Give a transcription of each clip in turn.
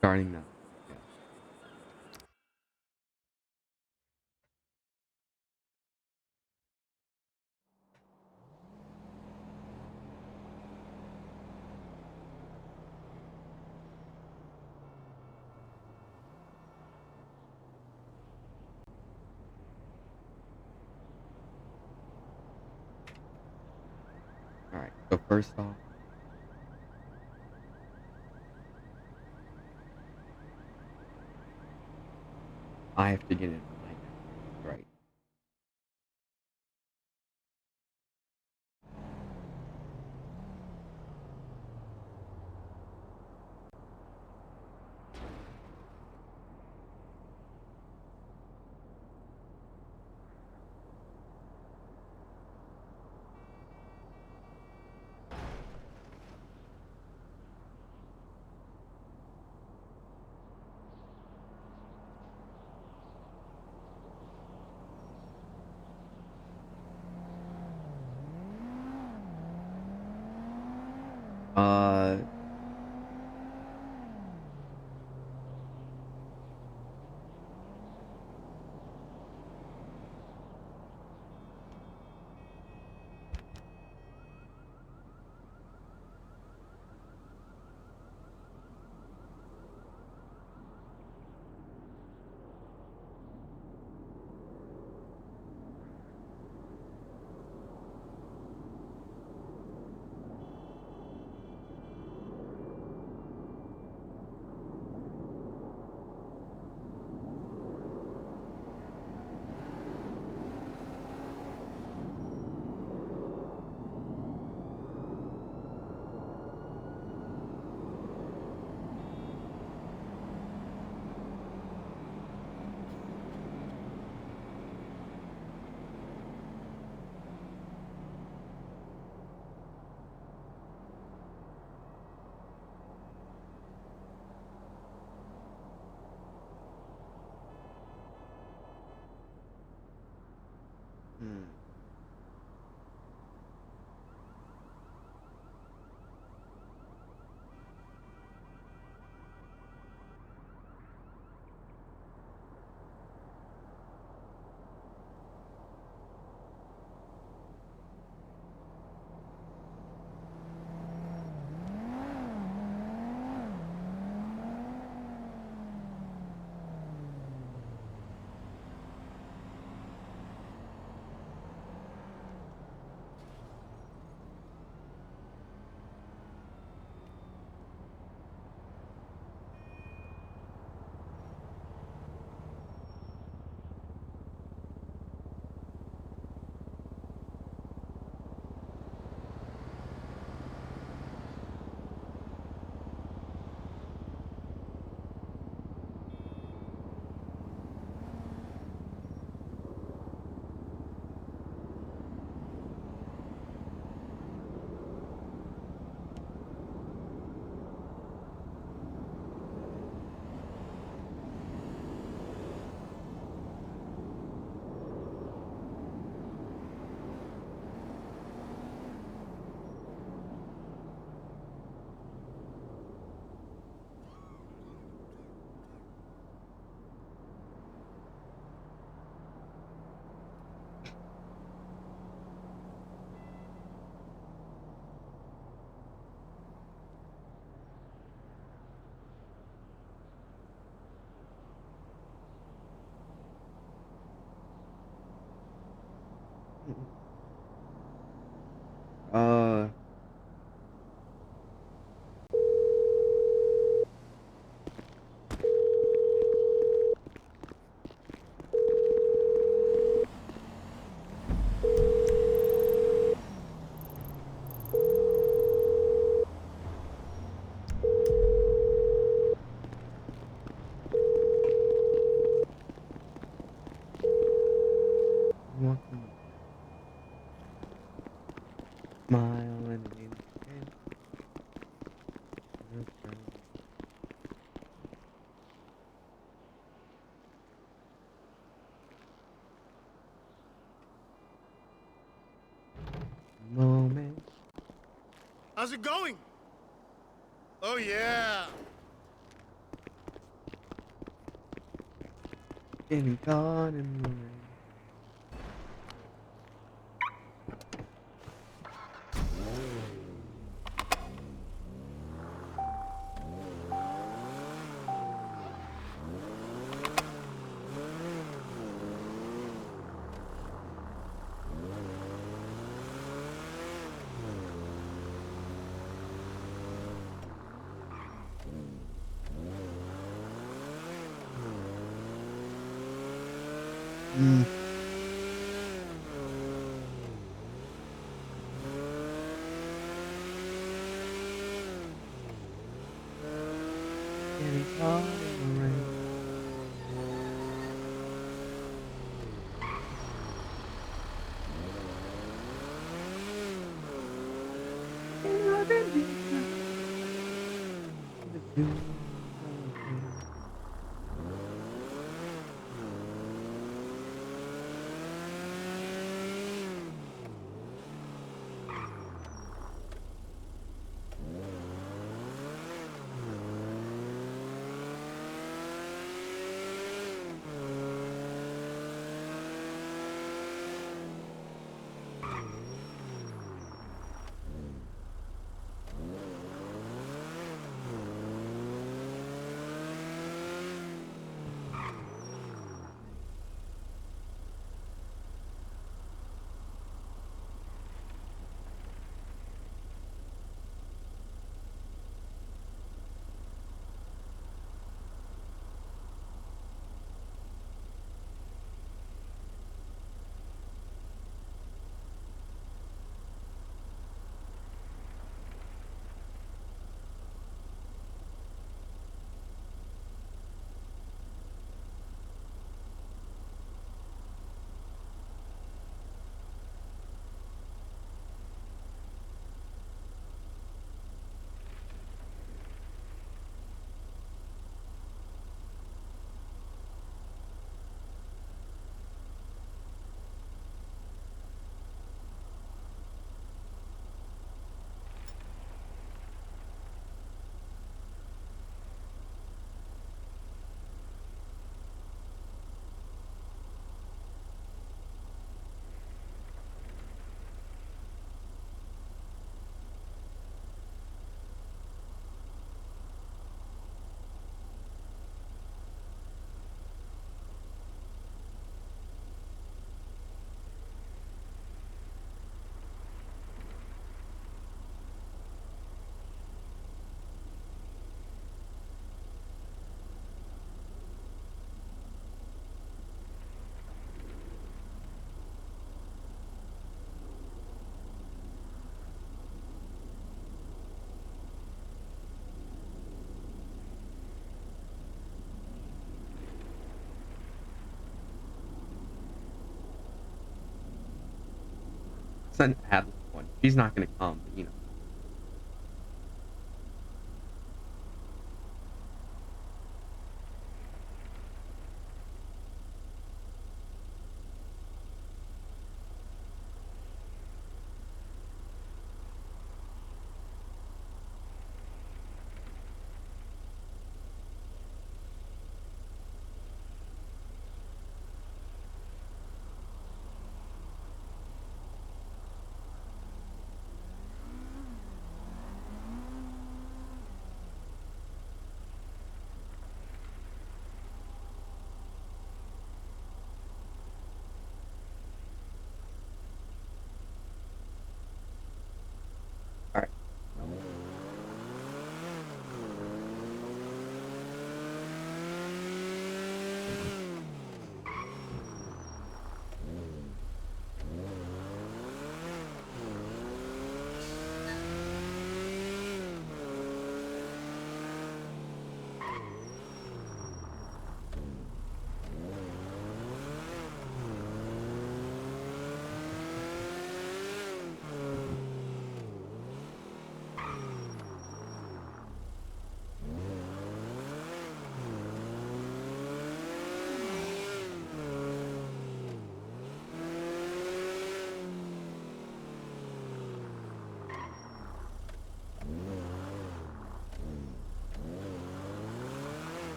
Starting now. Yeah. All right. So first off, I have to get it right. Uh, hmm. Uh, walking, smiling in the moment. How's it going? Oh, yeah. Getting caught in the rain. Mm. Getting caught in the rain. And I've been to the tunes of pain. Send Atlas one. She's not gonna come, but,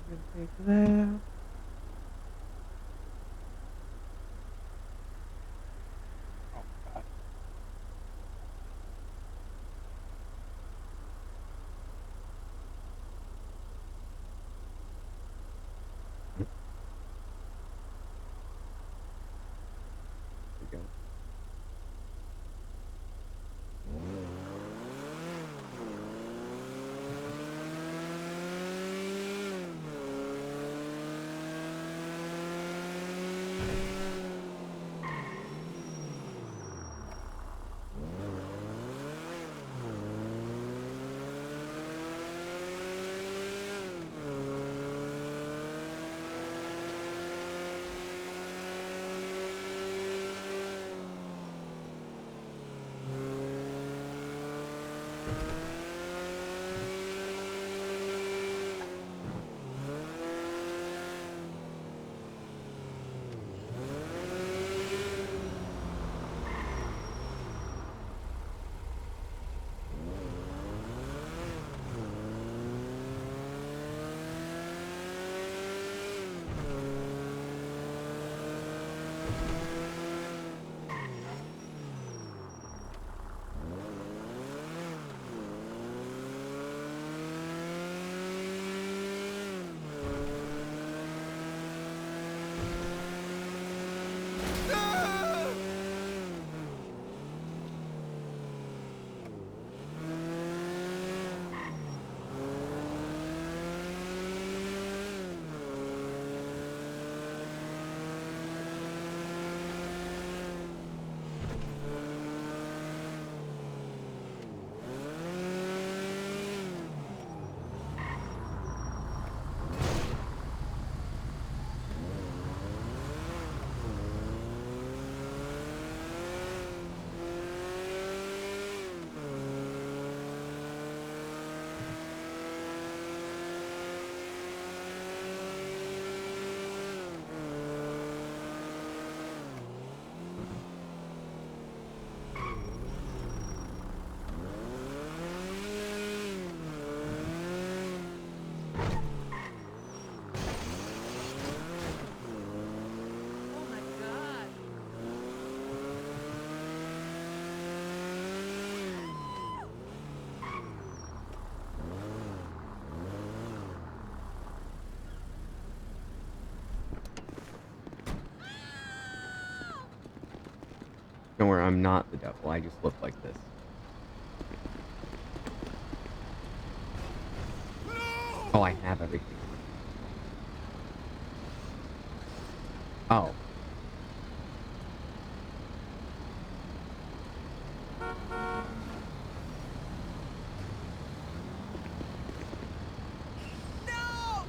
gonna take a left. Oh god. Mm, there we go. Oh my god. Don't worry, I'm not the devil. I just look like this. Oh, I have everything. Oh. No!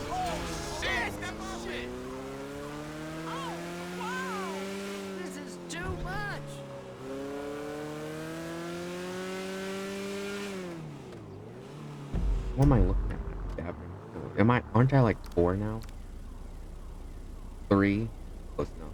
Oh shit! Step off it! Oh, wow! This is too much! What am I looking at? Aren't I like 4 now? 3? Close enough.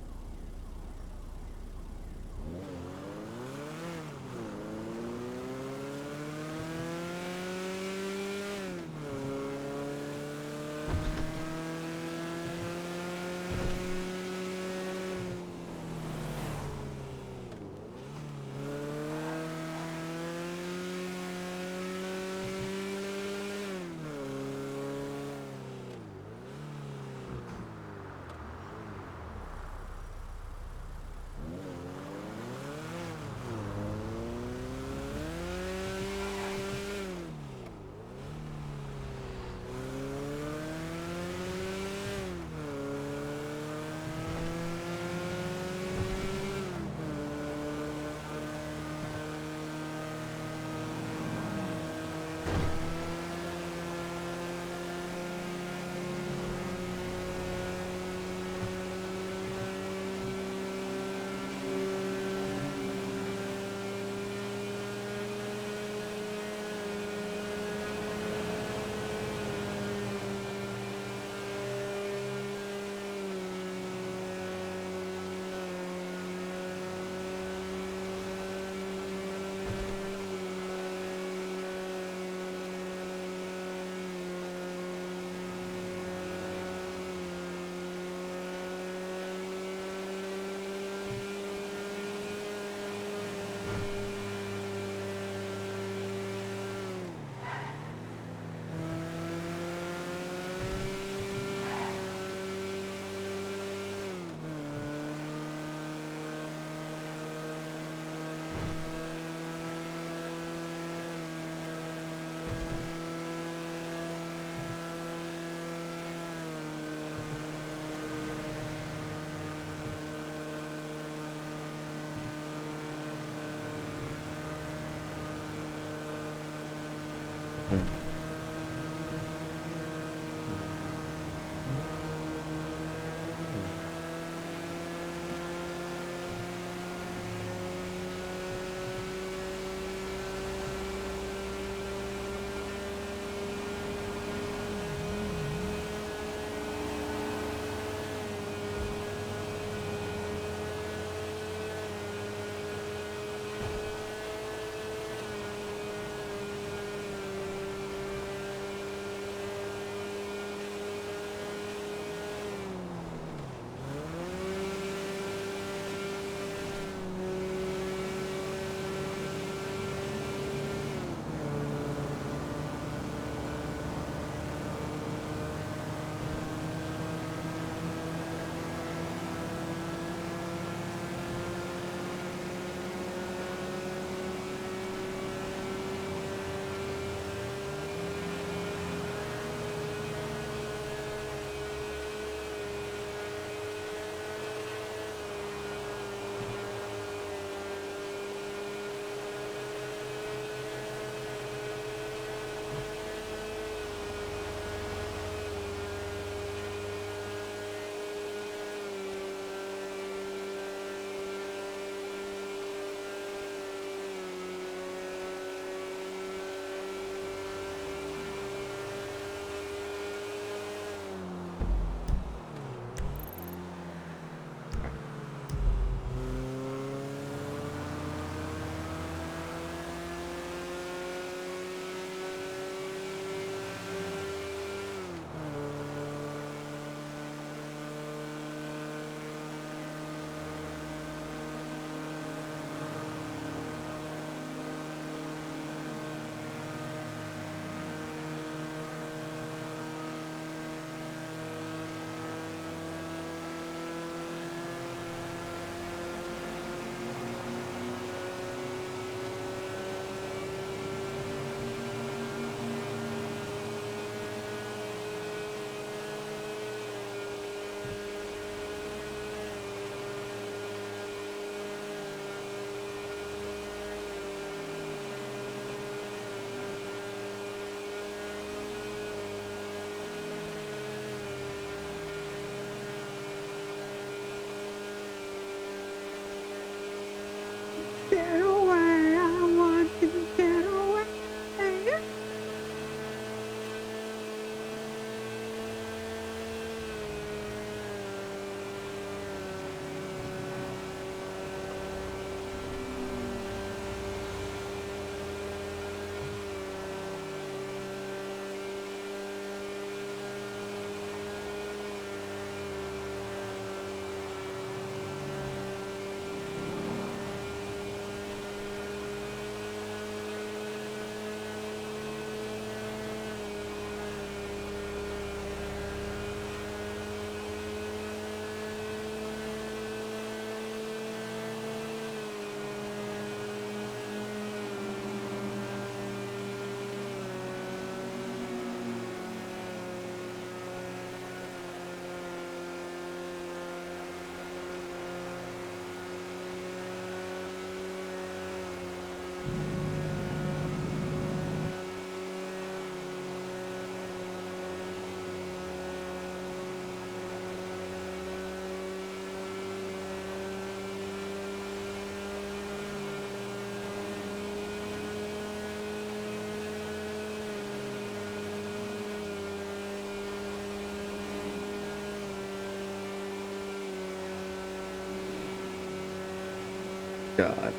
God.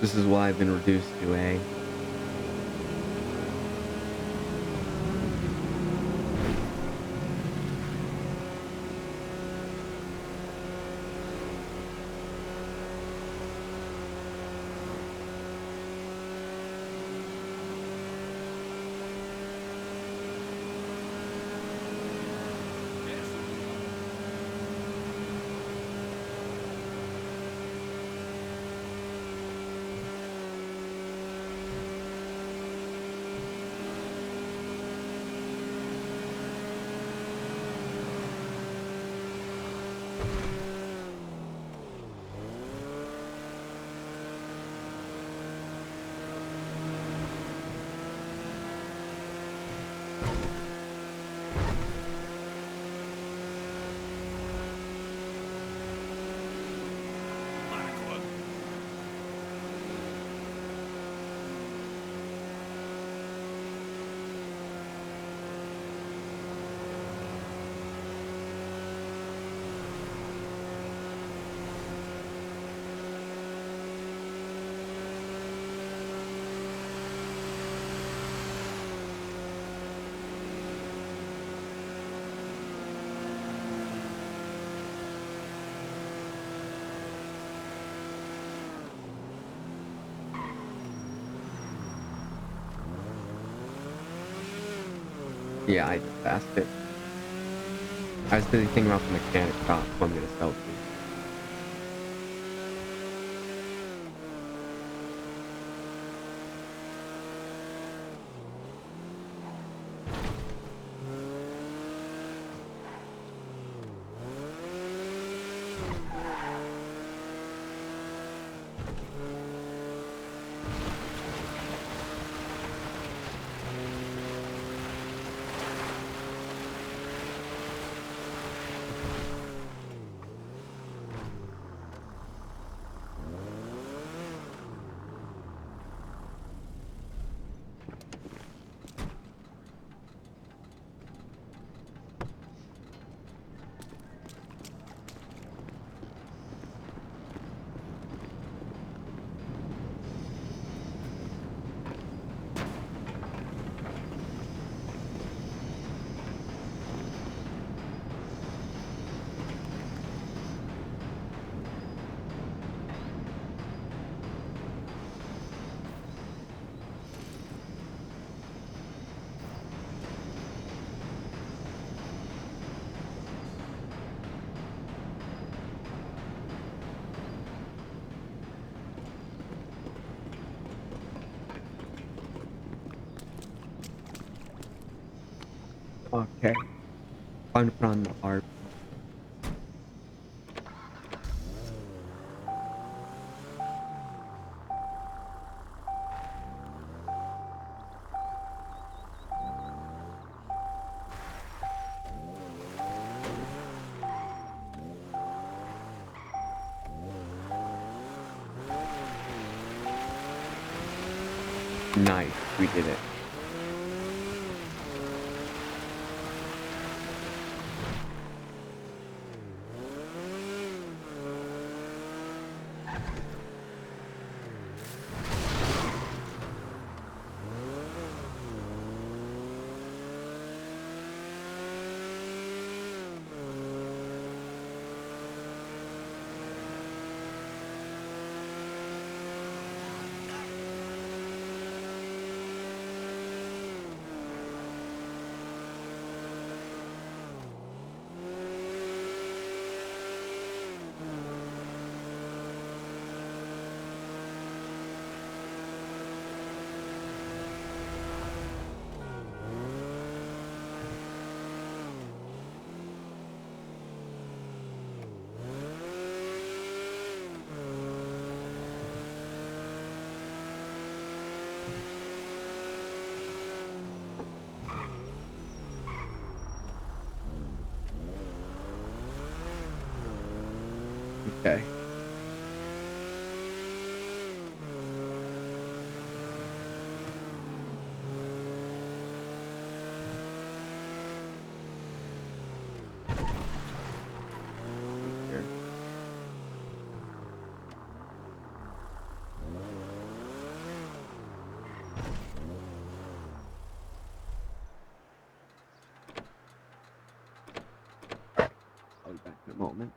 This is why I've been reduced to A. Yeah, I just passed it. I was busy thinking about the mechanic shop who I'm gonna sell to. Okay. Time to put on the RP. Nice, we did it. Okay. Here. in a moment.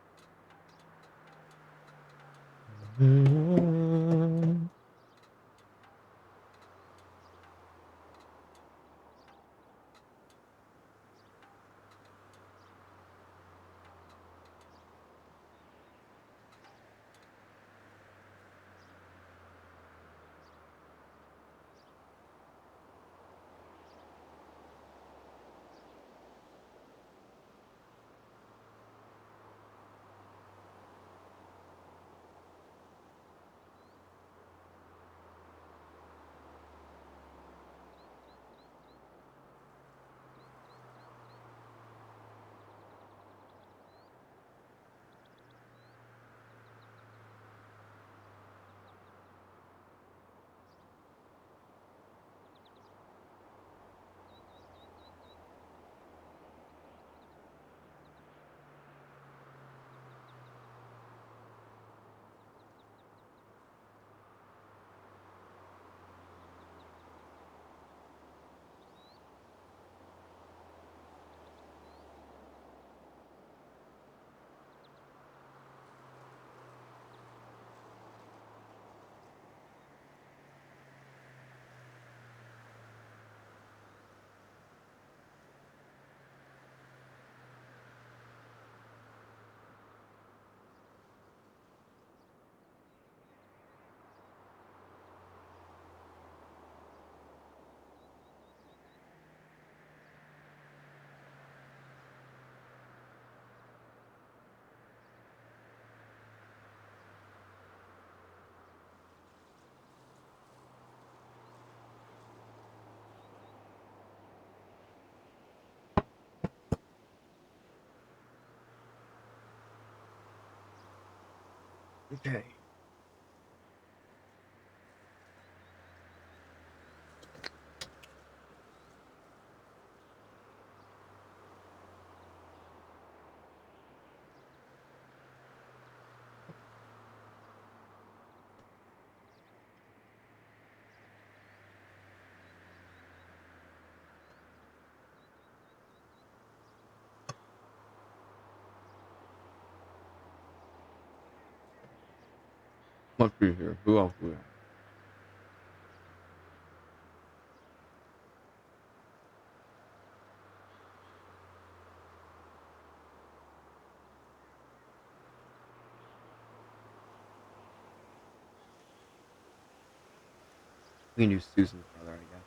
Okay. Must be here. Who else do we have? We can do Susan's brother, I guess.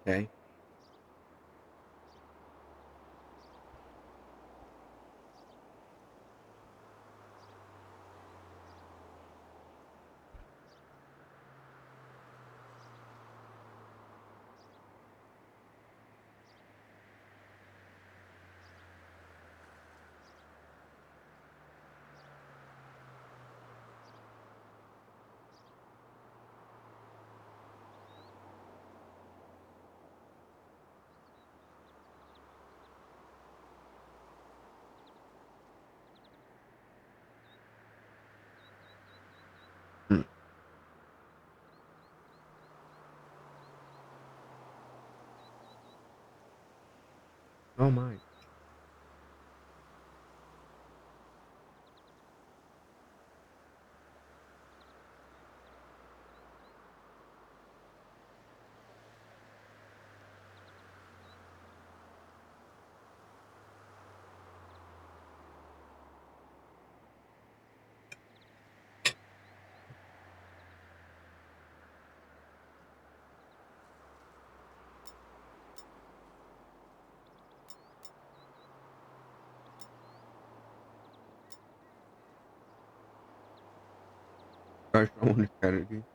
Okay. Hmm. Oh my. Gosh, I want to try it again.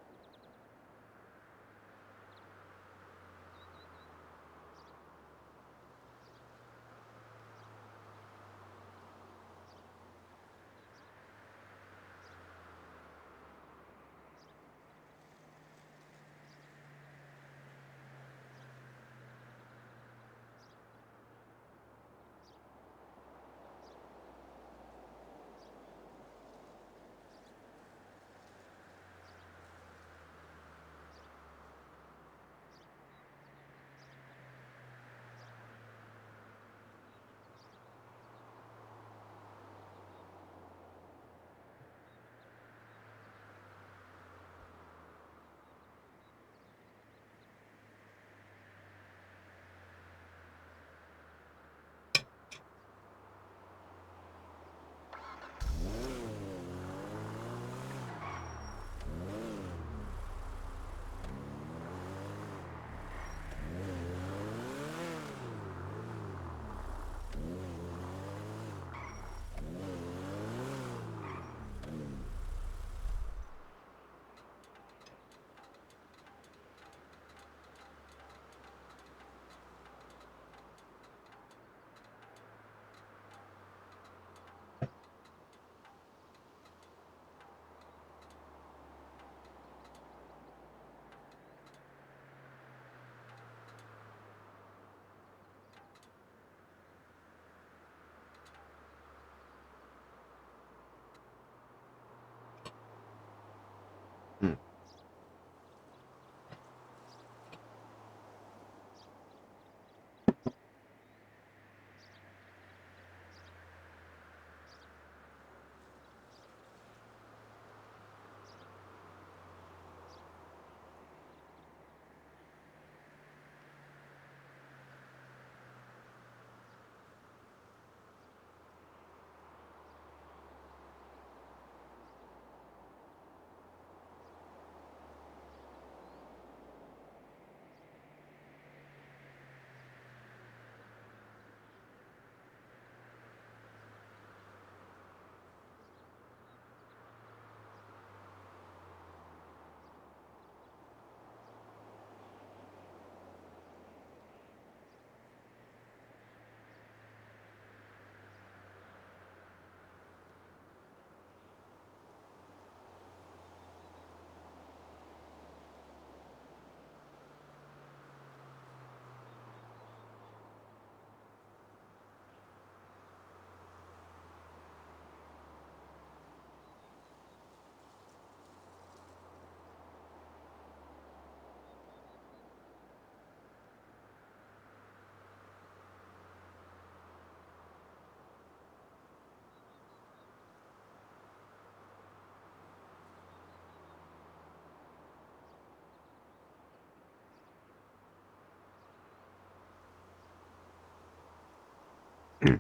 Hmm.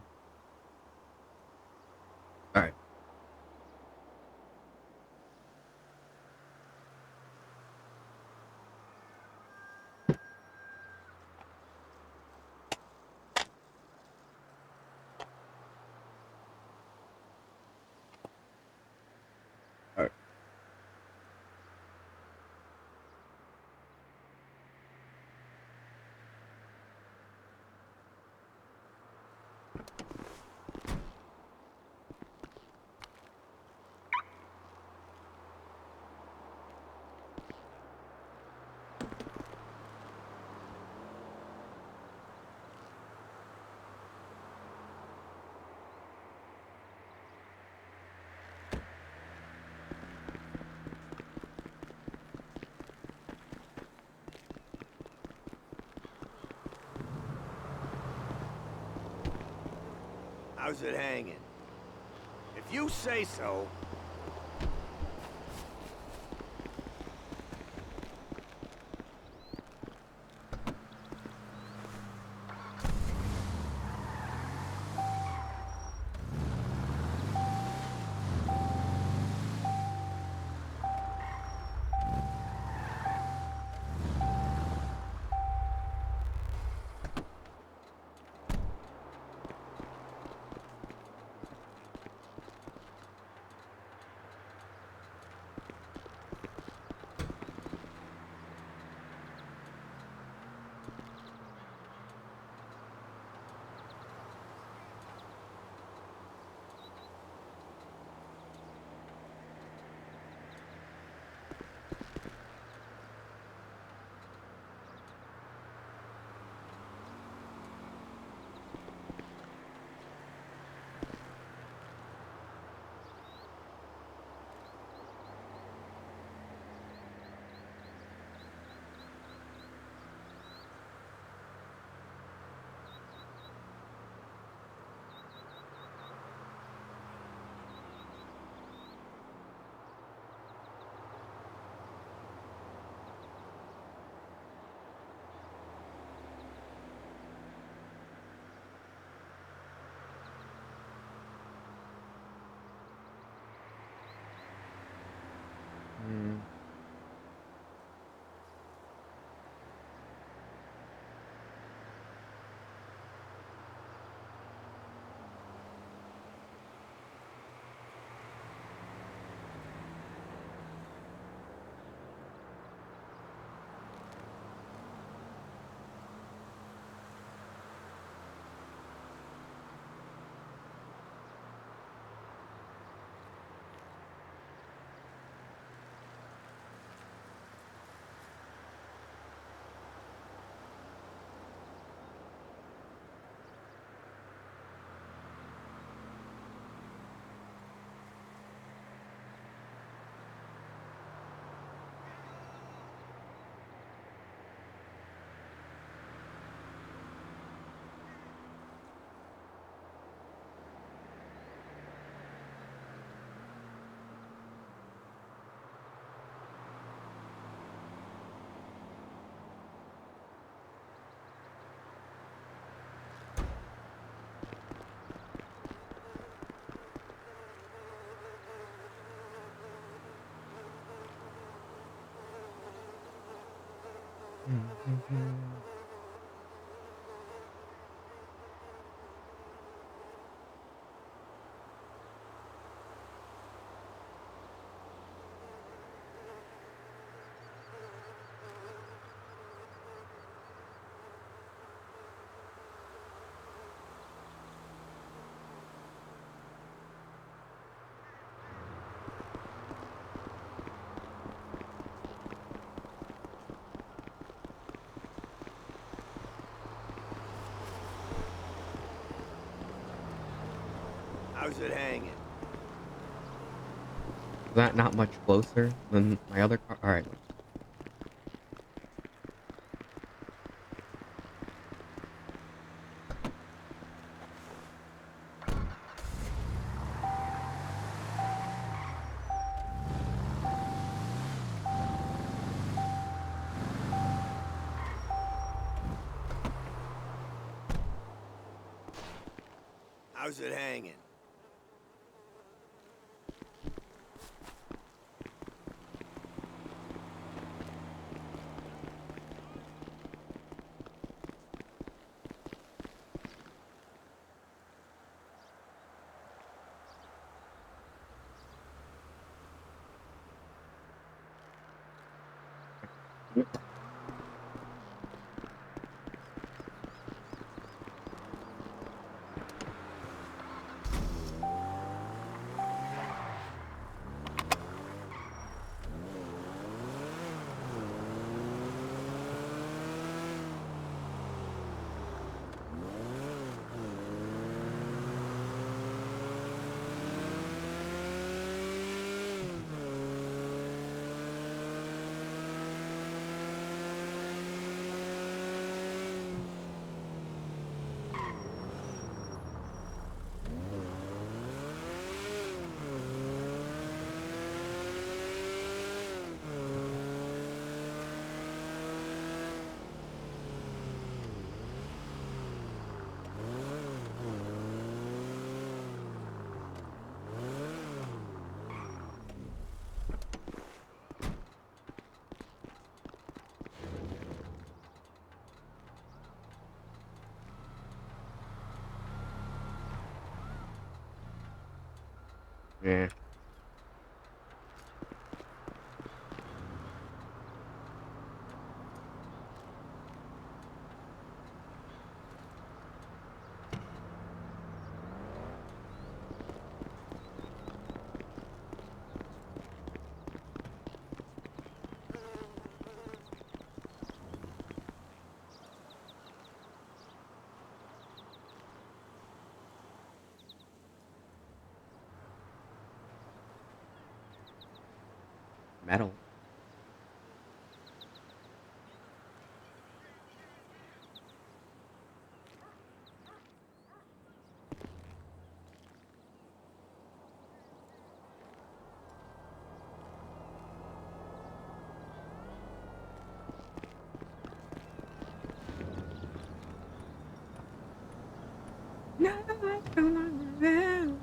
All right. All right. How's it hanging? If you say so. How's it hanging? Is that not much closer than my other car? Alright. How's it hanging? Yeah. Metal. No, I don't want reality.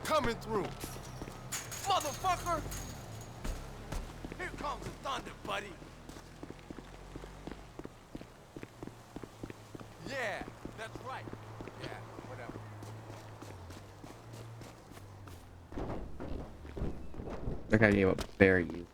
Coming through. Motherfucker! Here comes the thunder, buddy. Yeah, that's right. Yeah, whatever. Look how you very easy.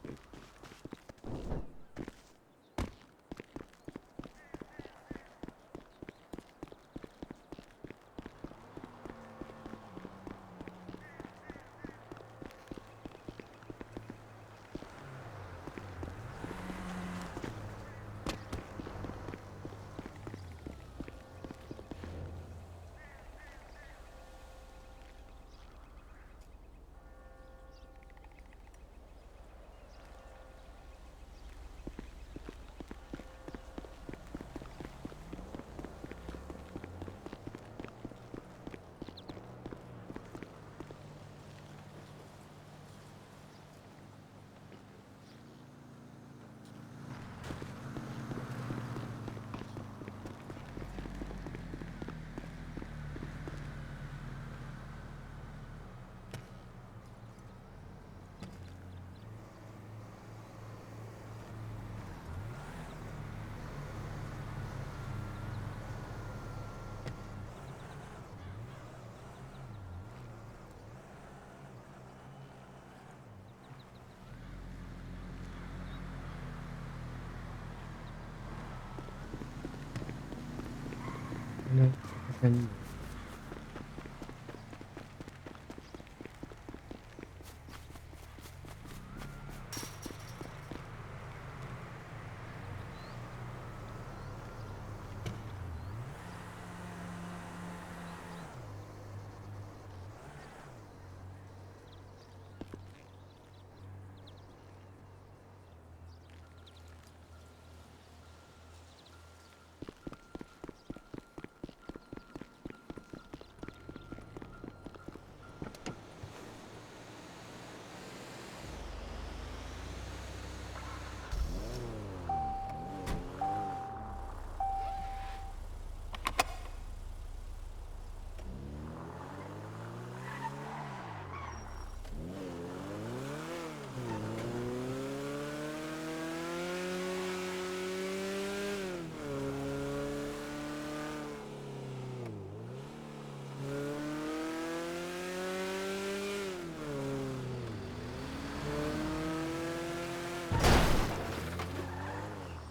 gonna pretend.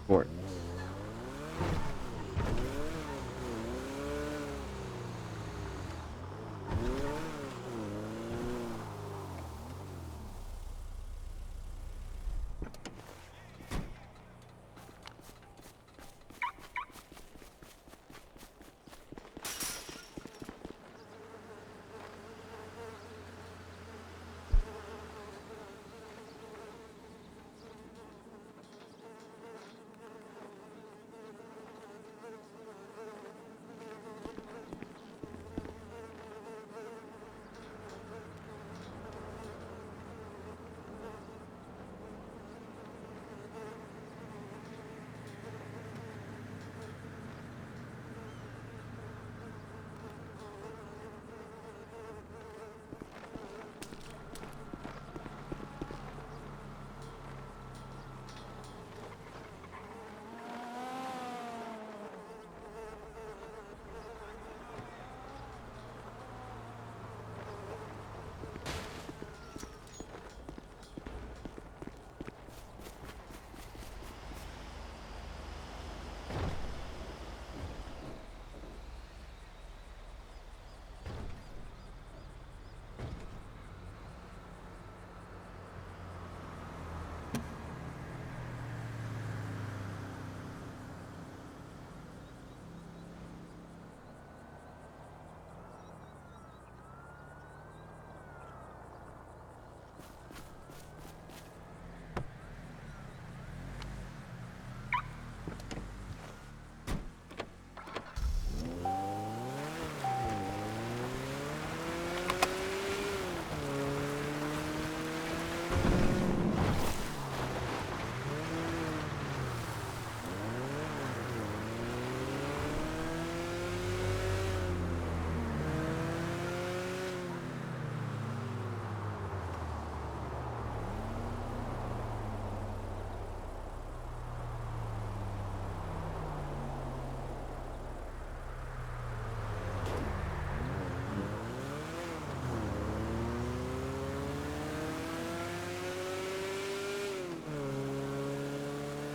Sports.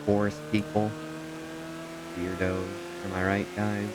Forest people. Weirdos. Am I right, guys?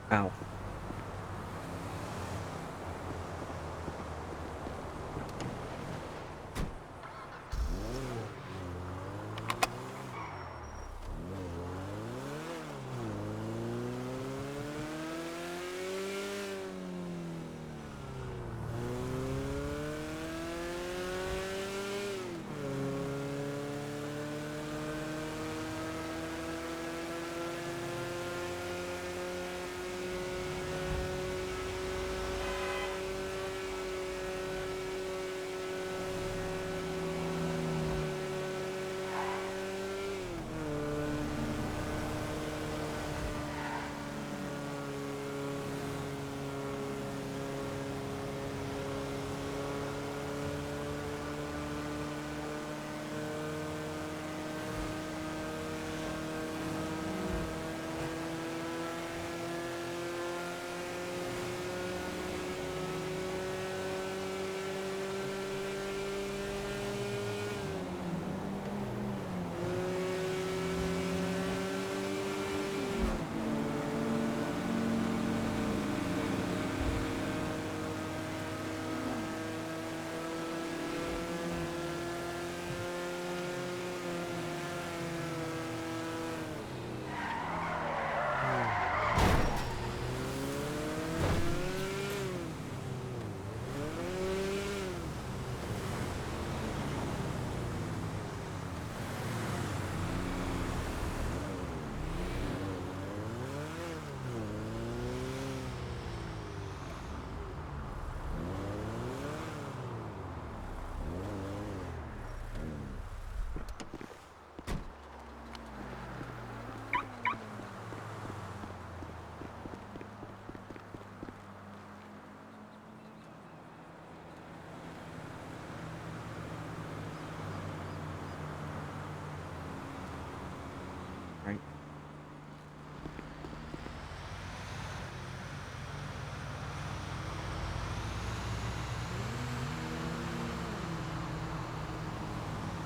Ow.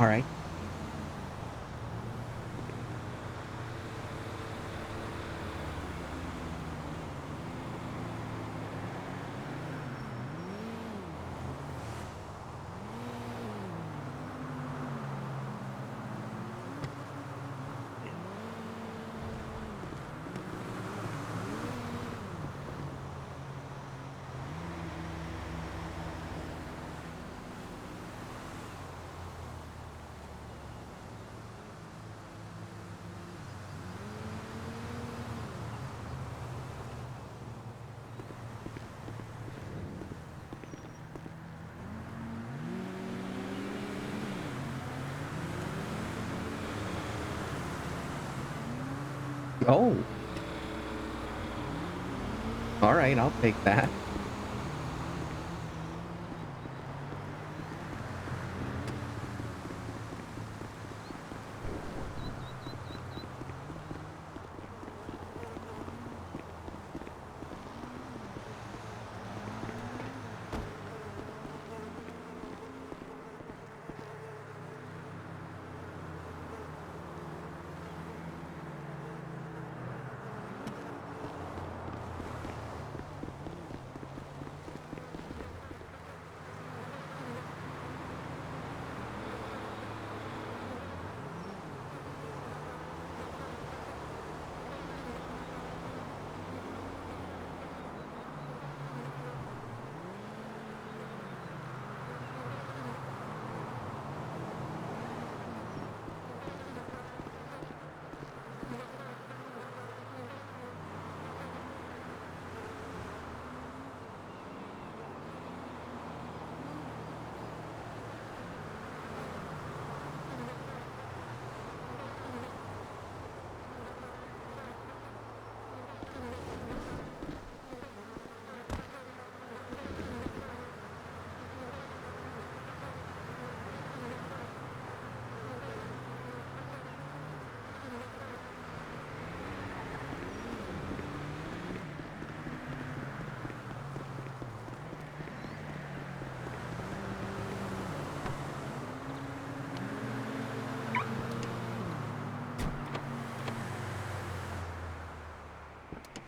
All right. Oh. All right, I'll take that.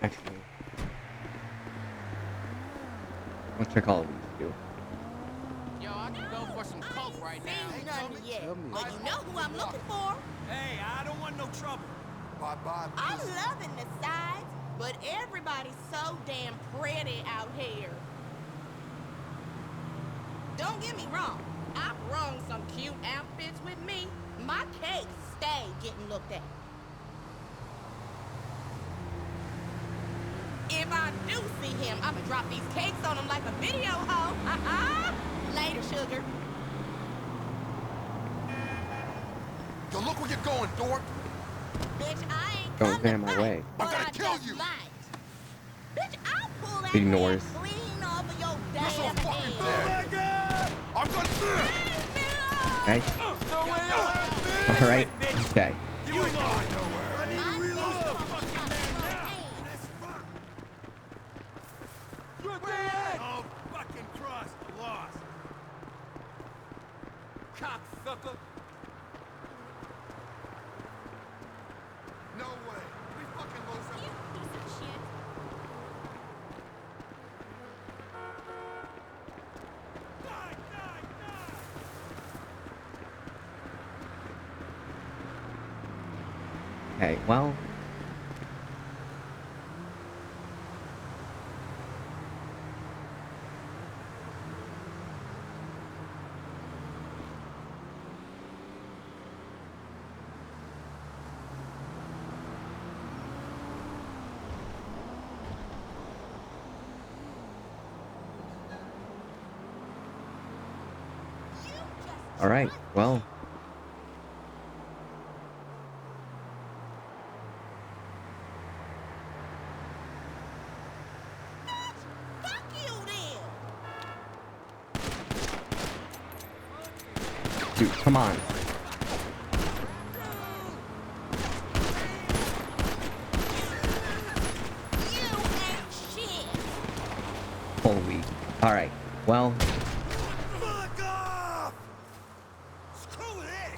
Actually, I'll check all of these too. Yo, I can go for some coke right now. Ain't nothing yet, but you know who I'm looking for. Hey, I don't want no trouble. Bye-bye. I'm loving the sides, but everybody's so damn pretty out here. Don't get me wrong, I've brung some cute outfits with me. My cakes stay getting looked at. If I do see him, I'ma drop these cakes on him like a video hoe. Later, sugar. Yo, look where you're going, dork. Bitch, I ain't Don't come stand in to my fight, way. but I'm gonna I kill just you. might. Bitch, I'll pull that Ignores. head clean off of your You're so damn fucking head. dead. I'm gonna... Okay. No way out, All right. Okay. You ain't going nowhere. My nigga fucking You're dead. Oh, fucking cross. Lost. Cocksucker. No way. We fucking lost him. You piece of shit. Die, die, die. Okay. Well. You just All right. Well. fuck you then. Dude, come on. You ain't shit. Holy. All right. Well. Fuck off. Screw this.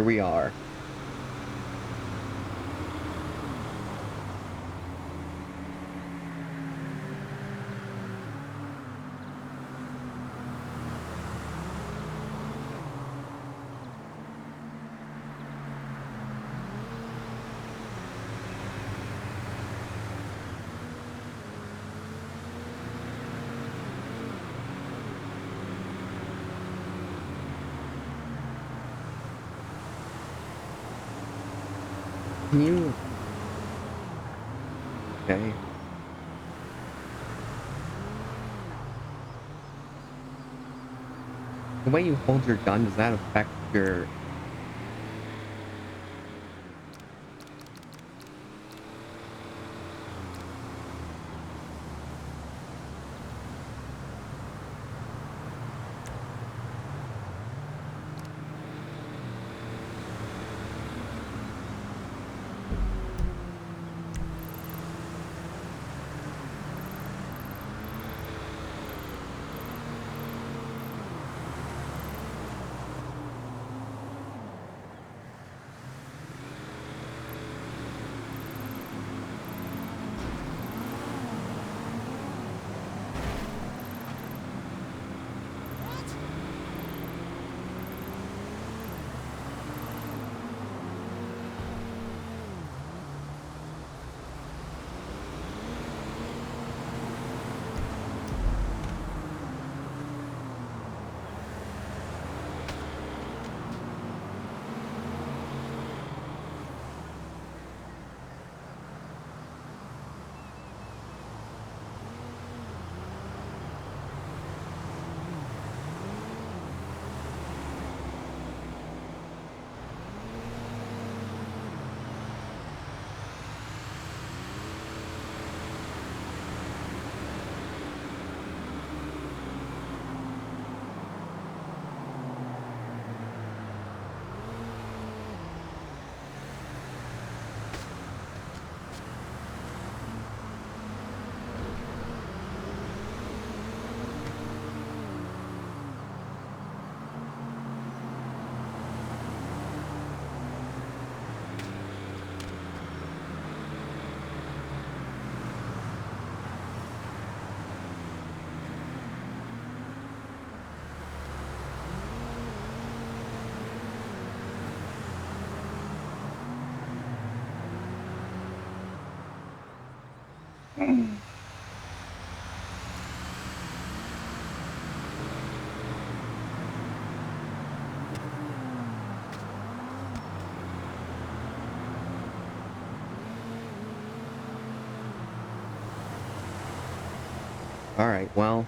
here we are. Can you... Okay. The way you hold your gun, does that affect your... Alright, well...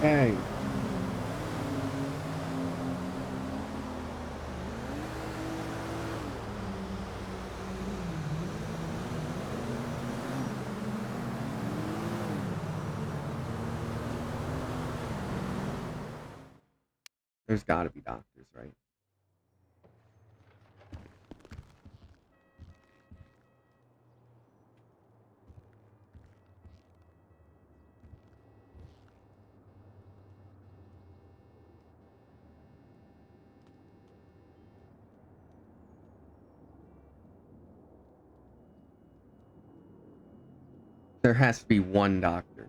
Hey. There's gotta be doctors, right? There has to be one doctor.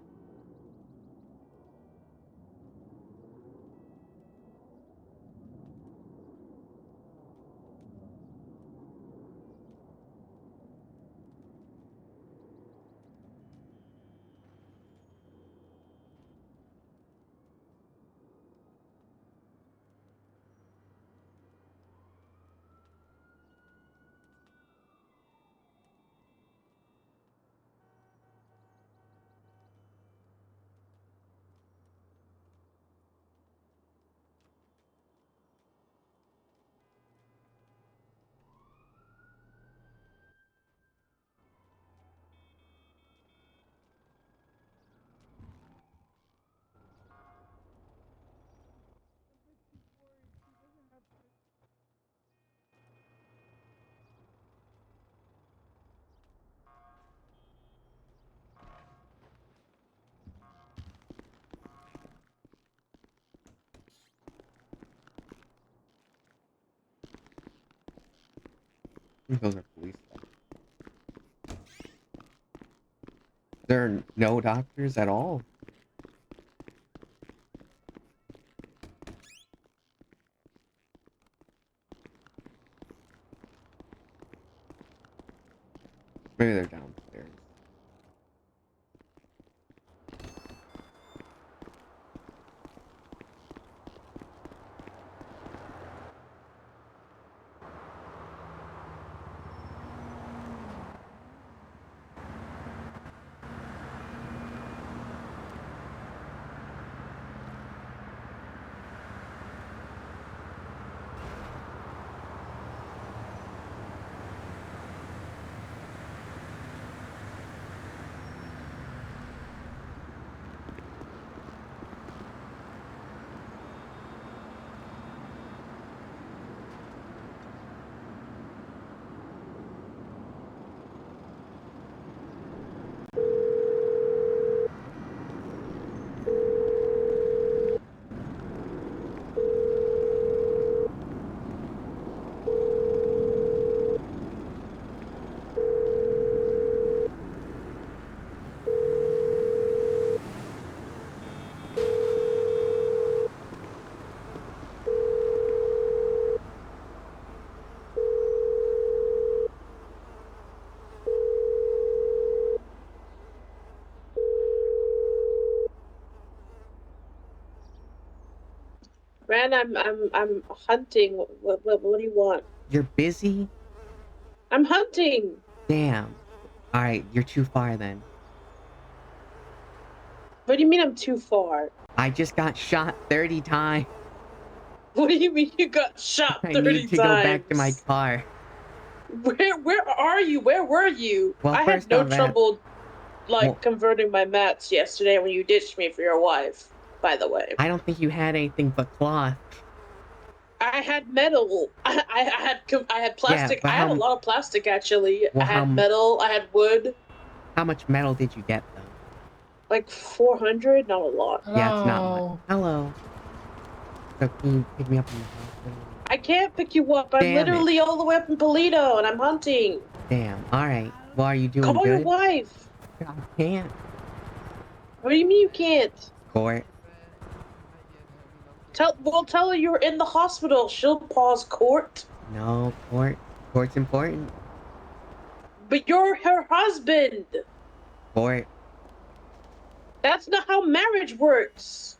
I think those are police doctors. There are no doctors at all. Maybe they're downstairs. Ren, I'm hunting. What do you want? You're busy? I'm hunting. Damn. Alright, you're too far then. What do you mean I'm too far? I just got shot 30 times. What do you mean you got shot 30 times? I need to go back to my car. Where are you? Where were you? Well, I had no trouble converting my mats yesterday when you ditched me for your wife, by the way. I don't think you had anything but cloth. I had metal. I had plastic. Yeah, I had a lot of plastic actually. Well, I had metal. I had wood. How much metal did you get though? Like 400, not a lot. Yeah, it's not much. Hello. So can you pick me up in the hospital? I can't pick you up. I'm literally all the way up in Polito, and I'm hunting. Damn. All right. Well, are you doing Call good? your wife. I can't. What do you mean you can't? Court. Tell her you're in the hospital. She'll pause court. No, court. Court's important. But you're her husband. Court. That's not how marriage works.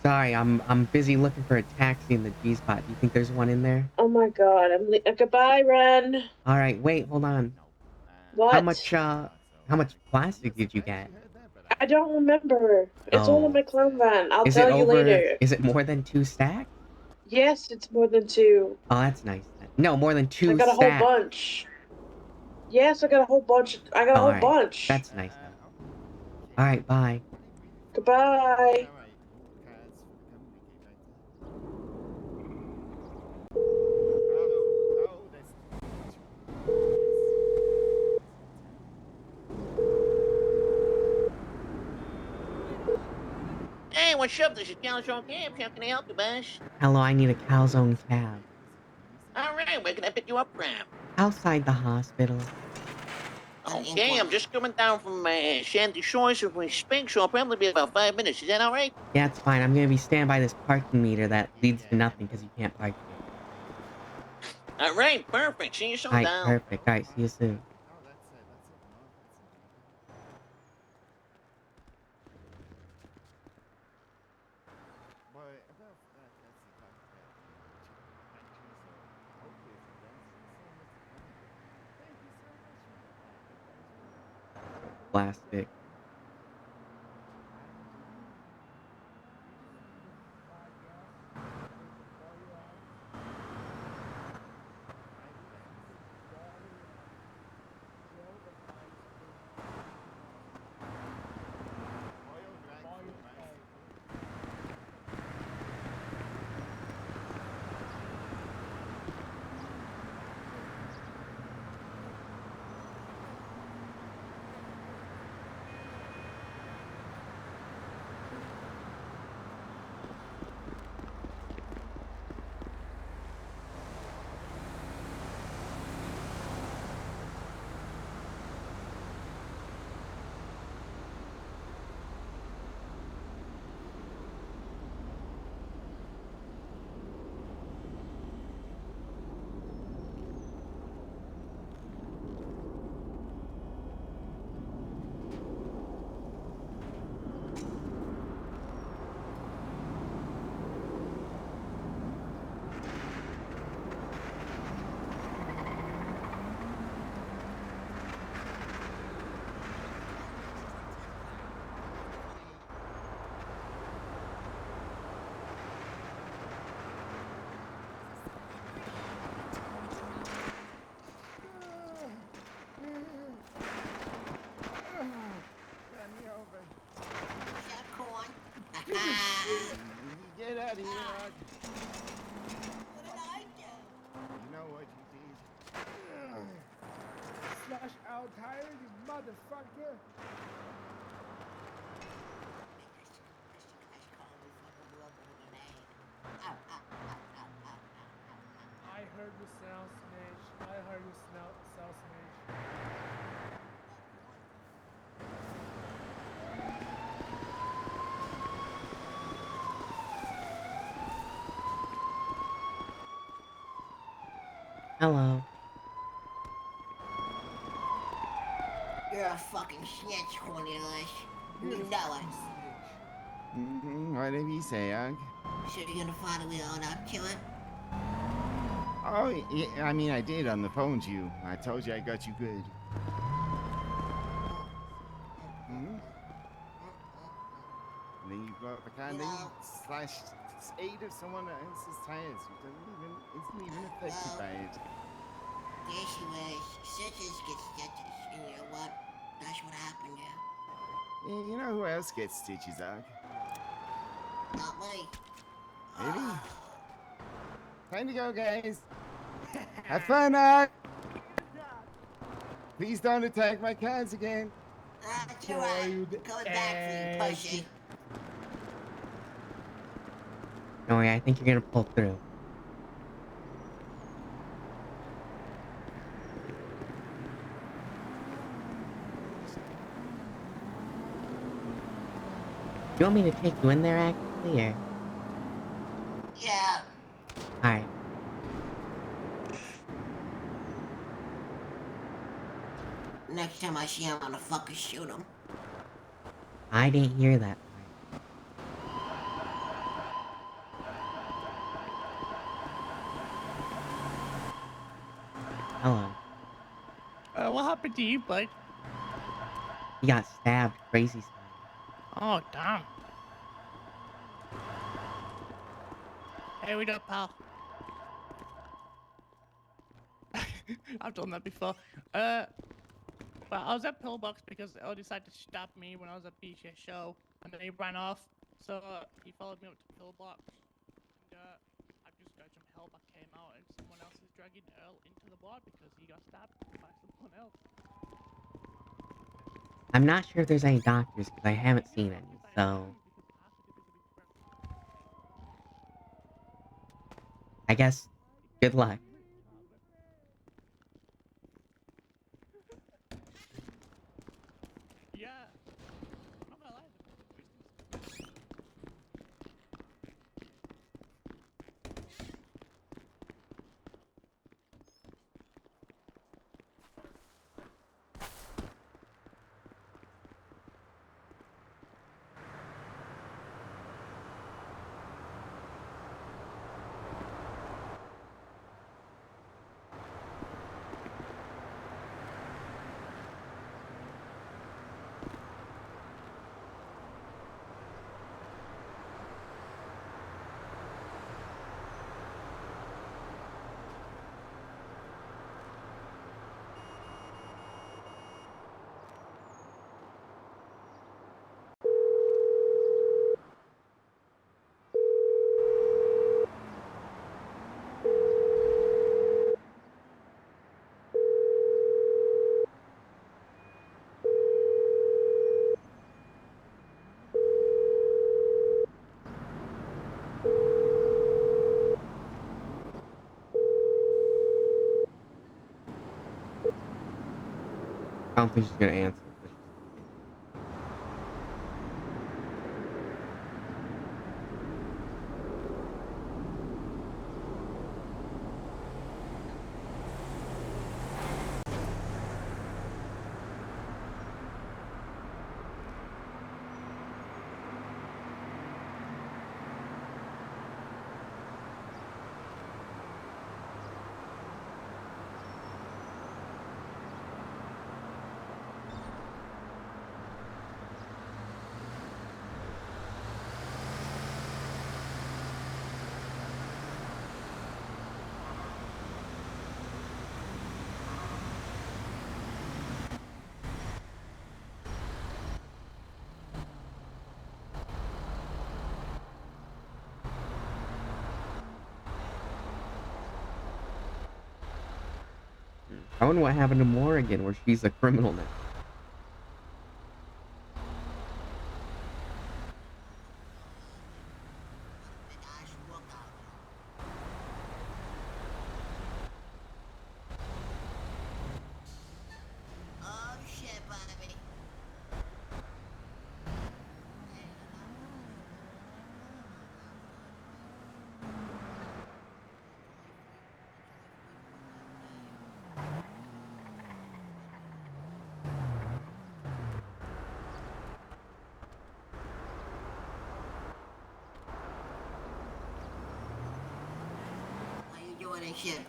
Sorry, I'm busy looking for a taxi in the G spot. Do you think there's one in there? Oh my god, goodbye, Ren. All right, wait, hold on. What? How much plastic did you get? I don't remember. It's all in my clown van. I'll tell you later. Is it more than 2 stacks? Yes, it's more than 2. Oh, that's nice. No, more than 2 stacks. I got a whole bunch. Yes, I got a whole bunch. I got a whole bunch. That's nice. All right, bye. Goodbye. what's up? This is Calzone Camp. How can I help you, boss? Hello, I need a calzone cab. Alright, where can I pick you up from? Outside the hospital. Okay, I'm just coming down from Sandy Shores as we speak, so I'll probably be about 5 minutes. Is that alright? Yeah, it's fine. I'm gonna be standing by this parking meter that leads to nothing because you can't park here. Alright, perfect. See you soon, Alright, down. perfect. Alright, see you soon. Plastic. Get out of here, Rod. What did I do? You know what you did. Slash out tire, you motherfucker. I heard you sound snitch. I heard you sound snitch. Hello. You're a fucking snitch, Cornelius. You know it. Whatever you say, Ugg. So you're gonna finally own up to it? Oh, yeah, I mean, I did on the phone to you. I told you I got you good. Hmm? And then you go up the car and then you slash 8 of someone else's tires who isn't even affected by it. The issue is, stitches get stitches, and you know what? That's what happened, yeah. Yeah, you know who else gets stitches, Ugg? Not me. Maybe? Time to go, guys. Have fun, Ugg! Please don't attack my cars again. That's alright. Coming back for you, pussy. Don't worry, I think you're gonna pull through. You want me to take you in there, actually, or? Yeah. Alright. Next time I see him, I'm gonna fucking shoot him. I didn't hear that part. Hello. What happened to you, bud? He got stabbed crazy style. Oh, damn. Hey, what up, pal? I've done that before. Well, I was at Pillbox because they decided to stop me when I was at BJ show, and then he ran off. So he followed me up to Pillbox, and I've just got some help. I came out, and someone else is dragging Earl into the bar because he got stabbed by someone else. I'm not sure if there's any doctors because I haven't seen any, so. I guess, good luck. Yeah. I'm not gonna lie. I don't think she's gonna answer. I wonder what happened to Morrigan, where she's a criminal now. Oh shit, Bobby. How you doing and shit?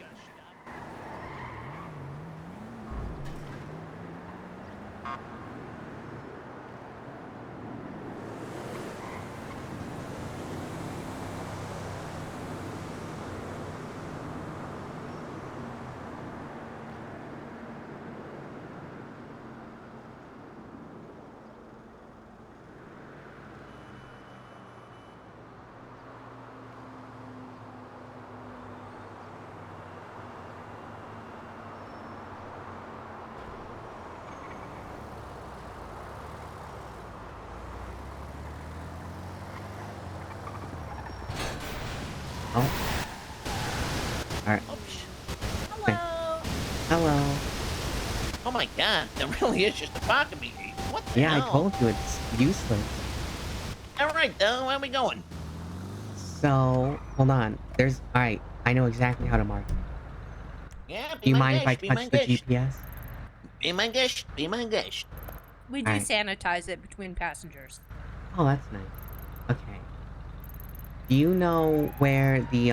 Oh. Alright. Oops. Hello. Hello. Oh my god, there really is just a pocket me. What the Yeah, I hell? told you it's useless. Alright, though, where are we going? So, hold on. Alright, I know exactly how to mark it. Yeah, Do be you my mind if I guest, be my touch the guest. GPS? Be my guest, be my guest. We do Alright. sanitize it between passengers. Oh, that's nice. Okay. Do you know where the,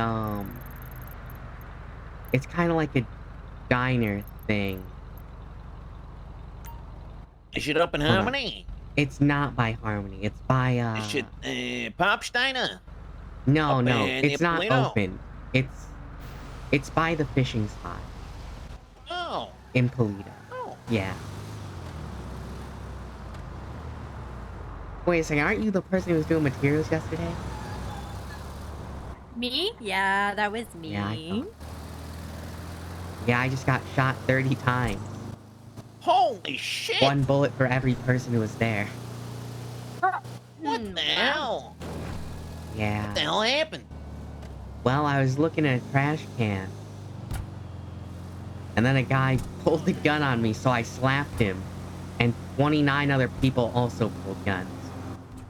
it's kind of like a diner thing. Is it up in Hold on. Harmony? It's not by Harmony. It's by, Is it, Popsteiner? No, Up no. in It's not Ippolito? open. It's by the fishing spot. Oh. In Polito. Oh. Yeah. Wait a second, aren't you the person who was doing materials yesterday? Me? Yeah, that was me. Yeah, I thought. Yeah, I just got shot 30 times. Holy shit! 1 bullet for every person who was there. What the hell? Yeah. What the hell happened? Well, I was looking at a trash can. And then a guy pulled a gun on me, so I slapped him. And 29 other people also pulled guns.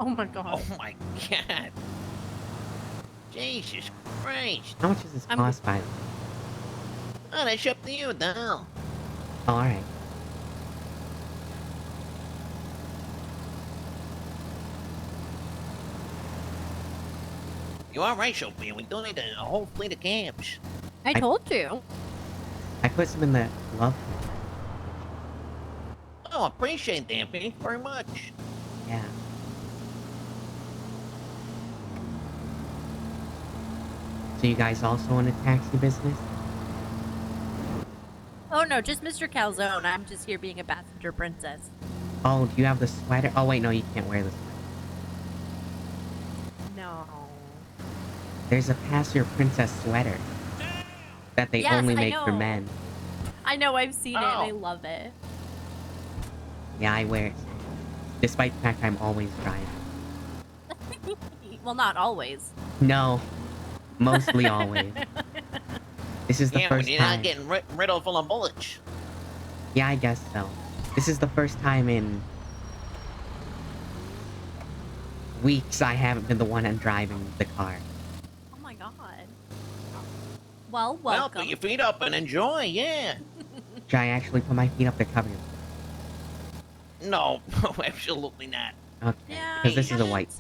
Oh my god. Oh my god. Jesus Christ. How much does this cost, by the way? Oh, that's up to you, though. Oh, alright. You are right, Sophia. We don't need a whole fleet of cabs. I told you. I put some in the glove. Oh, appreciate that. Thank you very much. Yeah. So you guys also in a taxi business? Oh no, just Mr. Calzone. I'm just here being a passenger princess. Oh, do you have the sweater? Oh, wait, no, you can't wear the sweater. No. There's a passenger princess sweater that they Yes, only I make for know. men. I know, I've seen it and I Oh. love it. Yeah, I wear it. Despite the fact I'm always driving. Well, not always. No. Mostly always. This is the Yeah, when first you're time. not getting riddled full of bullets. Yeah, I guess so. This is the first time in weeks I haven't been the one I'm driving the car. Oh my god. Well, Well, welcome. put your feet up and enjoy, yeah. Should I actually put my feet up to cover you? No, absolutely not. Okay. Yeah, Because this is a white.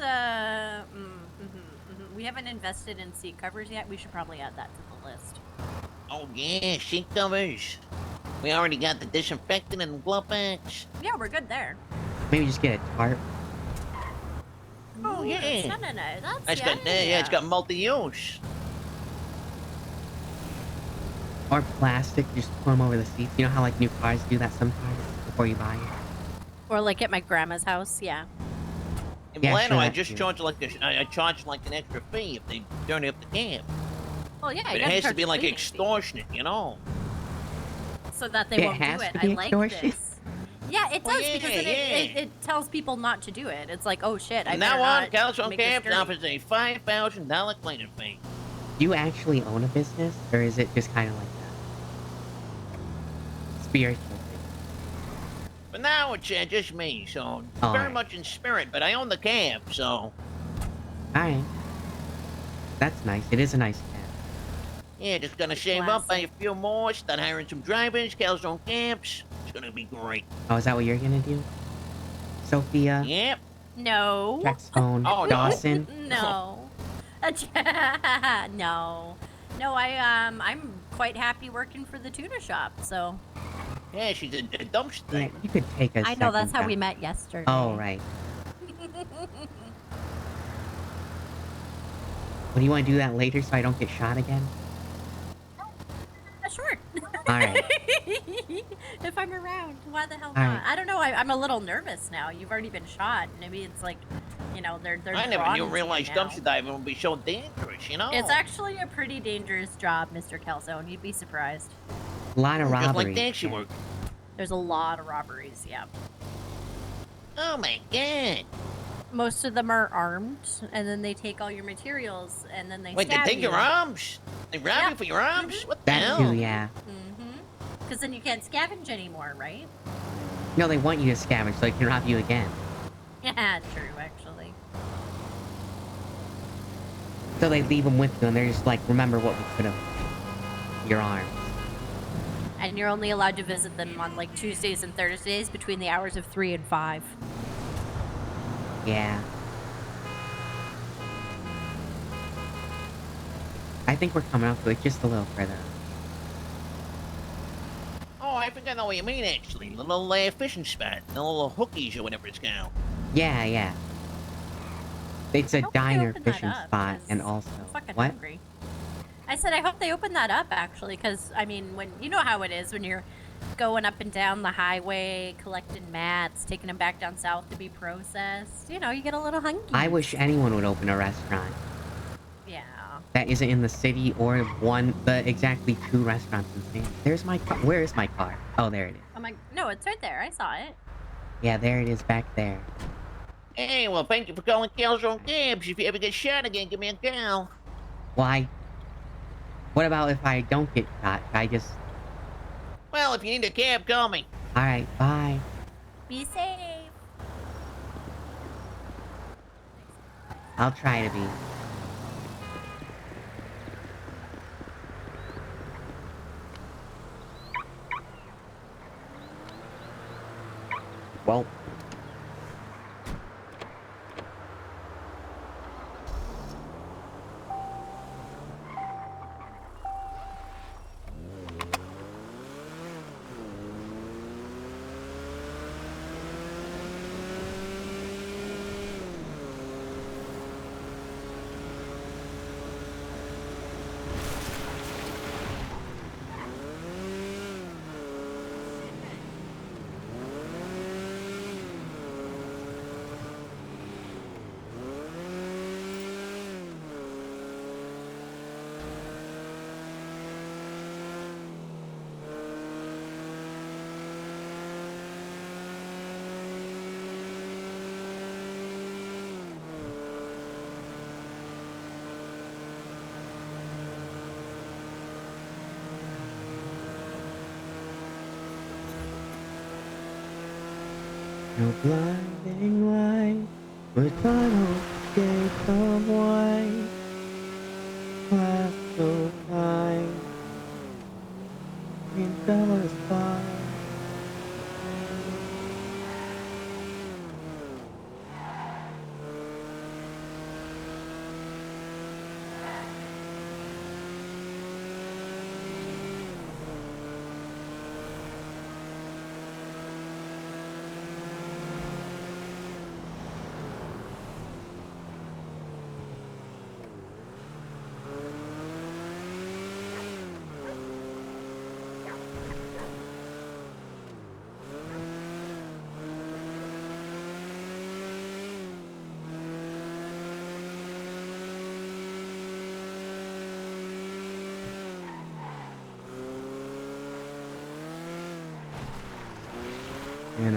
We haven't invested in seat covers yet. We should probably add that to the list. Oh, yeah, seat covers. We already got the disinfectant and glove box. Yeah, we're good there. Maybe just get a tarp. Oh, yeah. No, no, no. That's It's got, yeah, it's got multi-use. Or plastic, just put them over the seats. You know how like new cars do that sometimes before you buy it? Or like at my grandma's house, yeah. In Yeah, Milano, sure, I that's just true. charge like I charge like an extra fee if they turn up the cab. Well, yeah. But you it gotta has to charge be a like cleaning fee, extortionate, you know. so that they It won't do has it. to I be like extortion? this. Yeah, it Well, does because yeah, then yeah. it tells people not to do it. It's like, oh shit, I From better now on, not Calzone make this Cabs dirty. offers a $5,000 cleaning fee. Do you actually own a business? Or is it just kind of like that? Spiritual thing. But now it's just me, so All very right. much in spirit, but I own the cab, so Alright. That's nice. It is a nice cab. yeah, just gonna It's save up, buy a classy. few more, start hiring some drivers, Calzone Cabs. It's gonna be great. Oh, is that what you're gonna do? Sophia, Yep. No. Text phone, Oh, no. Dawson. No. No. No, I'm quite happy working for the tuna shop, so. Yeah, she's a dumpster. Yeah, you could take a I know, that's second how we job. met yesterday. Oh, right. Well, do you want to do that later so I don't get shot again? Sure. Alright. If I'm around, why the hell All not? right. I don't know, I'm a little nervous now. You've already been shot. Maybe it's like, you know, they're I never drawn knew to realized you now. dumpster diving would be so dangerous, you know? It's actually a pretty dangerous job, Mr. Calzone. You'd be surprised. A lot of just robberies. like taxi yeah. work. There's a lot of robberies, yeah. Oh my god. Most of them are armed, and then they take all your materials, and then they Wait, they stab take you. your arms? They rob Yeah. you for your arms? What the That hell? too, yeah. Because then you can't scavenge anymore, right? No, they want you to scavenge so they can rob you again. Yeah, true, actually. So they leave them with you and they're just like, remember what we could have. Your arms. And you're only allowed to visit them on like Tuesdays and Thursdays between the hours of 3 and 5. Yeah. I think we're coming up to it just a little further. Oh, I think I know what you mean, actually. The little fishing spot. The little hookies or whatever it's called. Yeah, yeah. It's a hope they diner open that fishing up, spot 'cause and also I'm fucking what? hungry. I said I hope they open that up, actually, because, I mean, when you know how it is when you're going up and down the highway, collecting mats, taking them back down south to be processed. You know, you get a little hungry. I wish anyone would open a restaurant Yeah. that isn't in the city or the exactly 2 restaurants in San. There's my car. Where is my car? Oh, there it is. I'm like, no, it's right there. I saw it. Yeah, there it is back there. Hey, well, thank you for calling Calzone Cabs. If you ever get shot again, give me a call. Well, What about if I don't get shot? Should I just... Well, if you need a cab, call me. Alright, bye. Be safe. I'll try to be. Well... No blinding light, with tunnel gates of white, glass so tight, in the spot. And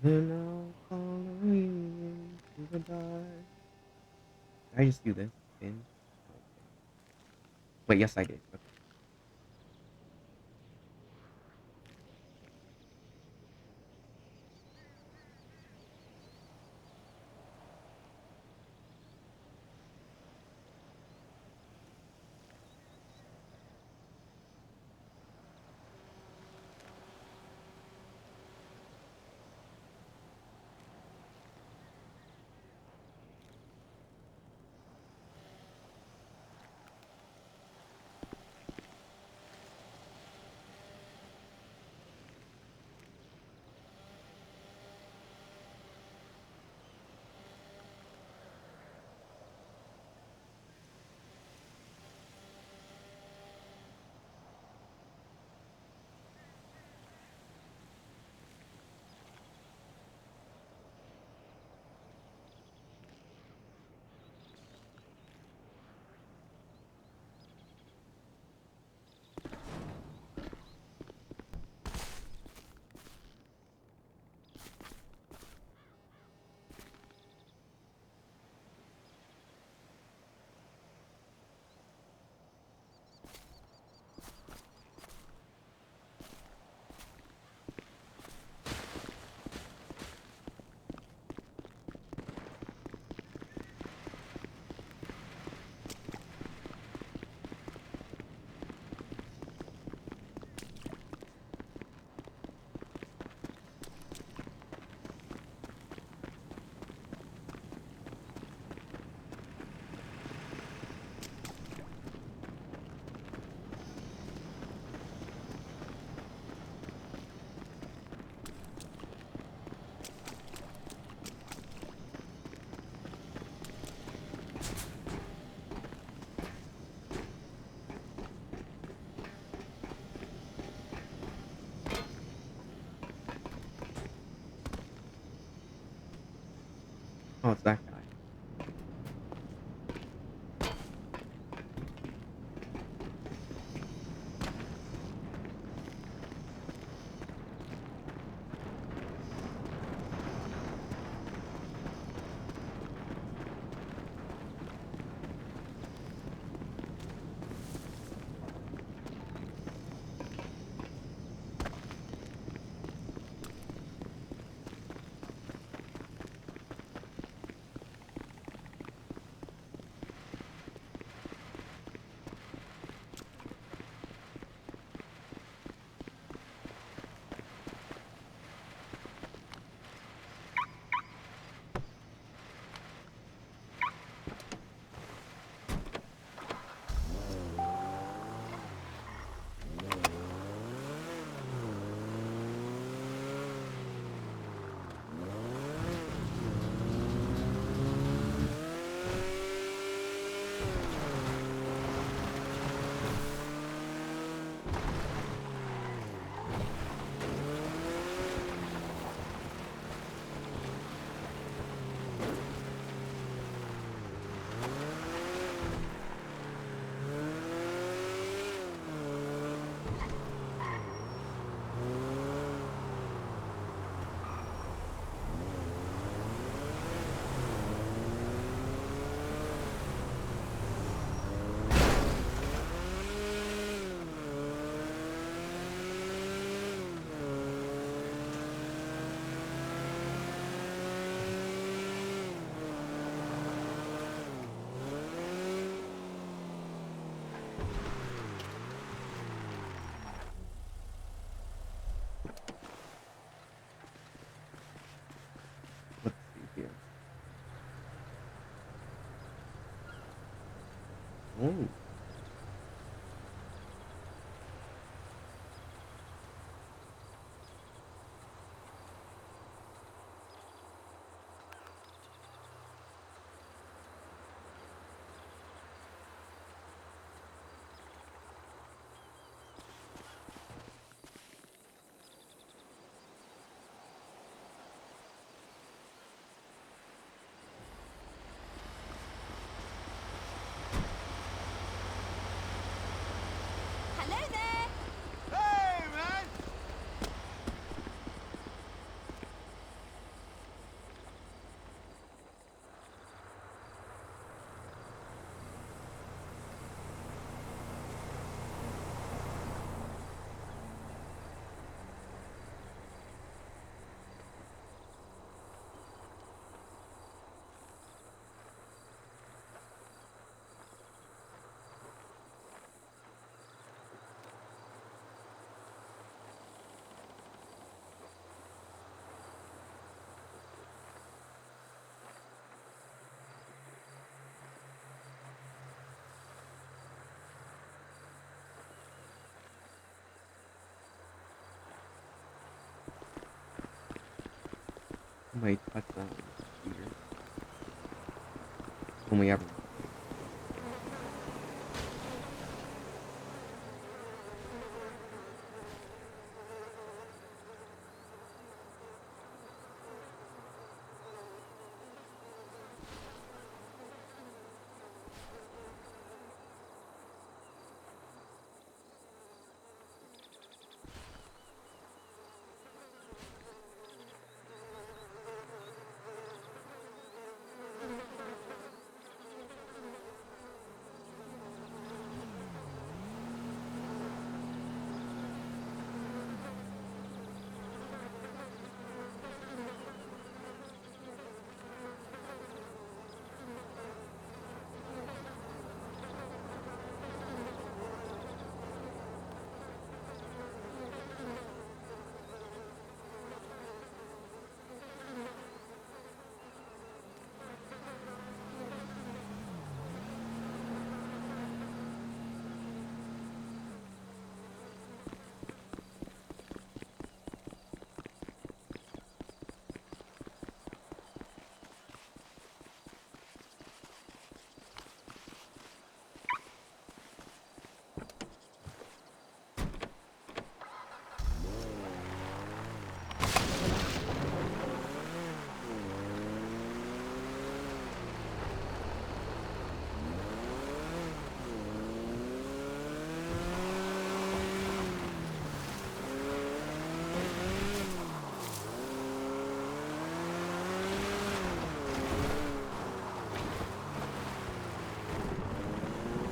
then I'll follow you into the dark. Did I just do this? In? Okay. Wait, yes I did. Okay. Oh, it's that guy. Let's see here. Oh. Hello there. Hey, man! Might touch that computer. When we ever.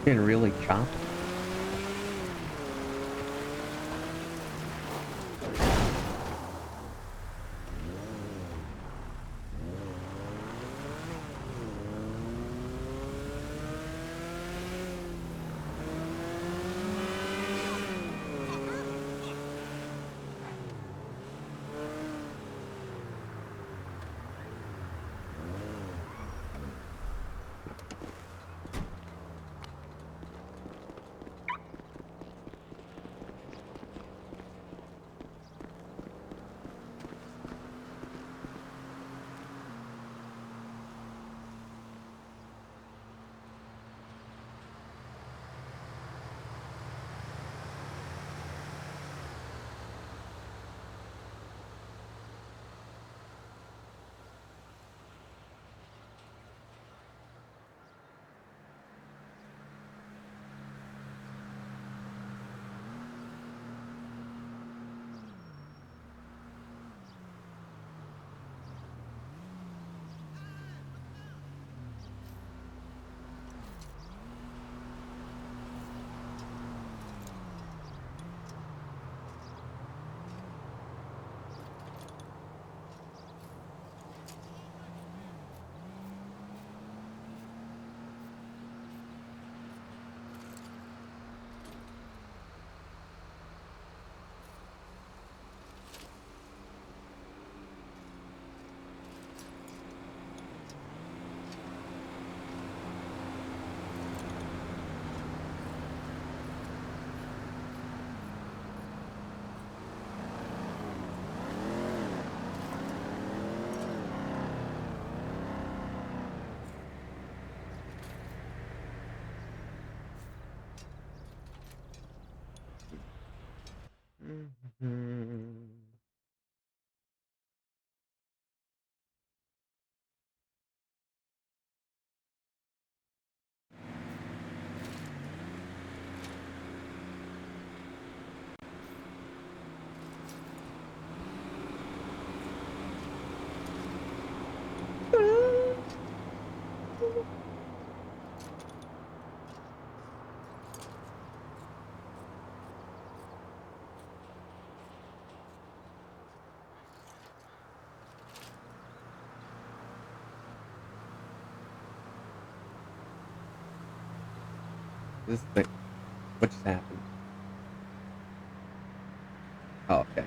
Getting really choppy. This thing. What just happened? Oh, okay.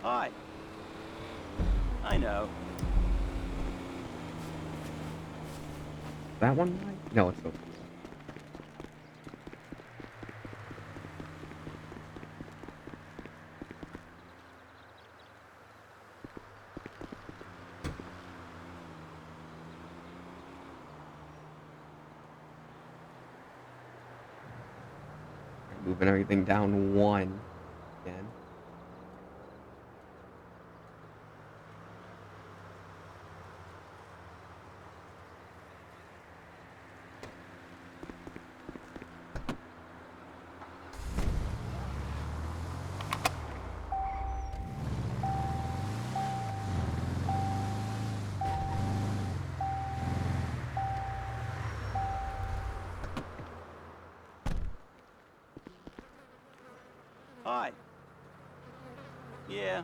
Hi. I know. That one right? No, it's over. Moving everything down one again. Hi. Yeah.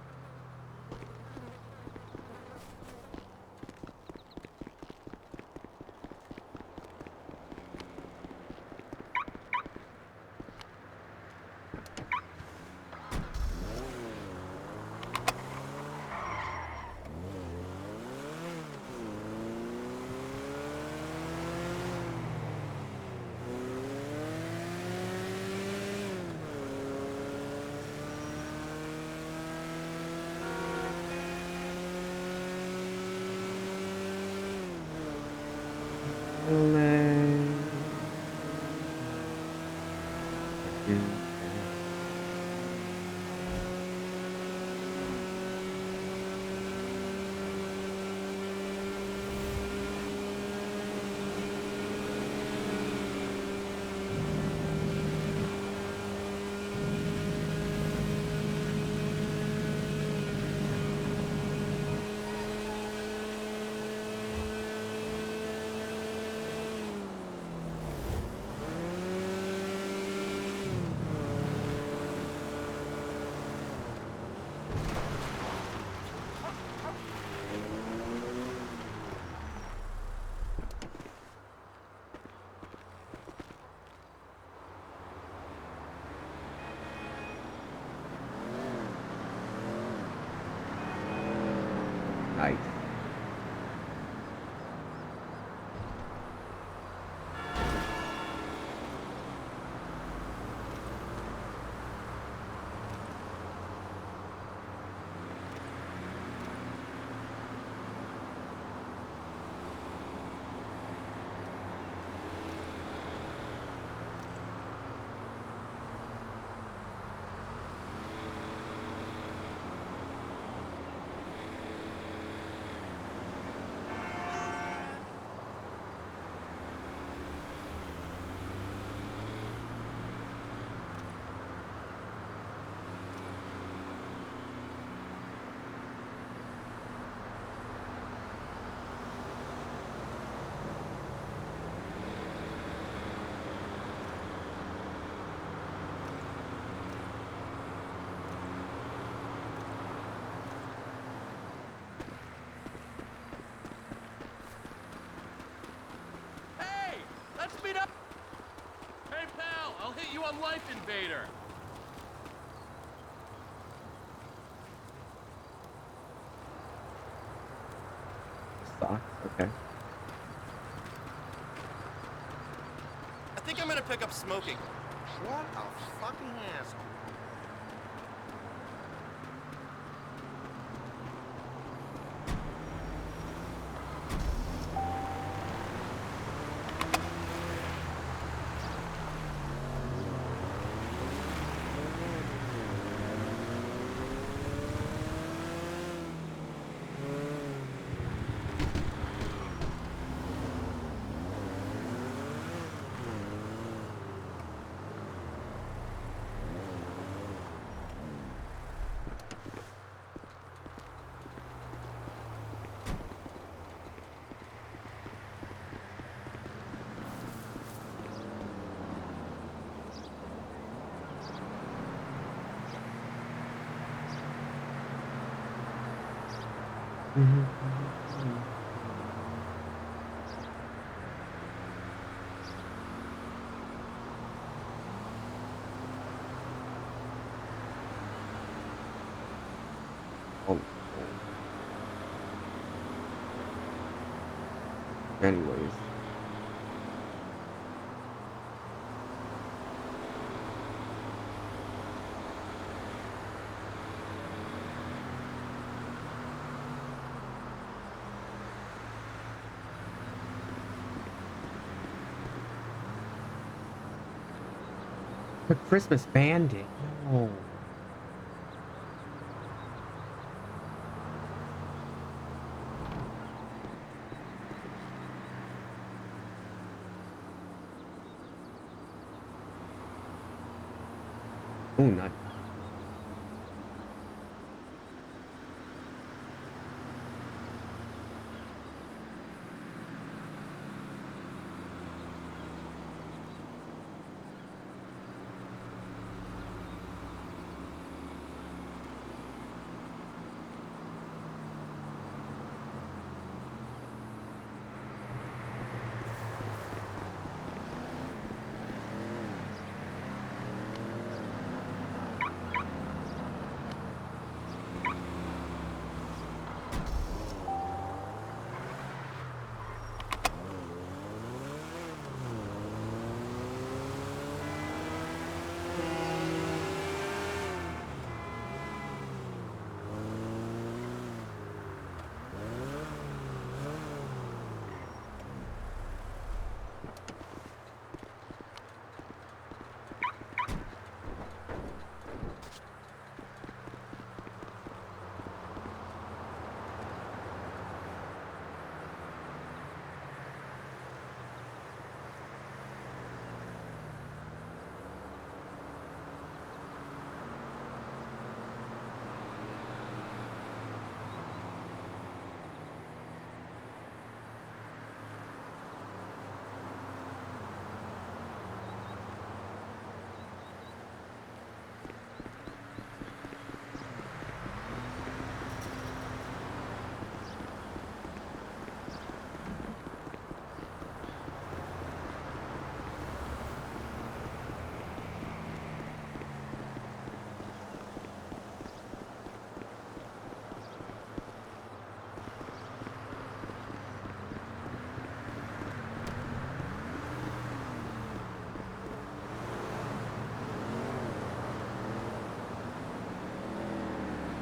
Nice. Hey, let's meet up. Hey, pal, I'll hit you on Life Invader. Socks, okay. I think I'm gonna pick up smoking. What a fucking asshole. Oh. Anyways. The Christmas Bandit. No. Oh, not.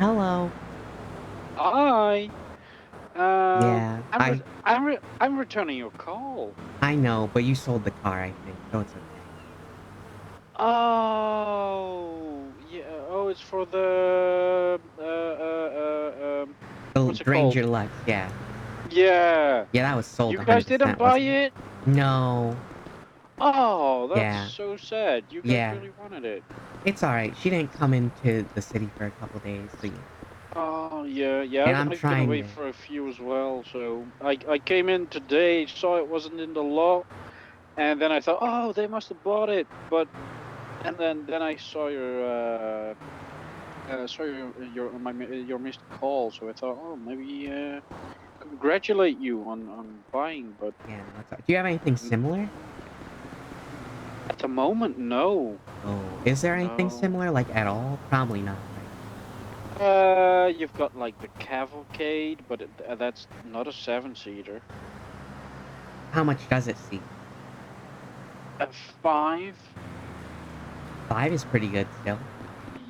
Hello. Hi. Yeah, I'm returning your call. I know, but you sold the car, I think, so it's okay. Oh, yeah. Oh, it's for the The what's it Granger called? Lux, yeah. Yeah. Yeah, that was sold You guys 100%, didn't buy wasn't it? it? No. Oh, that's Yeah. so sad. You guys Yeah. really wanted it. It's alright. She didn't come into the city for a couple days, so yeah. Oh, yeah. And I'm I've been away trying to... for a few as well. So I came in today, saw it wasn't in the lot, and then I thought, oh, they must have bought it. And then I saw your your missed call. So I thought, oh, maybe congratulate you on buying. But Yeah, no, it's alright. Do you have anything similar? at the moment, no. Oh, is there anything No. similar, like, at all? Probably not, You've got like the Cavalcade, but that's not a 7-seater. How much does it seat? 5. 5 is pretty good still.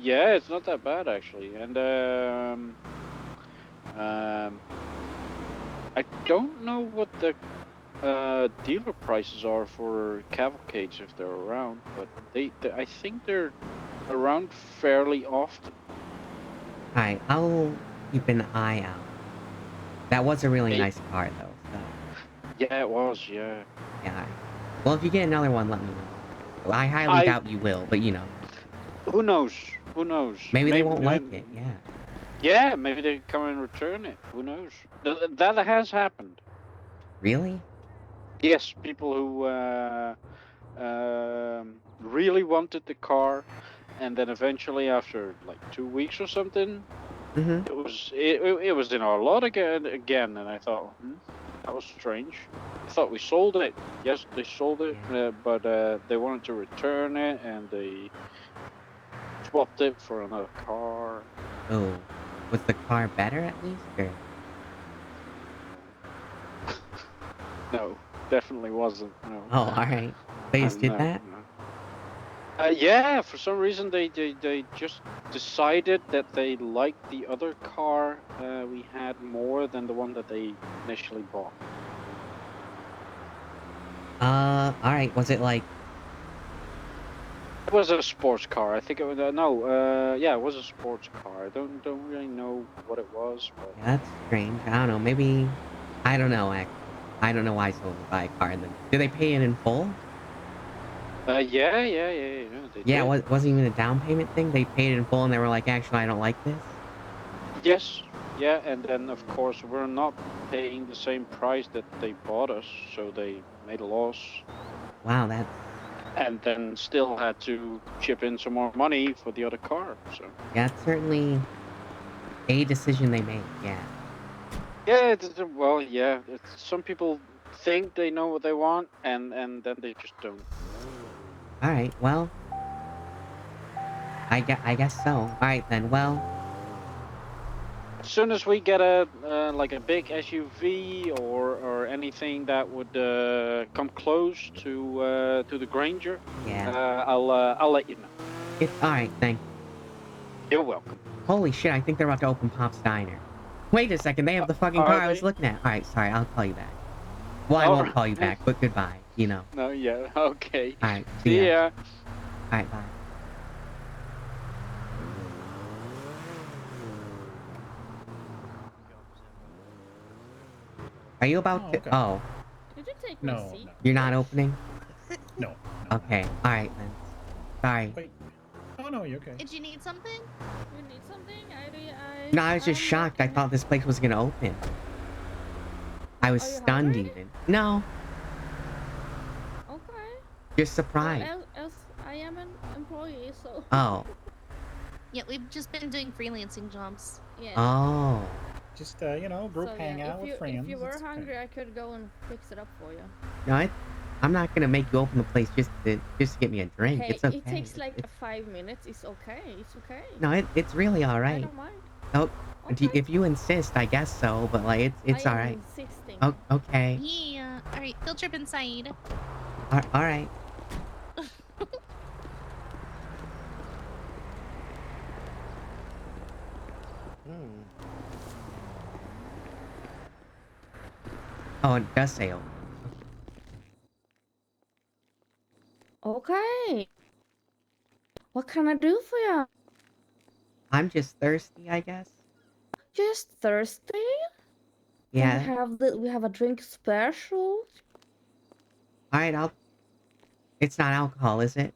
Yeah, it's not that bad actually, and I don't know what the dealer prices are for Cavalcades if they're around, but I think they're around fairly often. Alright, I'll keep an eye out. That was a really nice car, though, so... Yeah, it was, yeah. Yeah. Well, if you get another one, let me know. Well, I highly doubt you will, but you know. Who knows? Who knows? Maybe they won't like it, yeah. Yeah, maybe they come and return it. Who knows? That has happened. Really? Yes, people who really wanted the car, and then eventually, after like 2 weeks or something, it was in our lot again, and I thought, that was strange. I thought we sold it. Yes, they sold it, but they wanted to return it, and they swapped it for another car. Oh. Was the car better, at least, or...? No, definitely wasn't. No. Oh, alright. They just did No, that? no. Yeah, for some reason they just decided that they liked the other car we had more than the one that they initially bought. Alright, was it like... It was a sports car. I think it was yeah, it was a sports car. I don't really know what it was, but Yeah, that's strange. I don't know, maybe... I don't know, actually. I don't know why someone would buy a car and then... Did they pay it in full? Yeah. Yeah, it wasn't even a down payment thing? They paid it in full and they were like, actually, I don't like this? Yes, yeah, and then of course we're not paying the same price that they bought us, so they made a loss. Wow, that's... And then still had to chip in some more money for the other car, so... Yeah, that's certainly a decision they made, yeah. Yeah, well, yeah, some people think they know what they want, and then they just don't. Alright, well... I guess so. Alright then, well... As soon as we get a like a big SUV or anything that would come close to the Granger, I'll let you know. Alright, thank you. You're welcome. Holy shit, I think they're about to open Pop's Diner. Wait a second, they have the fucking car I was looking at. Alright, sorry, I'll call you back. Well, I won't call you back, but goodbye, you know. No, yeah, okay. Alright, see ya. Alright, bye. Are you about to... okay. Oh. Did you take my seat? You're not opening? No. Okay, alright then. Sorry. Wait. Oh no, you're okay. Did you need something? You need something? No, I was just shocked. I thought this place was gonna open. I was stunned even. No. Okay. Just surprised. Well, else I am an employee, so. Oh. Yeah, we've just been doing freelancing jobs. Yeah. Oh. Just you know, group So, hangout with friends. If you were it's okay. hungry, I could go and fix it up for you. No, I'm not gonna make you open the place just to get me a drink. Hey, It's okay. it takes like 5 minutes. It's okay. It's okay. No, it's really all I right. don't mind. Oh, if you insist, I guess so. But like, it's all right. Insisting. Oh, okay. Yeah. All right, field trip inside. All right. Oh, it does say open. Okay. What can I do for you? I'm just thirsty, I guess. Just thirsty? Yeah. We have a drink special. Alright, It's not alcohol, is it?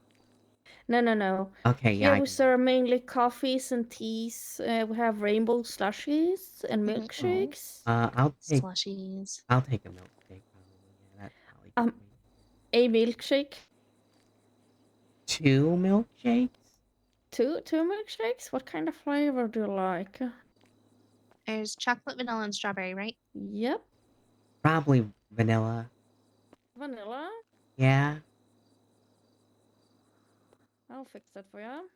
No. Okay, yeah. Here we serve mainly coffees and teas. We have rainbow slushies and milkshakes. I'll take Slushies. I'll take a milkshake. Yeah, that's probably A milkshake. 2 milkshakes? Two milkshakes? What kind of flavor do you like? There's chocolate, vanilla, and strawberry, right? Yep. Probably vanilla. Vanilla? Yeah. I'll fix that for you.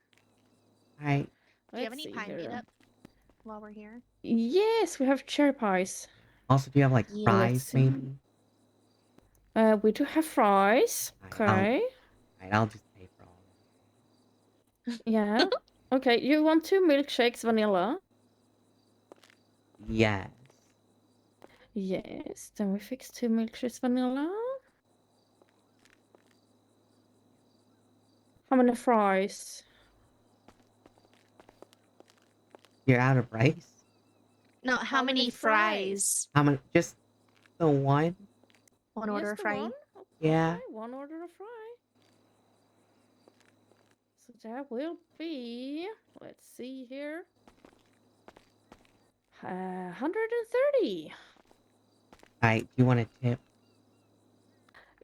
Alright. Do you have any pie made up while we're here? Yes, we have cherry pies. Also, do you have like Yeah, fries, maybe? We do have fries. Okay. I'll just pay for all. Yeah. Okay, you want 2 milkshakes vanilla? Yes. Yes, then we fix 2 milkshakes vanilla. How many fries? You're out of rice? No, how many fries? How many? Just the one? One order of the fry. one? Yeah. Okay, one order of fry. So that will be, let's see here, 130. Alright, do you want a tip?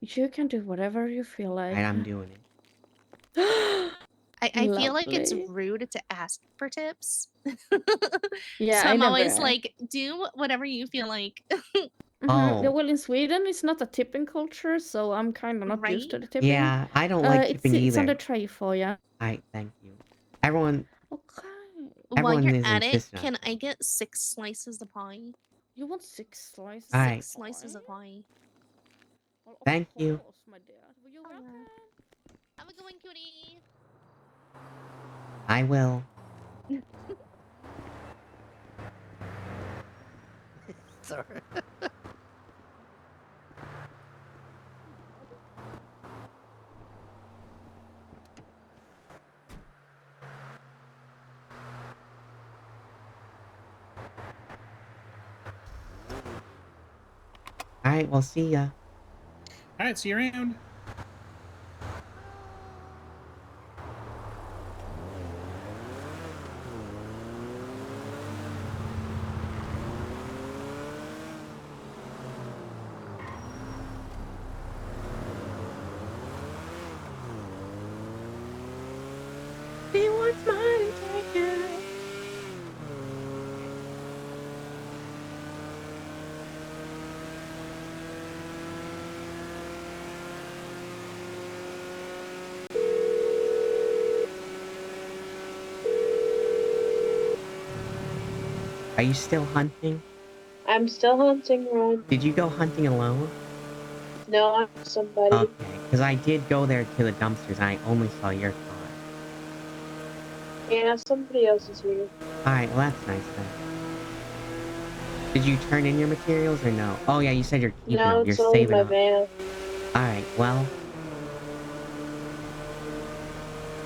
You can do whatever you feel like. Alright, I'm doing it. I feel like it's Lovely. rude to ask for tips. Yeah, so I I'm never always ask. like, do whatever you feel like. Yeah, well, in Sweden, it's not a tipping culture, so I'm kind of not used to the tipping. Yeah, I don't like tipping It's on either. the tray for you. Alright, thank you. Everyone, Okay. While everyone you're is at it, insistent on can I get 6 slices of pie? You want 6 slices? Alright. 6 slices of pie. Well, of Thank you. course, my dear. You're welcome. Have a good one, cutie. I will. Sorry. Alright, we'll see ya. Alright, see you around. He wants my attention. Are you still hunting? I'm still hunting, Ron. Did you go hunting alone? No, I'm somebody. Okay, because I did go there to the dumpsters and I only saw your car. Yeah, somebody else is here. Alright, well that's nice then. Did you turn in your materials or no? Oh yeah, you said you're keeping No, them. it's You're only saving my them. van. Alright, well.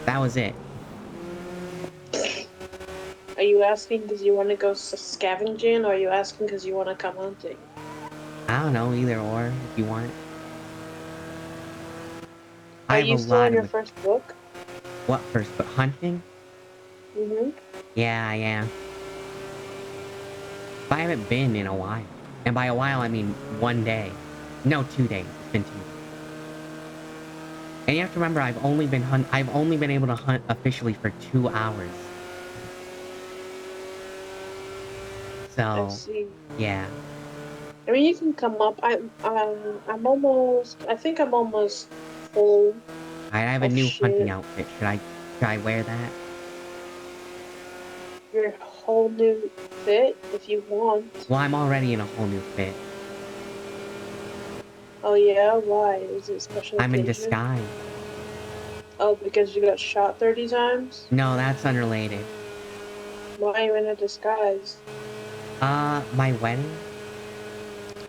That was it. Are you asking because you want to go scavenging, or are you asking because you want to come hunting? I don't know, either or, if you want. Are I have you a still lot in your of... first book? What first? But hunting? Mm-hmm. Yeah, I am. But I haven't been in a while. And by a while, I mean 1 day. No, 2 days. It's been 2 days. And you have to remember, I've only been able to hunt officially for 2 hours. I So, see. yeah. I mean, you can come up. I'm almost. I think I'm almost full. I have a Oh, new hunting shit. outfit. Should I wear that? Your whole new fit, if you want. Well, I'm already in a whole new fit. Oh yeah, why? Is it special? I'm in occasion? disguise. Oh, because you got shot 30 times? No, that's unrelated. Why are you in a disguise? My wedding?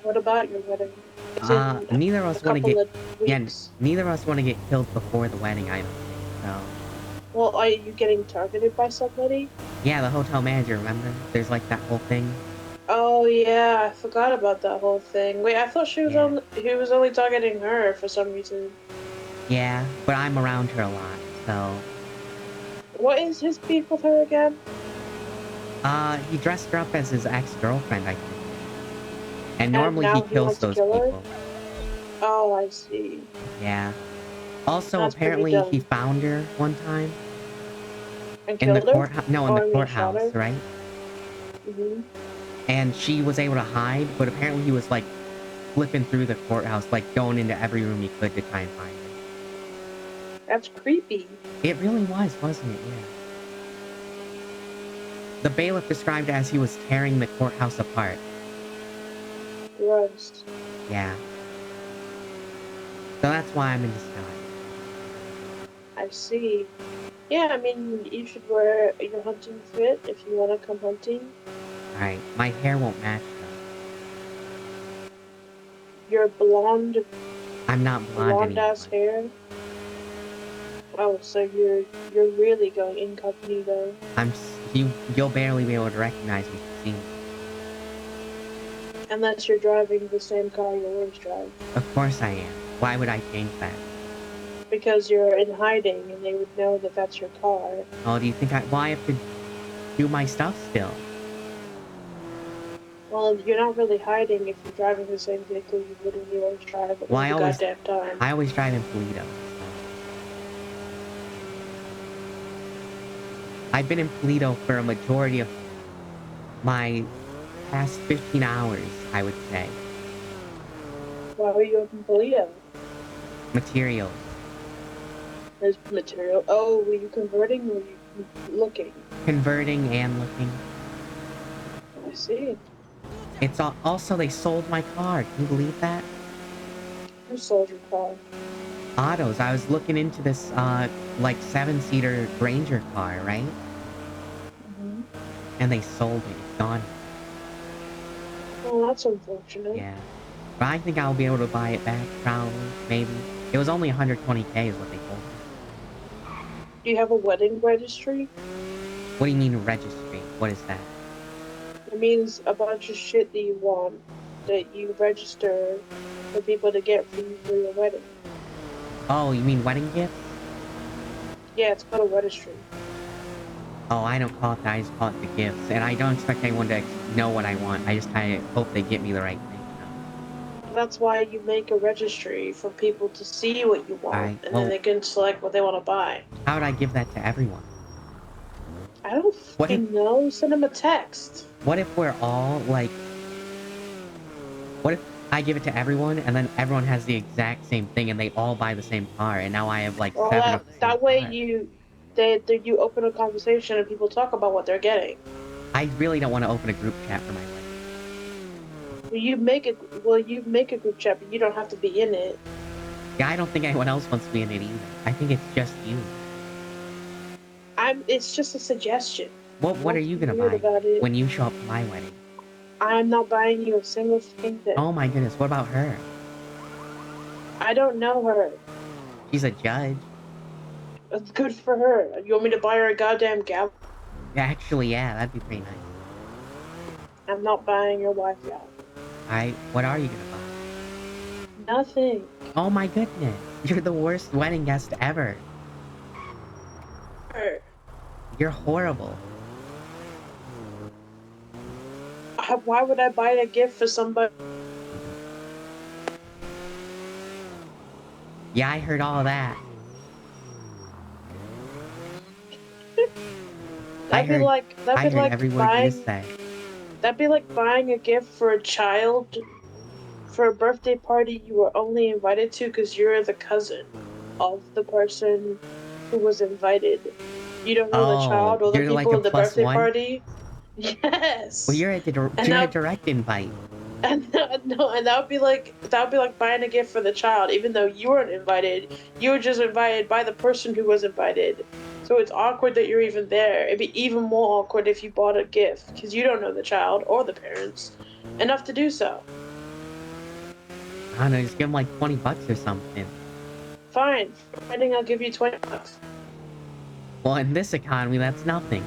What about your wedding? It's in Neither of a us want to couple get... of Yeah, weeks. neither of us want to get killed before the wedding, I don't think, so... Well, are you getting targeted by somebody? Yeah, the hotel manager, remember? There's like that whole thing. Oh yeah, I forgot about that whole thing. Wait, I thought he was only targeting her for some reason. Yeah, but I'm around her a lot, so... What is his beef with her again? He dressed her up as his ex-girlfriend, I think. And And normally now he kills wants to those kill her? people. Oh, I see. Yeah. Also, That's pretty apparently dumb. he found her one time. And In the killed her? courthouse. No, in Or the I mean, shot courthouse, her? right? Mhm. And she was able to hide, but apparently he was like flipping through the courthouse, like going into every room he could to try and find her. That's creepy. It really was, wasn't it? Yeah. The bailiff described it as he was tearing the courthouse apart. Gross. Yeah. So that's why I'm in disguise. I see. Yeah, I mean, you should wear your hunting fit if you want to come hunting. Alright, my hair won't match Your blonde, though. I'm not blonde ass hair. Oh, so you're really going incognito. You'll barely be able to recognize me from seeing me. Unless you're driving the same car you always drive. Of course I am. Why would I change that? Because you're in hiding and they would know that that's your car. Oh, do you think I have to do my stuff still? Well, you're not really hiding if you're driving the same vehicle you literally always drive all the goddamn time. I always drive in Toledo. I've been in Toledo for a majority of my past 15 hours, I would say. Why were you up in Toledo? Materials. There's material. Oh, were you converting or were you looking? Converting and looking. I see. It's also they sold my car. Can you believe that? Who sold your car? Autos. I was looking into this like 7-seater Ranger car, right? Mhm. And they sold it. It's gone. Oh, that's unfortunate. Yeah. But I think I'll be able to buy it back, probably, maybe. It was only 120K is what they told me. Do you have a wedding registry? What do you mean registry? What is that? It means a bunch of shit that you want that you register for people to get for you for your wedding. Oh, you mean wedding gifts? Yeah, it's called a registry. Oh, I don't call it that. I just call it the gifts. And I don't expect anyone to know what I want. I just kind of hope they get me the right thing. That's why you make a registry for people to see what you want, Alright, and well, then they can select what they want to buy. How would I give that to everyone? I don't fucking know. Send them a text. What if we're all, like... What if I give it to everyone, and then everyone has the exact same thing, and they all buy the same car, and now I have, like, Well, 7 of the same that way car. you open a conversation and people talk about what they're getting. I really don't want to open a group chat for my wedding. You make a group chat, but you don't have to be in it. Yeah, I don't think anyone else wants to be in it either. I think it's just you. It's just a suggestion. What are you gonna buy when you show up to my wedding? I'm not buying you a single thing. Oh my goodness, what about her? I don't know her. She's a judge. That's good for her. You want me to buy her a goddamn gown? Actually, yeah, that'd be pretty nice. I'm not buying your wife out. What are you gonna buy? Nothing. Oh my goodness, you're the worst wedding guest ever. You're horrible. Why would I buy a gift for somebody? Yeah, I heard all of that. That'd be like every word buying. you say. That'd be like buying a gift for a child for a birthday party you were only invited to because you're the cousin of the person who was invited. You don't know the child or the people like at the birthday +1? party. Yes. Well, you're a direct invite. And no, and that would be like buying a gift for the child, even though you weren't invited. You were just invited by the person who was invited. So So it's awkward that you're even there. It'd be even more awkward if you bought a gift, because you don't know the child or the parents enough to do so. I don't know, just give him like 20 bucks or something. Fine. For wedding, I'll give you 20 bucks. Well, in this economy, that's nothing.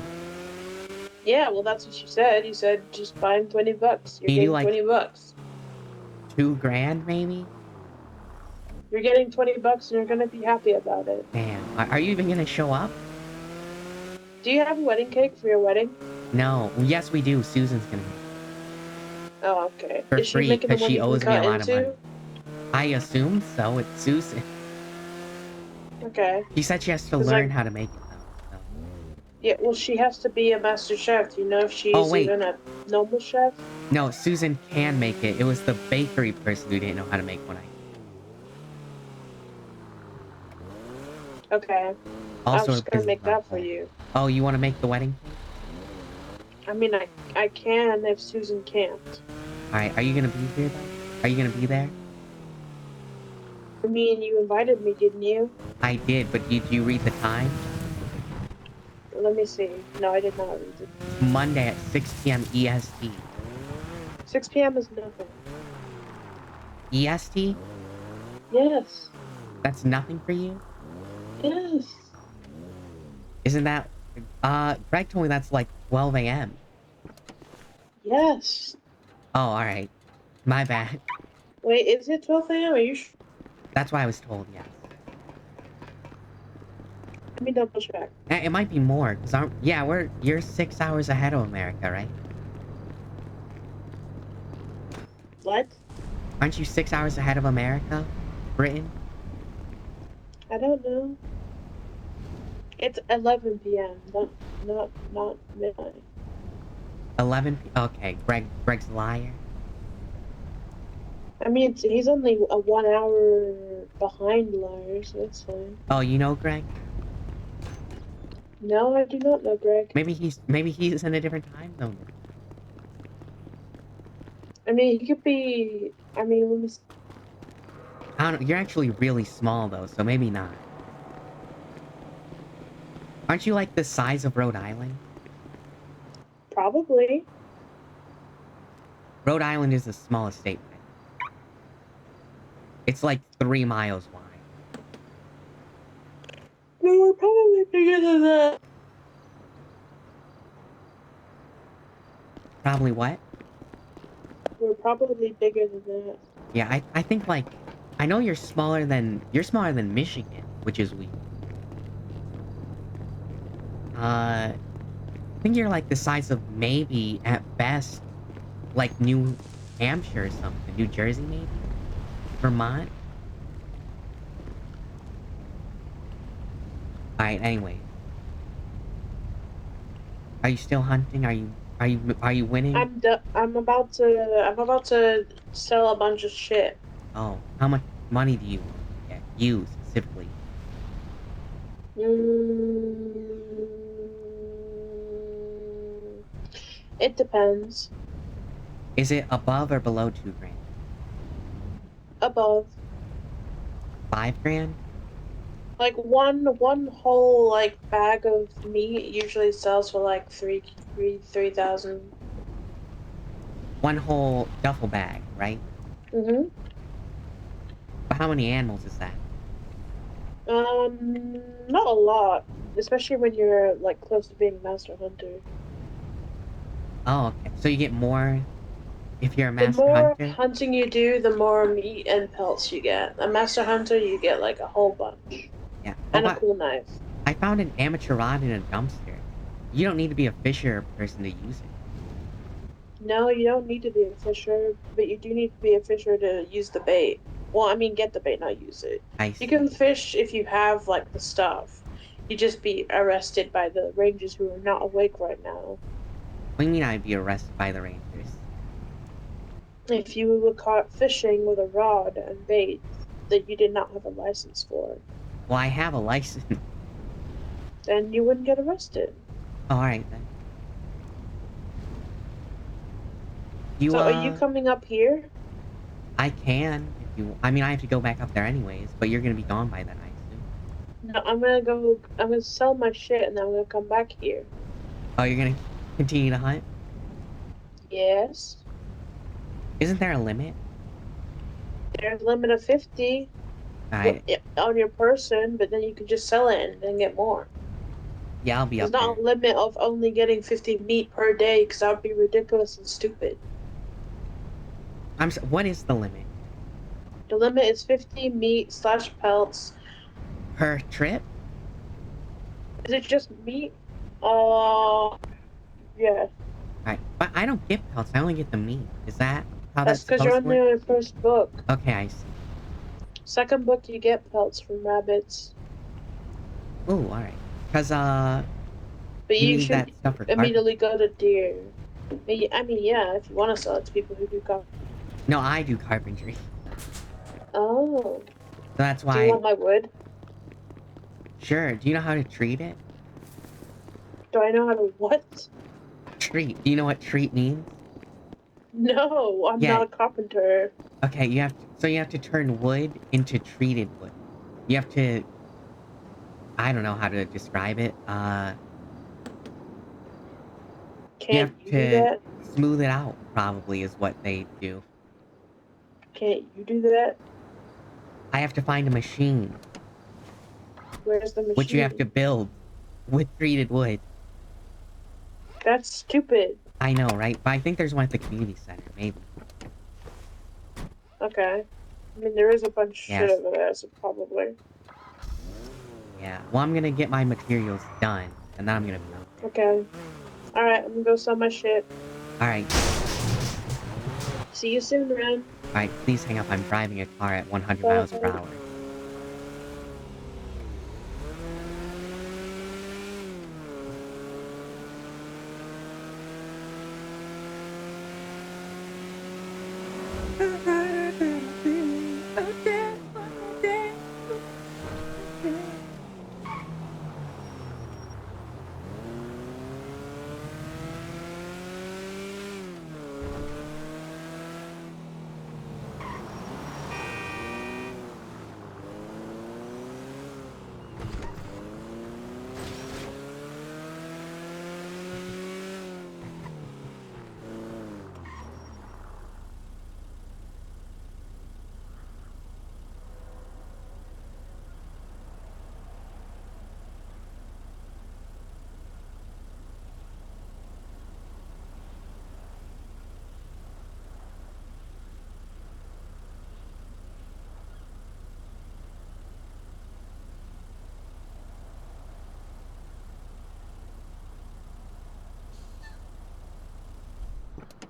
Yeah, well, that's what you said. You said just buy him 20 bucks. You're You do getting like 20 bucks. 2 grand, maybe? You're getting 20 bucks and you're gonna be happy about it. Damn. Are you even gonna show up? Do you have a wedding cake for your wedding? No. Yes, we do. Susan's gonna make it. Oh, okay. For Is she free, making the because one she you can owes me a cut lot of money. into? I assume so. It's Susan. Okay. She said she has to 'Cause learn I- how to make it, though. So. Yeah, well, she has to be a master chef. Do you know if she's Oh, wait. even a normal chef? No, Susan can make it. It was the bakery person who didn't know how to make one. Okay. Also, I'm just gonna make that for you. Oh, you want to make the wedding? I mean, I can if Susan can't. Alright, are you gonna be here, though? Are you gonna be there? I mean, you invited me, didn't you? I did, but did you read the time? Let me see. No, I did not read it. Monday at 6 p.m. EST. 6 p.m. is nothing. EST? Yes. That's nothing for you? Yes. Isn't that... Greg told me that's like 12 a.m. Yes. Oh, alright. My bad. Wait, is it 12 a.m.? Are you sure? That's why I was told, yes. Let me double check. It might be more, because you're 6 hours ahead of America, right? What? Aren't you 6 hours ahead of America? Britain? I don't know. It's 11 p.m. Not midnight. 11 okay, Greg's a liar. I mean, he's only a 1 hour behind Lars, so that's fine. Oh, you know Greg? No, I do not know Greg. Maybe he's in a different time zone. I mean, he could be. I mean, let me see. I don't know. You're actually really small though, so maybe not. Aren't you like the size of Rhode Island? Probably. Rhode Island is the smallest state. It's like 3 miles wide. No, we're probably bigger than that. Probably what? We're probably bigger than that. Yeah, I think like I know you're smaller than Michigan, which is weird. I think you're like the size of maybe at best like New Hampshire or something. New Jersey maybe? Vermont? Alright, anyway. Are you still hunting? Are you winning? I'm about to sell a bunch of shit. Oh, how much money do you get? You specifically. It depends. Is it above or below 2 grand? Above. 5 grand? Like one whole like bag of meat usually sells for like 3,000. One whole duffel bag, right? Mhm. But how many animals is that? Not a lot, especially when you're like close to being master hunter. Oh, okay. So you get more if you're a The master more hunter? hunting you do, the more meat and pelts you get. A master hunter, you get like a whole bunch. Yeah. And Oh, a cool knife. I found an amateur rod in a dumpster. You don't need to be a fisher person to use it. No, you don't need to be a fisher, but you do need to be a fisher to use the bait. Well, I mean, get the bait, not use it. I see. You can fish if you have like the stuff. You just be arrested by the rangers who are not awake right now. What do you mean I'd be arrested by the rangers? If you were caught fishing with a rod and bait that you did not have a license for, Well, I have a license. then you wouldn't get arrested. Oh, alright then. You, So are you coming up here? I can, if you... I mean, I have to go back up there anyways, but you're gonna be gone by then, I assume. No, I'm gonna sell my shit and then I'm gonna come back here. Oh, you're gonna continue to hunt? Yes. Isn't there a limit? There's a limit of 50 on your person, but then you can just sell it and then get more. Yeah, I'll be There's up there. not a limit of only getting 50 meat per day, because that would be ridiculous and stupid. What is the limit? The limit is 50 meat / pelts. Per trip? Is it just meat? Yeah. Alright, but I don't get pelts, I only get the meat. Is that how That's that's because you're supposed to only work? on your first book. Okay, I see. Second book, you get pelts from rabbits. Ooh, alright. Because, But you you need that should stuff for immediately go to deer. I mean, yeah, if you want to sell it to people who do carpentry. No, I do carpentry. Oh. So that's why... Do you want my wood? Sure, do you know how to treat it? Do I know how to what? Treat. Do you know what treat means? No, I'm Yeah. not a carpenter. Okay, you have to turn wood into treated wood. You have to... I don't know how to describe it. You have Can't you do to that? smooth it out, probably, is what they do. Can't you do that? I have to find a machine, Where's the machine? which you have to build with treated wood. That's stupid. I know, right? But I think there's one at the community center, maybe. Okay. I mean, there is a bunch of Yes. shit over there, so probably. Yeah. Well, I'm gonna get my materials done, and then I'm gonna be out there. Okay. Alright, I'm gonna go sell my shit. Alright. See you soon, man. Alright, please hang up. I'm driving a car at 100 miles per hour.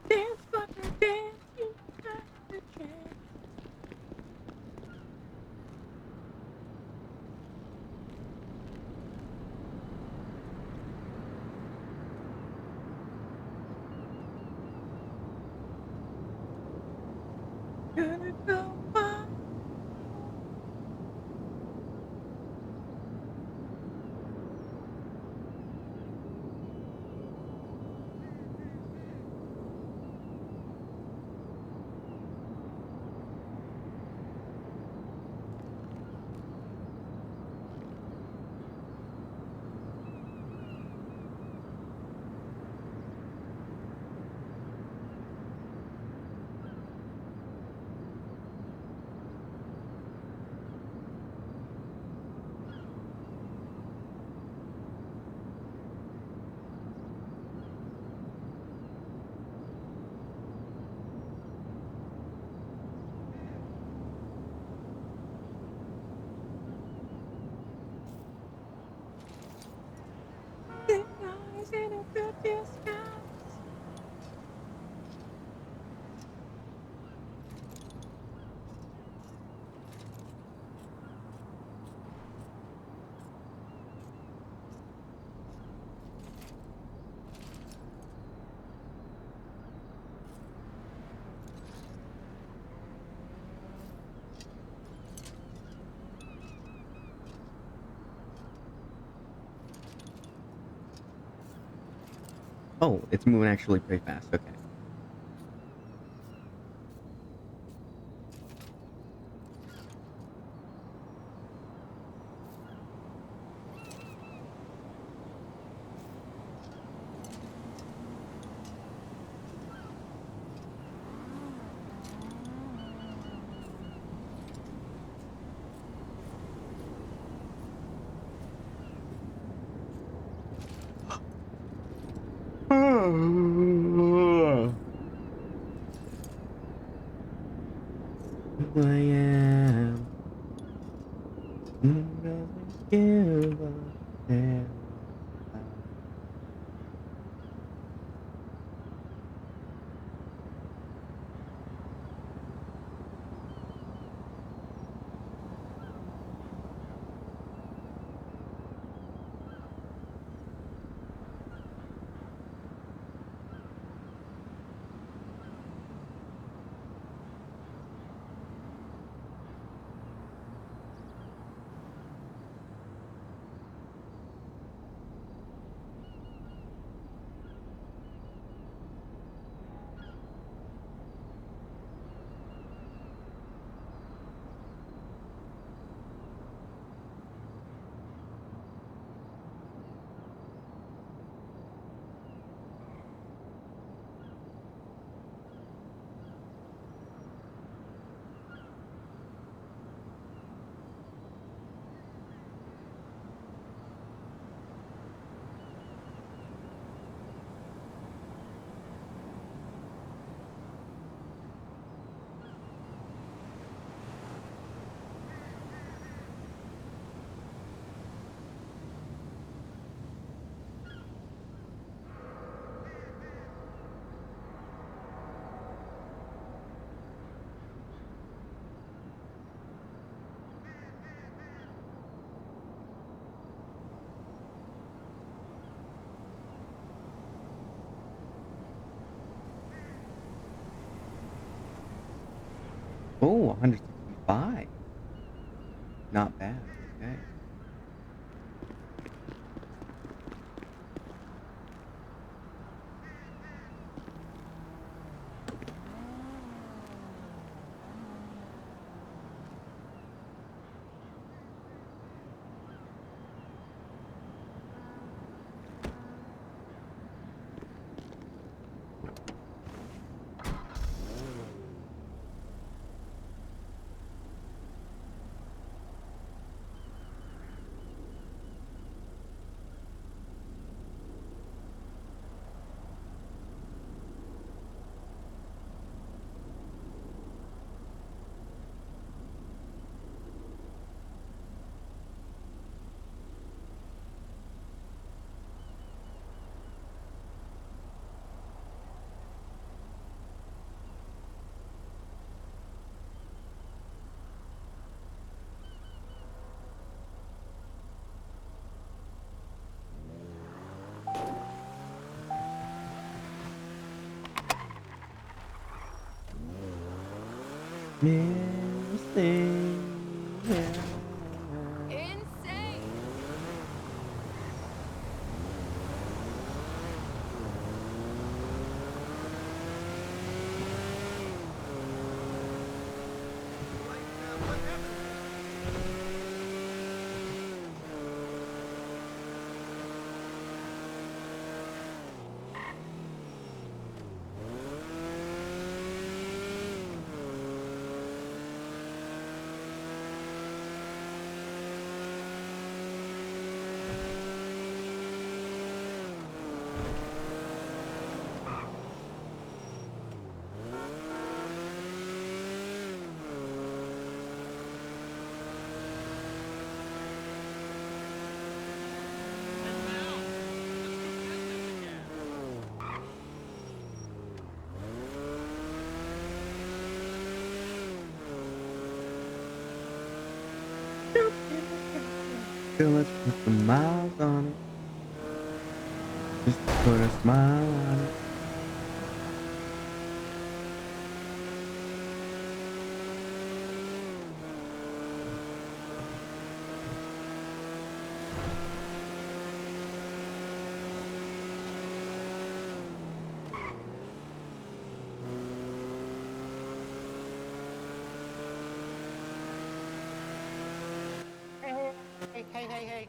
Dance, fucker, dance, you got a chance. Gonna go far. The eyes in a good disguise. Oh, it's moving actually pretty fast. Okay. Who I am. Doesn't give a damn about. Oh, 165. Not bad. Okay. So let's put some miles on it. Just to put a smile on it. Hey.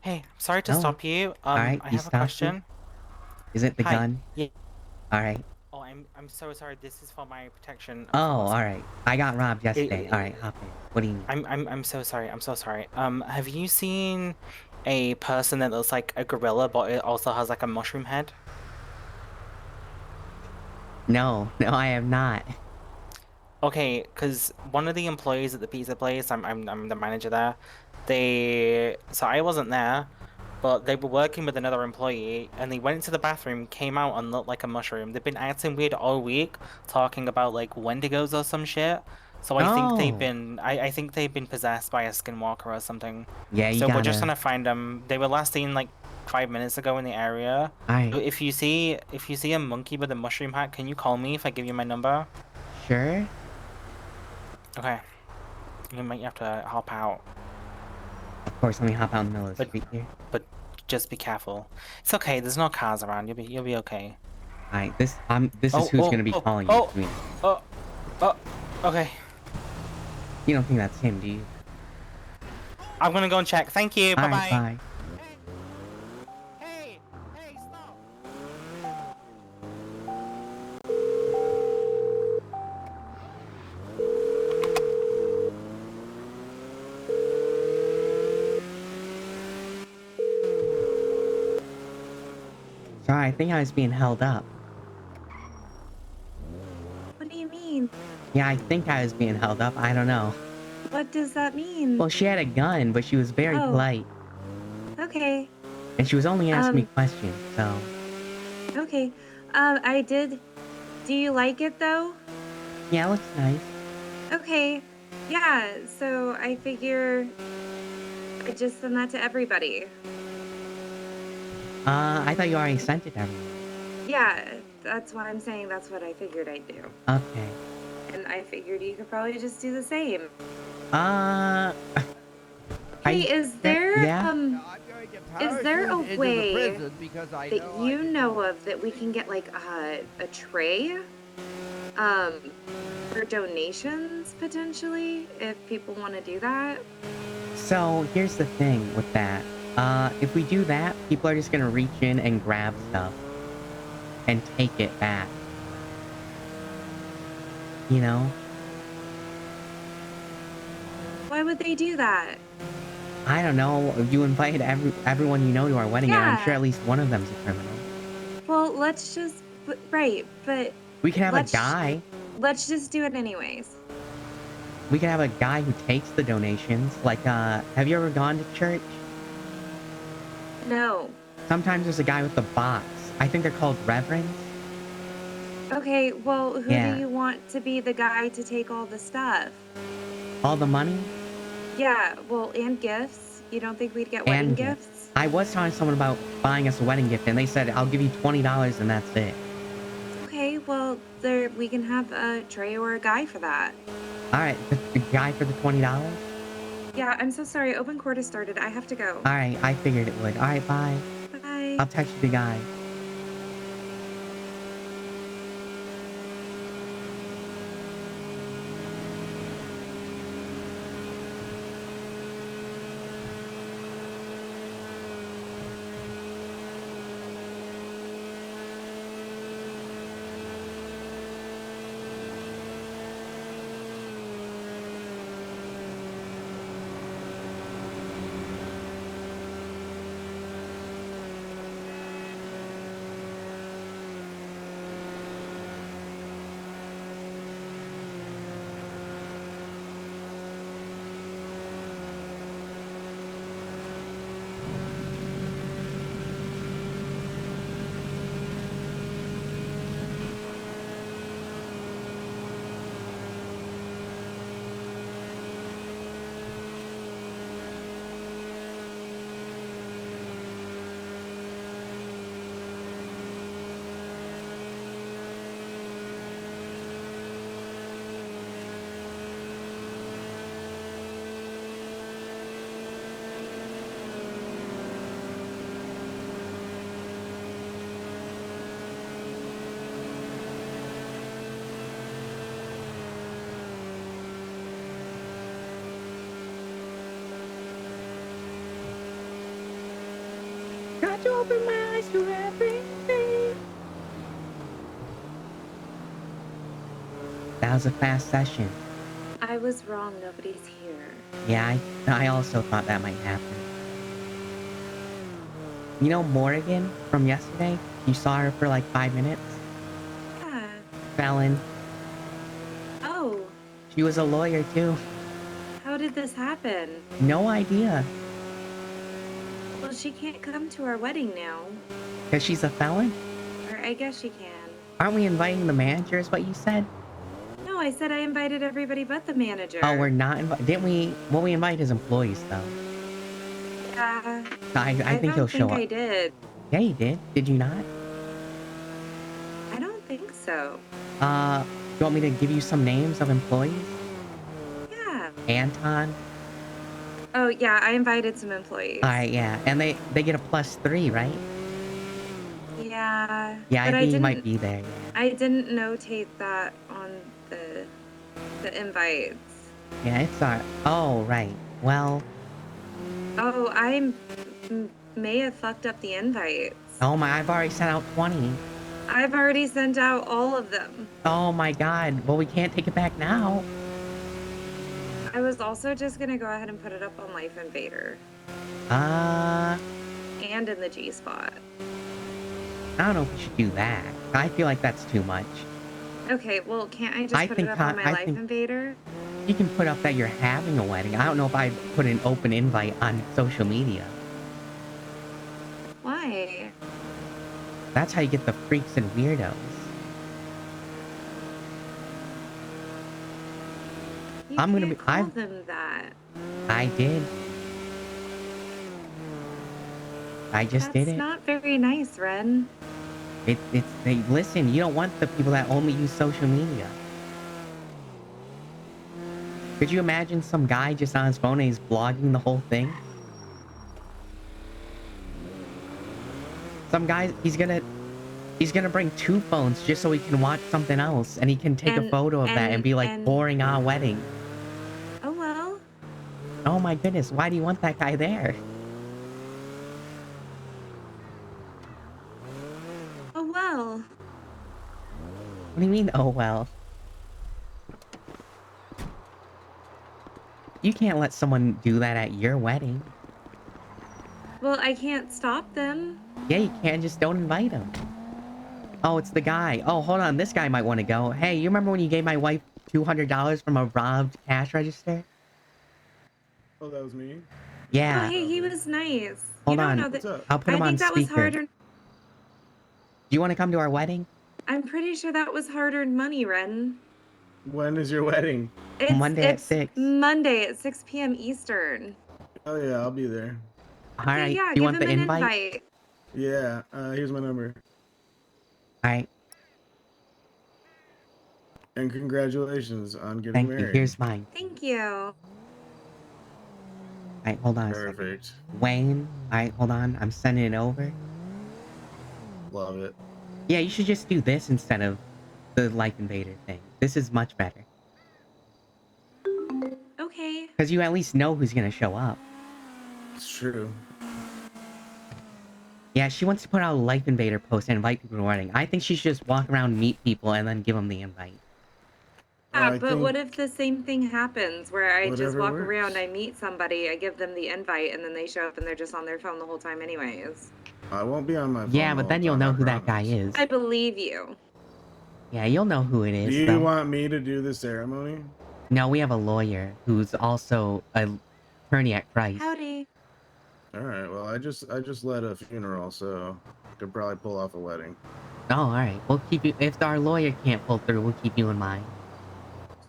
Hey, sorry to No. stop you. Alright, I you have a stopped me. question. Is it the Hi. gun? Yeah. Alright. Oh, I'm so sorry. This is for my protection. Oh, alright. I got robbed yesterday. Alright, hop in. What do you need? I'm so sorry. I'm so sorry. Have you seen a person that looks like a gorilla, but it also has like a mushroom head? No, I have not. Okay, because one of the employees at the pizza place, I'm the manager there. So I wasn't there, but they were working with another employee, and they went into the bathroom, came out, and looked like a mushroom. They've been acting weird all week, talking about like Wendigos or some shit. So I think they've been, I think they've been possessed by a skinwalker or something. Yeah, you So we're just gotta- gonna find them. They were last seen like 5 minutes ago in the area. Alright. So if you see a monkey with a mushroom hat, can you call me if I give you my number? Sure? Okay. You might have to hop out. Of course, let me hop out in the middle of the street here. But just be careful. It's okay. There's no cars around. You'll be okay. Alright, this is who's gonna be calling you. Okay. You don't think that's him, do you? I'm gonna go and check. Thank you. Bye Alright, bye. Sorry, I think I was being held up. What do you mean? Yeah, I think I was being held up. I don't know. What does that mean? Well, she had a gun, but she was very polite. Okay. And she was only asking me questions, so... Okay. I did... Do you like it, though? Yeah, it looks nice. Okay. Yeah, so I figure... I just send that to everybody. I thought you already sent it to everyone. Yeah, that's why I'm saying that's what I figured I'd do. Okay. And I figured you could probably just do the same. Hey, is there, is there a way that you know of that we can get, like, a tray? For donations, potentially, if people want to do that? So, here's the thing with that. If we do that, people are just gonna reach in and grab stuff. And take it back. You know? Why would they do that? I don't know. You invited everyone you know to our wedding, and I'm Yeah. sure at least one of them's a criminal. Well, let's just... Right, but... We could have a let's- guy. Let's just do it anyways. We could have a guy who takes the donations. Like, have you ever gone to church? No. Sometimes there's a guy with the box. I think they're called reverends. Okay, well, who Yeah. do you want to be the guy to take all the stuff? All the money? Yeah, well, and gifts. You don't think we'd get wedding And gifts? I was telling someone about buying us a wedding gift, and they said, I'll give you $20 and that's it. Okay, well, we can have a tray or a guy for that. Alright, the guy for the $20? Yeah, I'm so sorry. Open court has started. I have to go. Alright, I figured it would. Alright, bye. Bye. I'll text you the guy. That was a fast session. I was wrong. Nobody's here. Yeah, I also thought that might happen. You know Morrigan from yesterday? You saw her for like 5 minutes? Yeah. Felon. Oh, She was a lawyer too. how did this happen? No idea. Well, she can't come to our wedding now. Because she's a felon? Or I guess she can. Aren't we inviting the manager is what you said? No, I said I invited everybody but the manager. Oh, we're not inviting... Didn't we... Well, we invite his employees though. Yeah. I think he'll show up. I did. Yeah, you did. Did you not? I don't think so. You want me to give you some names of employees? Yeah. Anton? Oh, yeah, I invited some employees. Alright, yeah. And they get a +3, right? Yeah. Yeah, but I think you might be there. Yeah. I didn't notate that on the invites. Yeah, it's alright. Oh, right. Well... Oh, may have fucked up the invites. Oh my, I've already sent out 20. I've already sent out all of them. Oh my god. Well, we can't take it back now. I was also just gonna go ahead and put it up on Life Invader. And in the G spot. I don't know if we should do that. I feel like that's too much. Okay, well, can't I just put it up on my Life Invader? You can put up that you're having a wedding. I don't know if I'd put an open invite on social media. Why? That's how you get the freaks and weirdos. I'm gonna be. Call them that. I did. I just did it. That's not very nice, Ren. They listen. You don't want the people that only use social media. Could you imagine some guy just on his phone and he's blogging the whole thing? Some guy, he's gonna bring 2 phones just so he can watch something else, and he can take a photo of that and be like, boring our wedding. Oh well. Oh my goodness, why do you want that guy there? Oh well. What do you mean, oh well? You can't let someone do that at your wedding. Well, I can't stop them. Yeah, you can, just don't invite him. Oh, it's the guy. Oh, hold on, this guy might want to go. Hey, you remember when you gave my wife $200 from a robbed cash register? Oh, that was me? Yeah. Oh, hey, he was nice. Hold you don't on. know that. I'll put him on I think that speaker. was harder. Do you want to come to our wedding? I'm pretty sure that was hard-earned money, Ren. When is your wedding? Monday at 6. Monday at 6 p.m. Eastern. Oh yeah, I'll be there. Alright, yeah, do you give want him the an invite? Yeah, here's my number. Alright. And congratulations on getting Thank married. you. Here's mine. Thank you. Alright, hold on. Perfect. Wayne. Alright, hold on. I'm sending it over. Love it. Yeah, you should just do this instead of the Life Invader thing. This is much better. Okay. Because you at least know who's gonna show up. It's true. Yeah, she wants to put out a Life Invader post and invite people to her wedding. I think she should just walk around, meet people, and then give them the invite. Yeah, but what if the same thing happens where I just Whatever walk works. around, I meet somebody, I give them the invite, and then they show up and they're just on their phone the whole time anyways? I won't be on my phone. Yeah, but then you'll know who that guy is. I believe you. Yeah, you'll know who it is, Do you though. want me to do the ceremony? No, we have a lawyer who's also an attorney at Christ. Howdy. All right. Well, I just led a funeral, so I could probably pull off a wedding. Oh, alright. We'll keep you... If our lawyer can't pull through, we'll keep you in mind.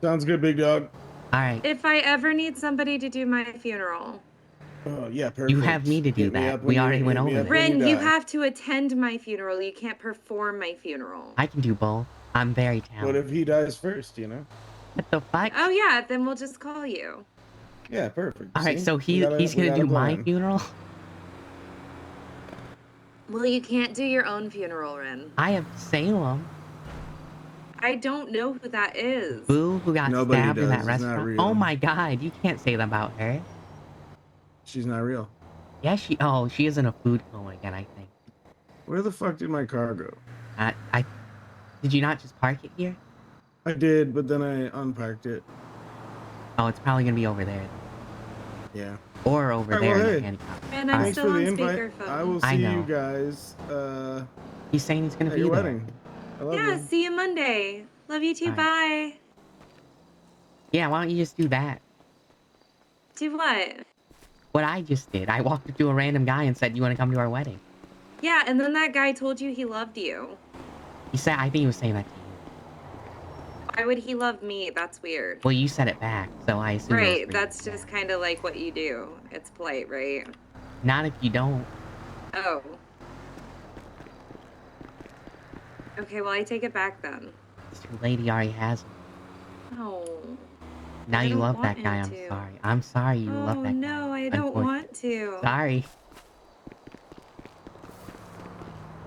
Sounds good, big dog. Alright. If I ever need somebody to do my funeral. Oh, yeah, perfect. You have me to do Hit me that. up We when you- already went hit me over up that. when Ren, you die. have to attend my funeral. You can't perform my funeral. I can do both. I'm very talented. What if he dies first, you know? What the fuck? Oh yeah, then we'll just call you. Yeah, perfect. Alright, See? so We got a- he's we gonna got a do my plan. funeral? Well, you can't do your own funeral, Ren. I have Salem. I don't know who that is. Boo, who got Nobody stabbed in does. that It's not restaurant. real. Oh my god, you can't say that about her. She's not real. Yeah, she is in a food coma again, I think. Where the fuck did my car go? Did you not just park it here? I did, but then I unpacked it. Oh, it's probably gonna be over there. Yeah. Or over All right, there well, in the hey, handicap. And I'm thanks still for the on invite. speakerphone. I will I see you know. guys He's saying he's gonna at be your there. wedding. I love Yeah, you. see you Monday. Love you too. Alright. Bye. Yeah, why don't you just do that? Do what? What I just did. I walked up to a random guy and said, "You want to come to our wedding?" Yeah, and then that guy told you he loved you. He said, I think he was saying that to you. Why would he love me? That's weird. Well, you said it back, so I assume it was Right, for you. that's just kind of like what you do. It's polite, right? Not if you don't. Oh. Okay, well, I take it back then. This lady already has him. Oh. Now I you don't love want that guy. him I'm to. sorry. I'm sorry you love Oh, that guy. no, I don't want to. Sorry.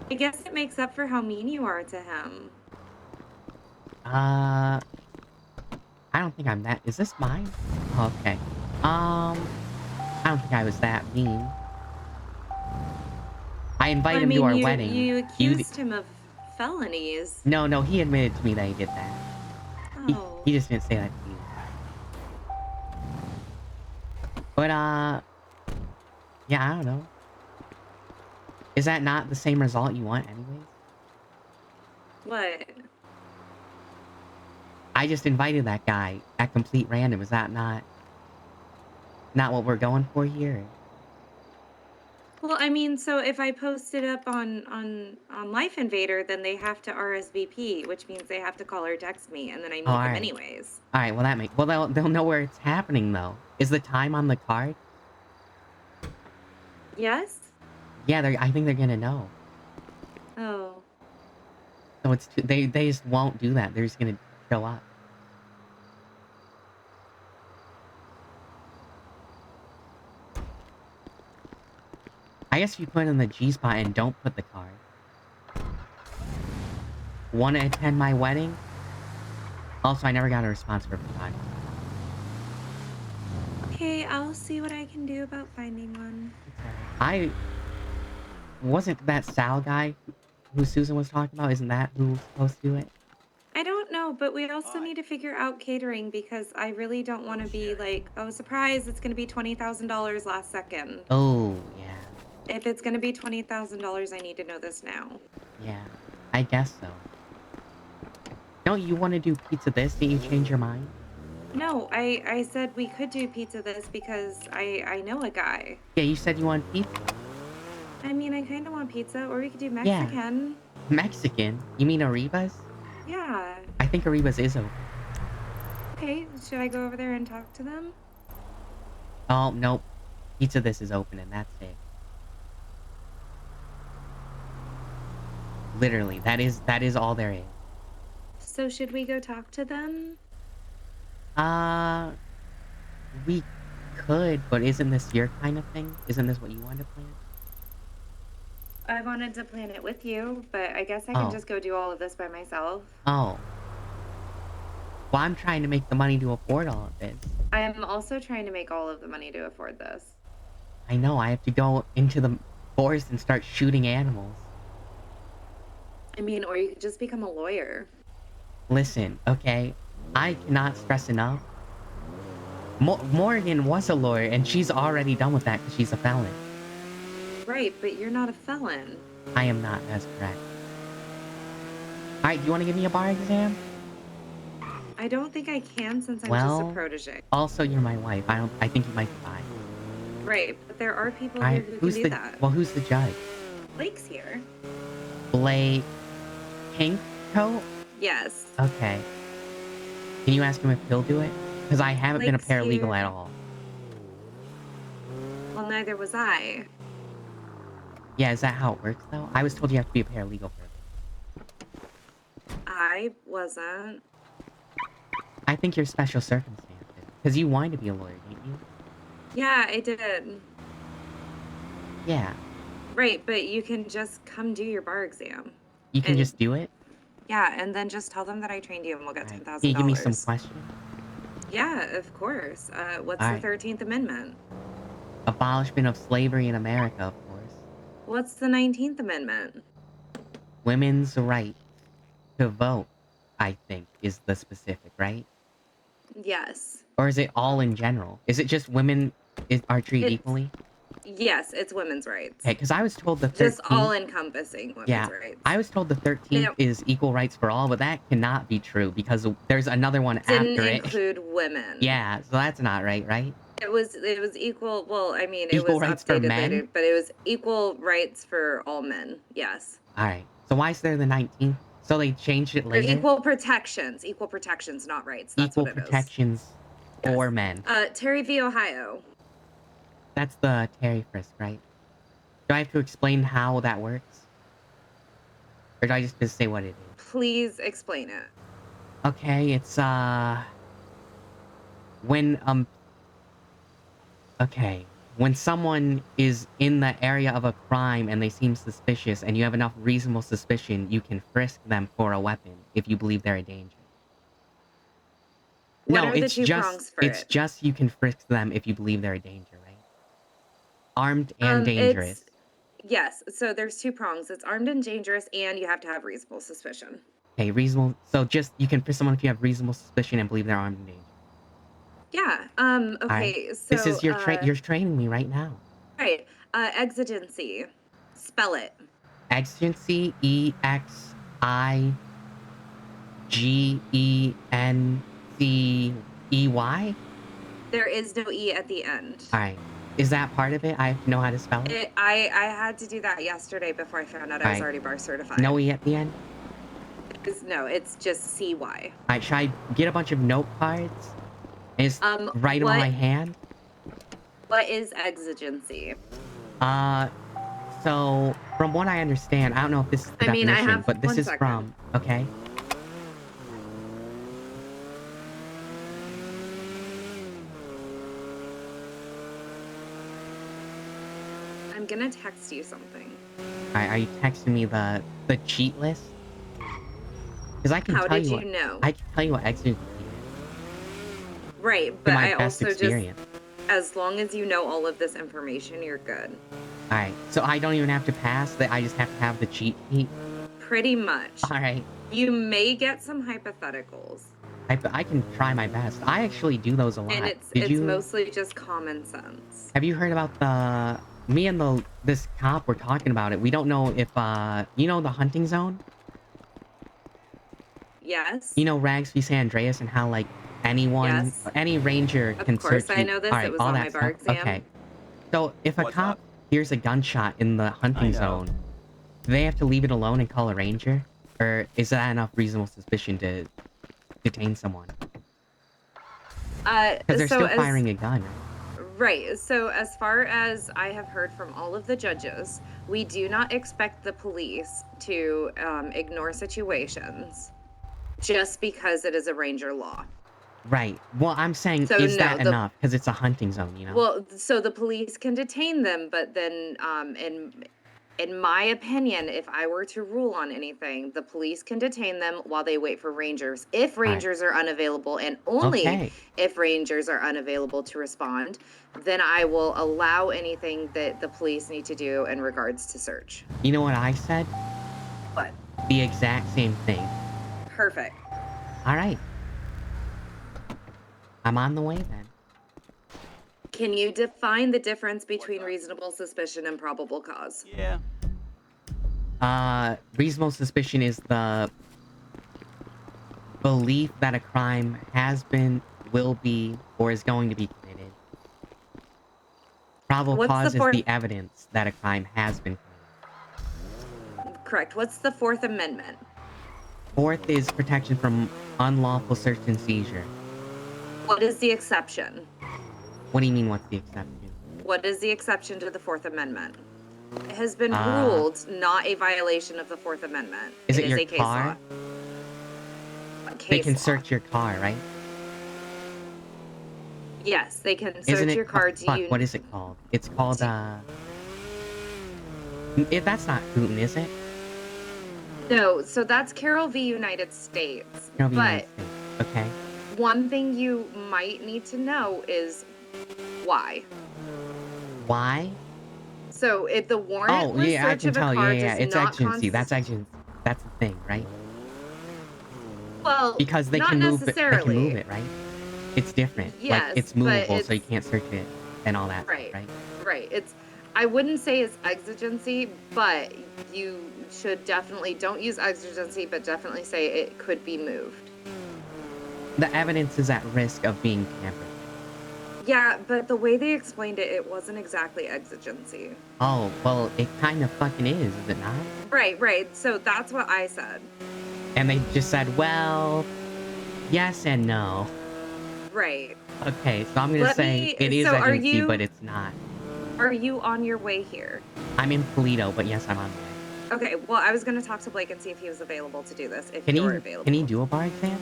I guess it makes up for how mean you are to him. I don't think I'm that. Is this mine? Oh, okay. I don't think I was that mean. I invited him to our wedding. You accused him of felonies. No, he admitted to me that he did that. Oh. He just didn't say that to you. But, yeah, I don't know. Is that not the same result you want anyways? What? I just invited that guy at complete random. Is that not what we're going for here? Well, I mean, so if I post it up on Life Invader, then they have to RSVP, which means they have to call or text me, and then I meet them alright. anyways. Alright, well that makes... Well, they'll know where it's happening, though. Is the time on the card? Yes? Yeah, I think they're gonna know. Oh. So it's they just won't do that. They're just gonna show up. I guess if you put in the G spot and don't put the card. Want to attend my wedding? Also, I never got a response for photography. Okay, I'll see what I can do about finding one. Wasn't that Sal guy who Susan was talking about? Isn't that who's supposed to do it? I don't know, but we also need to figure out catering because I really don't want to be like, oh, surprise, it's going to be $20,000 last second. Oh, yeah. If it's going to be $20,000, I need to know this now. Yeah, I guess so. Don't you want to do pizza this? Did you change your mind? No, I said we could do pizza this because I know a guy. Yeah, you said you want pizza. I mean, I kind of want pizza, or we could do Mexican. Yeah. Mexican? You mean Arribas? Yeah. I think Arribas is open. Okay, should I go over there and talk to them? Oh, nope. Pizza this is open and that's it. Literally, that is all there is. So should we go talk to them? We could, but isn't this your kind of thing? Isn't this what you want to plan? I wanted to plan it with you, but I guess I can Oh. just go do all of this by myself. Oh. Well, I'm trying to make the money to afford all of this. I am also trying to make all of the money to afford this. I know, I have to go into the forest and start shooting animals. I mean, or you could just become a lawyer. Listen, okay? I cannot stress enough. Morgan was a lawyer, and she's already done with that because she's a felon. Right, but you're not a felon. I am not, that's correct. Alright, do you want to give me a bar exam? I don't think I can since I'm Well, just a protege. also you're my wife. I think you might be fine. Right, but there are people here Alright, who who's can the do that. well who's the judge? Blake's here. Blake Pinkcoat? Yes. Okay. Can you ask him if he'll do it? Because I haven't been a Blake's paralegal here. at all. Well, neither was I. Yeah, is that how it works though? I was told you have to be a paralegal for it. I wasn't. I think you're special circumstances. Because you wanted to be a lawyer, didn't you? Yeah, I did. Yeah. Right, but you can just come do your bar exam. You can And- just do it? Yeah, and then just tell them that I trained you and we'll get $10,000. Can you give me some questions? Yeah, of course. What's Alright. the 13th Amendment? Abolishment of slavery in America, of course. What's the 19th Amendment? Women's right to vote. I think, is the specific, right? Yes. Or is it all in general? Is it just women are treated It's- equally? Yes, it's women's rights. Okay, because I was told the 13th... Just all encompassing women's Yeah, rights. I was told the 13th Now- is equal rights for all, but that cannot be true because there's another one Didn't after it. include women. Yeah, so that's not right? It was equal. Well, I mean, it Equal was rights for updated men? later, but it was equal rights for all men. Yes. Alright, so why is there the 19th? So they changed it For later? equal protections, not rights. That's Equal what it is. protections for men. Terry v. Ohio. That's the Terry frisk, right? Do I have to explain how that works? Or do I just say what it is? Please explain it. Okay, it's, when someone is in the area of a crime and they seem suspicious and you have enough reasonable suspicion, you can frisk them for a weapon if you believe they're a danger. What No, are the it's two just, prongs for it's it? just you can frisk them if you believe they're a danger, right? Armed and dangerous. Yes, so there's two prongs. It's armed and dangerous, and you have to have reasonable suspicion. Okay, reasonable, so just, you can frisk someone if you have reasonable suspicion and believe they're armed and dangerous. Yeah. Alright? Okay. So This is you're training me right now. right. Exigency. Spell it. Exigency, EXIGENCEY? There is no e at the end. Alright. Is that part of it? I have to know how to spell it? I had to do that yesterday before I found out I was Alright. already bar certified. No E at the end? No, it's just CY. Alright, should I get a bunch of note cards? And just write them on my hand? What is exigency? So, from what I understand, I don't know if this is the definition, but this is from... Okay. I'm gonna text you something. Are you texting me the cheat list? Because I can How tell did you you know? I can tell you what exigency is. Right, but my I best also experience. just, as long as you know all of this information, you're good. Alright, so I don't even have to pass, that I just have to have the cheat sheet? Pretty much. Alright. You may get some hypotheticals, I can try my best. I actually do those a lot. and it's Did you... mostly just common sense. Have you heard about the... Me and this cop were talking about it. We don't know if, you know the hunting zone? Yes. You know Rags v. San Andreas and how, like, anyone, any ranger can search you? Of course I know this. Alright, It was all on that my bar stuff. exam. Okay. So, if a cop hears a gunshot in the hunting zone, do they have to leave it alone and call a ranger? Or is that enough reasonable suspicion to detain someone? Because they're still firing a gun, right? Right. So as far as I have heard from all of the judges, we do not expect the police to ignore situations just because it is a ranger law. Right. Well, I'm saying, So is no, that enough? Because it's a hunting zone, you know? Well, so the police can detain them, but then in my opinion, if I were to rule on anything, the police can detain them while they wait for rangers. If rangers are unavailable, and only if rangers are unavailable to respond, then I will allow anything that the police need to do in regards to search. You know what I said? What? The exact same thing. Perfect. Alright. I'm on the way then. Can you define the difference between reasonable suspicion and probable cause? Yeah. Reasonable suspicion is the belief that a crime has been, will be, or is going to be committed. Probable cause is the evidence that a crime has been committed. Correct. What's the Fourth Amendment? Fourth is protection from unlawful search and seizure. What is the exception? What do you mean, what's the exception? What is the exception to the Fourth Amendment? It has been ruled not a violation of the Fourth Amendment. Is it is your a case car? law. They can search your car, right? Yes, they can Isn't search it your car. Do fuck, you? what is it called? It's called, if that's not Putin, is it? No, so that's Carroll v. United States. Carroll v. But United States. Okay. one thing you might need to know is why. Why? So if the warrantless Oh, yeah, I search can of a tell. car Yeah, does it's not exigency. That's exigency. That's the thing, right? Well, Because they not can move it. They can necessarily. move it, right? It's different. Yes, like it's but movable, so you it's- can't search it and all that, Right. stuff, right? Right. I wouldn't say it's exigency, but you should definitely don't use exigency, but definitely say it could be moved. The evidence is at risk of being tampered. Yeah, but the way they explained it, it wasn't exactly exigency. Oh, well, it kind of fucking is it not? Right. So that's what I said. And they just said, well, yes and no. Right. Okay, so I'm gonna say it is so are exigency, you but it's not. are you on your way here? I'm in Polito, but yes, I'm on the way. Okay, well I was gonna talk to Blake and see if he was available to do this, if Can you're he available. can he do a bar exam?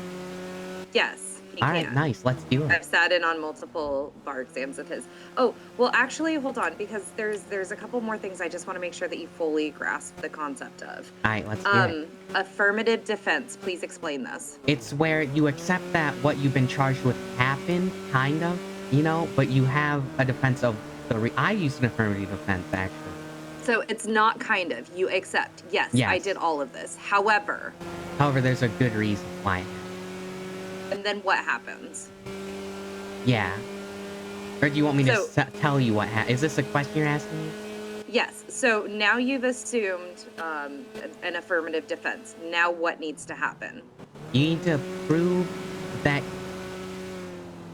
Yes, he All can. right, nice. Let's do it. I've sat in on multiple bar exams of his. Oh, well actually hold on, because there's a couple more things I just want to make sure that you fully grasp the concept of. All right, let's do it. Affirmative defense, please explain this. It's where you accept that what you've been charged with happened, kind of, you know, but you have a defense of I used an affirmative defense, actually. So it's not kind of, you accept, yes, I Yes. did all of this. However, However, there's a good reason why. and then what happens? Yeah. Or do you want me to So- tell you what Is this a question you're asking me? Yes, so now you've assumed an affirmative defense. Now what needs to happen? You need to prove that...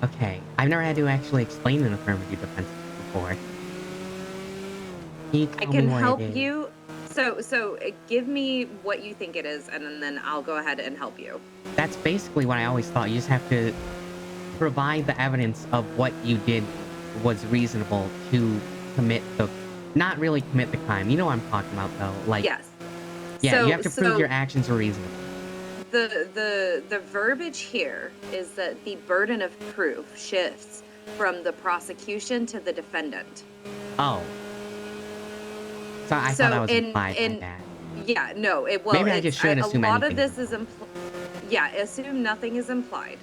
Okay, I've never had to actually explain an affirmative defense before. Can you I tell can me what help it is? you. So give me what you think it is, and then I'll go ahead and help you. That's basically what I always thought. You just have to provide the evidence of what you did was reasonable to commit the... Not really commit the crime. You know what I'm talking about, though. Like, Yes. yeah, So- you have to prove so- your actions were reasonable. The verbiage here is that the burden of proof shifts from the prosecution to the defendant. Oh. So I thought that was implied like that. Yeah, no, Maybe I just shouldn't assume a lot anything. of this is yeah, assume nothing is implied.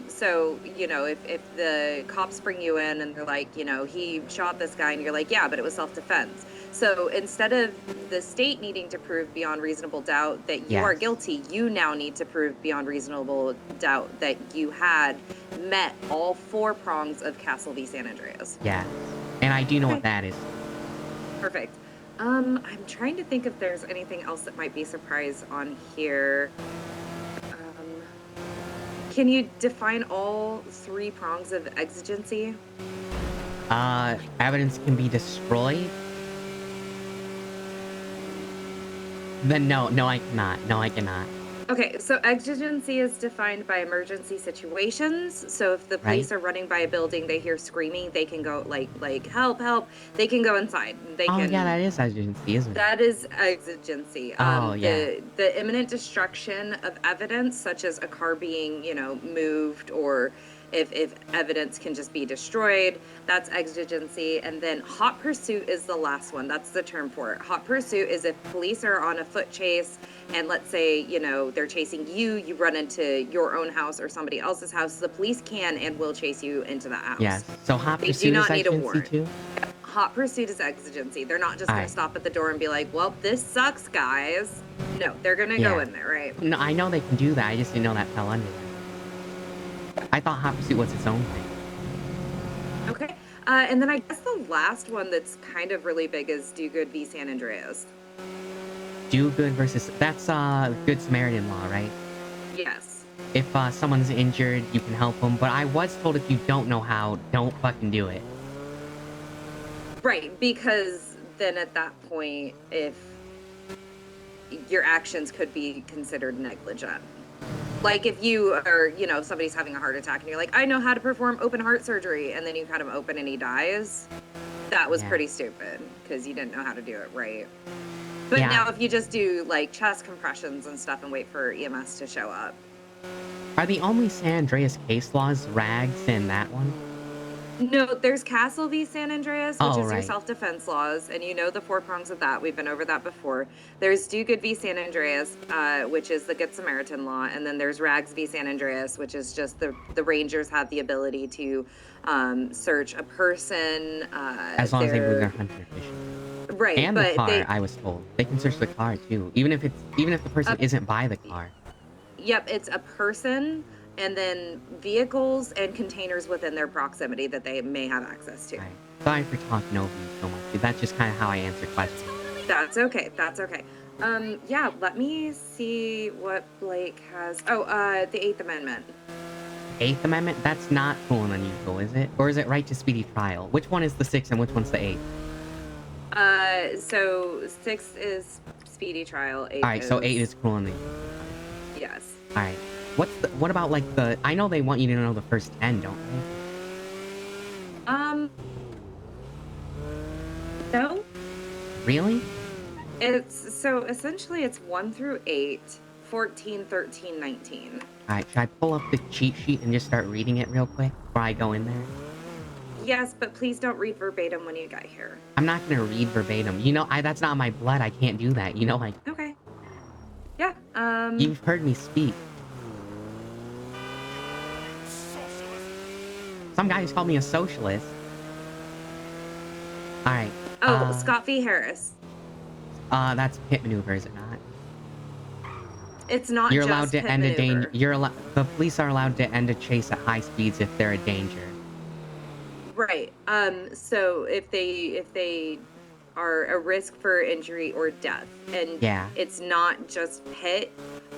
So, you know, if the cops bring you in and they're like, you know, he shot this guy, and you're like, yeah, but it was self-defense. So instead of the state needing to prove beyond reasonable doubt that you are Yes. guilty, you now need to prove beyond reasonable doubt that you had met all 4 prongs of Castle v. San Andreas. Yeah. And I do know what that is. Perfect. I'm trying to think if there's anything else that might be a surprise on here. Can you define all 3 prongs of exigency? Evidence can be destroyed? Then no, I cannot. No, I cannot. Okay, so exigency is defined by emergency situations. So if the police are running by a building, they hear screaming, they can go like help, help. They can go inside. They Oh, can. yeah, that is exigency, isn't it? That is exigency. Oh, yeah. The imminent destruction of evidence, such as a car being, you know, moved, or if evidence can just be destroyed, that's exigency. And then hot pursuit is the last one. That's the term for it. Hot pursuit is if police are on a foot chase, and let's say, you know, they're chasing you, you run into your own house or somebody else's house, the police can and will chase you into that house. Yes. So hot They do pursuit is not need a exigency warrant. too? Hot pursuit is exigency. They're not just going Alright. to stop at the door and be like, well, this sucks, guys. No, they're going to go Yeah. in there, right? No, I know they can do that. I just didn't know that fell under that. I thought hot pursuit was its own thing. Okay. And then I guess the last one that's kind of really big is Do Good v. San Andreas. Do good versus... That's Good Samaritan law, right? Yes. If someone's injured, you can help them. But I was told if you don't know how, don't fucking do it. Right, because then at that point, if your actions could be considered negligent. Like if you are, you know, somebody's having a heart attack and you're like, I know how to perform open heart surgery, and then you cut him open and he dies, that was Yeah. pretty stupid because you didn't know how to do it right. But Yeah. now if you just do like chest compressions and stuff and wait for EMS to show up. Are the only San Andreas case laws rags in that one? No, there's Castle v. San Andreas, which Oh, is your right. self-defense laws, and you know the 4 prongs of that. We've been over that before. There's Do Good v. San Andreas, which is the Good Samaritan law, and then there's Rags v. San Andreas, which is just the rangers have the ability to search a person. As long as they they're- move their hunter fishing. Right, And the but car, they- I was told. They can search the car too. Even if the person isn't by the car. Yep, it's a person and then vehicles and containers within their proximity that they may have access to. Sorry for talking over you so much, dude. That's just kind of how I answer questions. That's okay. That's okay. Yeah, let me see what Blake has. Oh, the Eighth Amendment. Eighth Amendment? That's not cool and unusual, is it? Or is it right to speedy trial? Which one is the 6th and which one's the 8th? So 6 is speedy trial. 8 Alright, so 8 is cruel and unusual. Yes. Alright. What about like the... I know they want you to know the first 10, don't they? No. Really? It's, so essentially it's 1 through 8, 14, 13, 19. Alright, should I pull up the cheat sheet and just start reading it real quick before I go in there? Yes, but please don't read verbatim when you get here. I'm not gonna read verbatim. You know, that's not my blood. I can't do that. You know, like... Okay. Yeah, You've heard me speak. Some guys call me a socialist. Alright. Scott v. Harris. That's pit maneuver, is it not? It's not You're just allowed to pit end a maneuver. danger. The police are allowed to end a chase at high speeds if they're a danger. Right. So if they are a risk for injury or death, and Yeah. it's not just pit.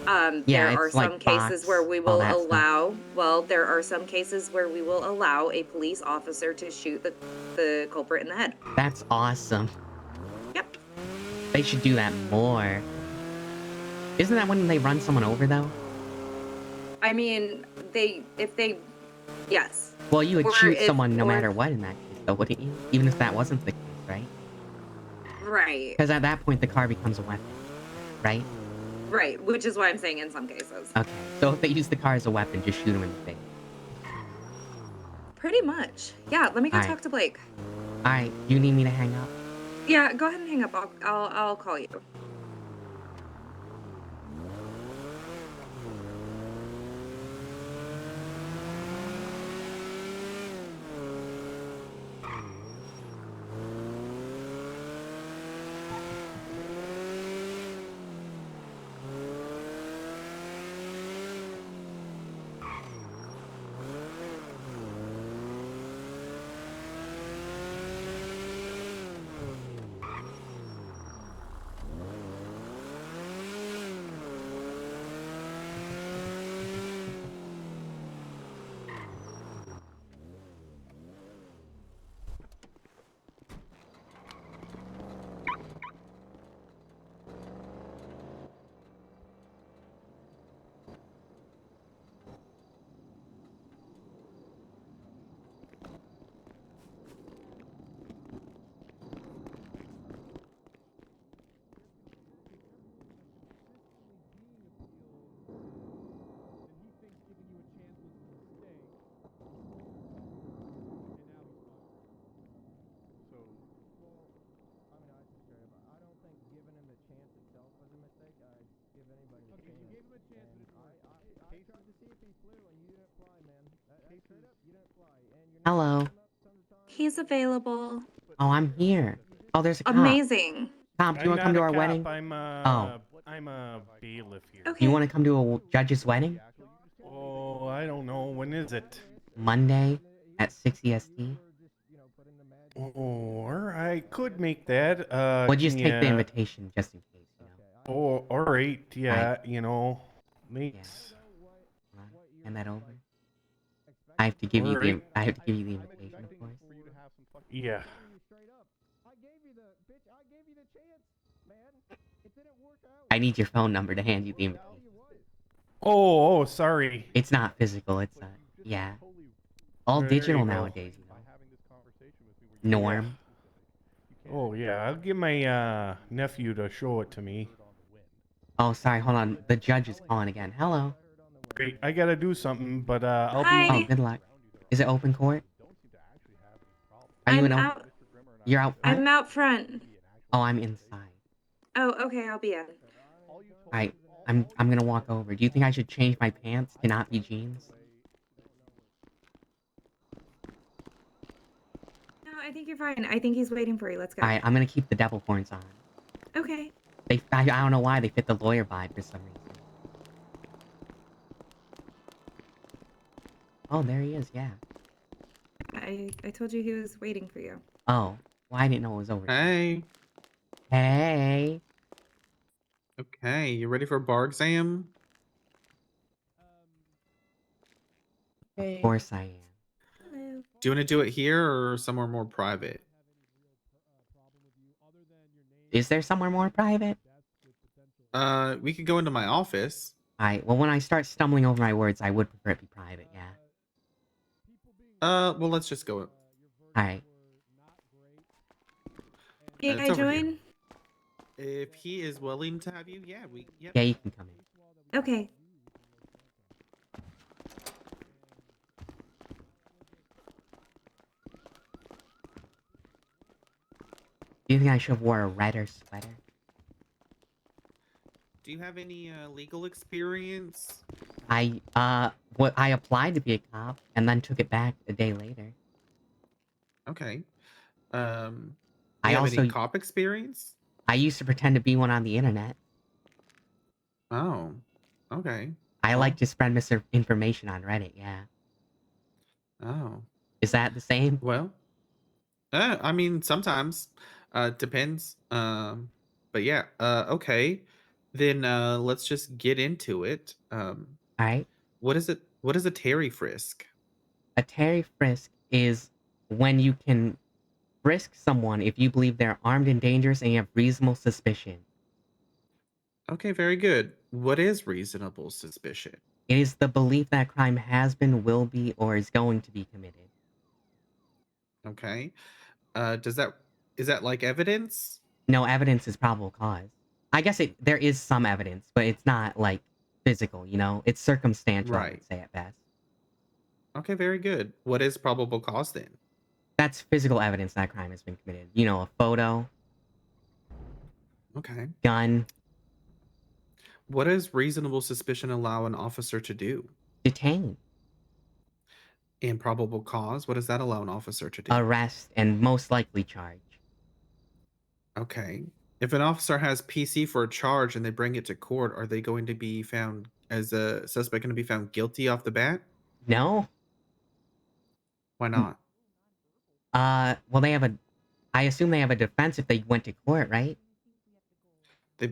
Yeah, There are it's like some cases box, where we all will that stuff. allow. Well, there are some cases where we will allow a police officer to shoot the culprit in the head. That's awesome. Yep. They should do that more. Isn't that when they run someone over though? I mean, yes. Well, you would Or shoot if- someone no or- matter what in that case, though, wouldn't you? Even if that wasn't the case, right? Right. Because at that point, the car becomes a weapon, right? Right. Which is why I'm saying in some cases. Okay, so if they use the car as a weapon, just shoot them in the face. Pretty much. Yeah. Let me go Alright. talk to Blake. All right, you need me to hang up? Yeah. Go ahead and hang up. I'll call you. Hello. He's available. Oh, I'm here. Oh, there's a cop. Amazing. Cop, do you want to come to our wedding? I'm Oh. I'm a bailiff here. You want to come to a judge's wedding? Oh, I don't know. When is it? Monday at 6 EST. Or I could make that. Well, just can take the ya- invitation just in case, you know. Oh, all right. Yeah, Right. you know, makes. Hand that over. I have to give you the Alright. I have to give you the invitation, of course. Yeah. I need your phone number to hand you the invitation. Oh, sorry. It's not physical. It's yeah, all There digital you go. nowadays. You know? Norm. Oh yeah, I'll get my nephew to show it to me. Oh, sorry. Hold on. The judge is calling again. Hello. Great. I gotta do something, but I'll Hi. Oh, good luck. Is it open court? Are you I'm in? out. You're out front? I'm out front. Oh, I'm inside. Oh, okay. I'll be in. Alright, I'm gonna walk over. Do you think I should change my pants to not be jeans? No, I think you're fine. I think he's waiting for you. Let's go. Alright, I'm gonna keep the devil horns on. Okay. I don't know why they fit the lawyer vibe for some reason. Oh, there he is. Yeah. I told you he was waiting for you. Oh, well, I didn't know it was over. Hey. Hey. Okay, you ready for a bar exam? Of course I am. Hello. Do you want to do it here or somewhere more private? Is there somewhere more private? We could go into my office. Alright, well, when I start stumbling over my words, I would prefer it be private, yeah. Well, let's just go. Alright. Can It's I over here. join? If he is willing to have you, yeah, yep. Yeah, you can come in. Okay. Do you think I should have wore a redder sweater? Do you have any legal experience? I applied to be a cop and then took it back a day later. Okay. I You have also any cop experience? I used to pretend to be one on the internet. Oh, okay. I like to spread misinformation on Reddit, yeah. Oh. Is that the same? Well, I mean, sometimes. Depends. But yeah. Okay. Then let's just get into it. Alright. What is it? What is a Terry frisk? A Terry frisk is when you can frisk someone if you believe they're armed and dangerous and you have reasonable suspicion. Okay, very good. What is reasonable suspicion? It is the belief that a crime has been, will be, or is going to be committed. Okay. Is that like evidence? No, evidence is probable cause. I guess there is some evidence, but it's not like physical, you know? It's circumstantial, I Right. would say at best. Okay, very good. What is probable cause then? That's physical evidence that a crime has been committed. You know, a photo, Okay. gun, What does reasonable suspicion allow an officer to do? detain, And probable cause, what does that allow an officer to do? arrest, and most likely charge. Okay. If an officer has PC for a charge and they bring it to court, are they going to be found as a suspect going to be found guilty off the bat? No? Why not? Well, I assume they have a defense if they went to court, right? They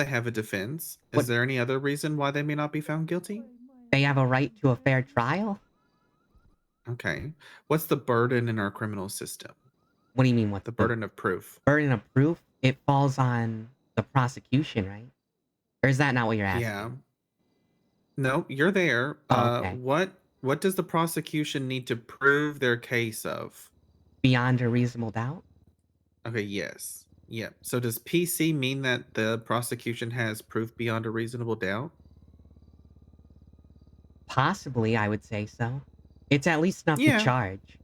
have a defense. Is What- there any other reason why they may not be found guilty? They have a right to a fair trial? Okay. What's the burden in our criminal system? What do you mean, what's The burden of proof. burden of proof? It falls on the prosecution, right? Or is that not what you're asking? Yeah. No, you're there. Oh, okay. What does the prosecution need to prove their case of? Beyond a reasonable doubt? Okay, yes. Yeah. So does PC mean that the prosecution has proof beyond a reasonable doubt? Possibly, I would say so. It's at least enough Yeah. to charge.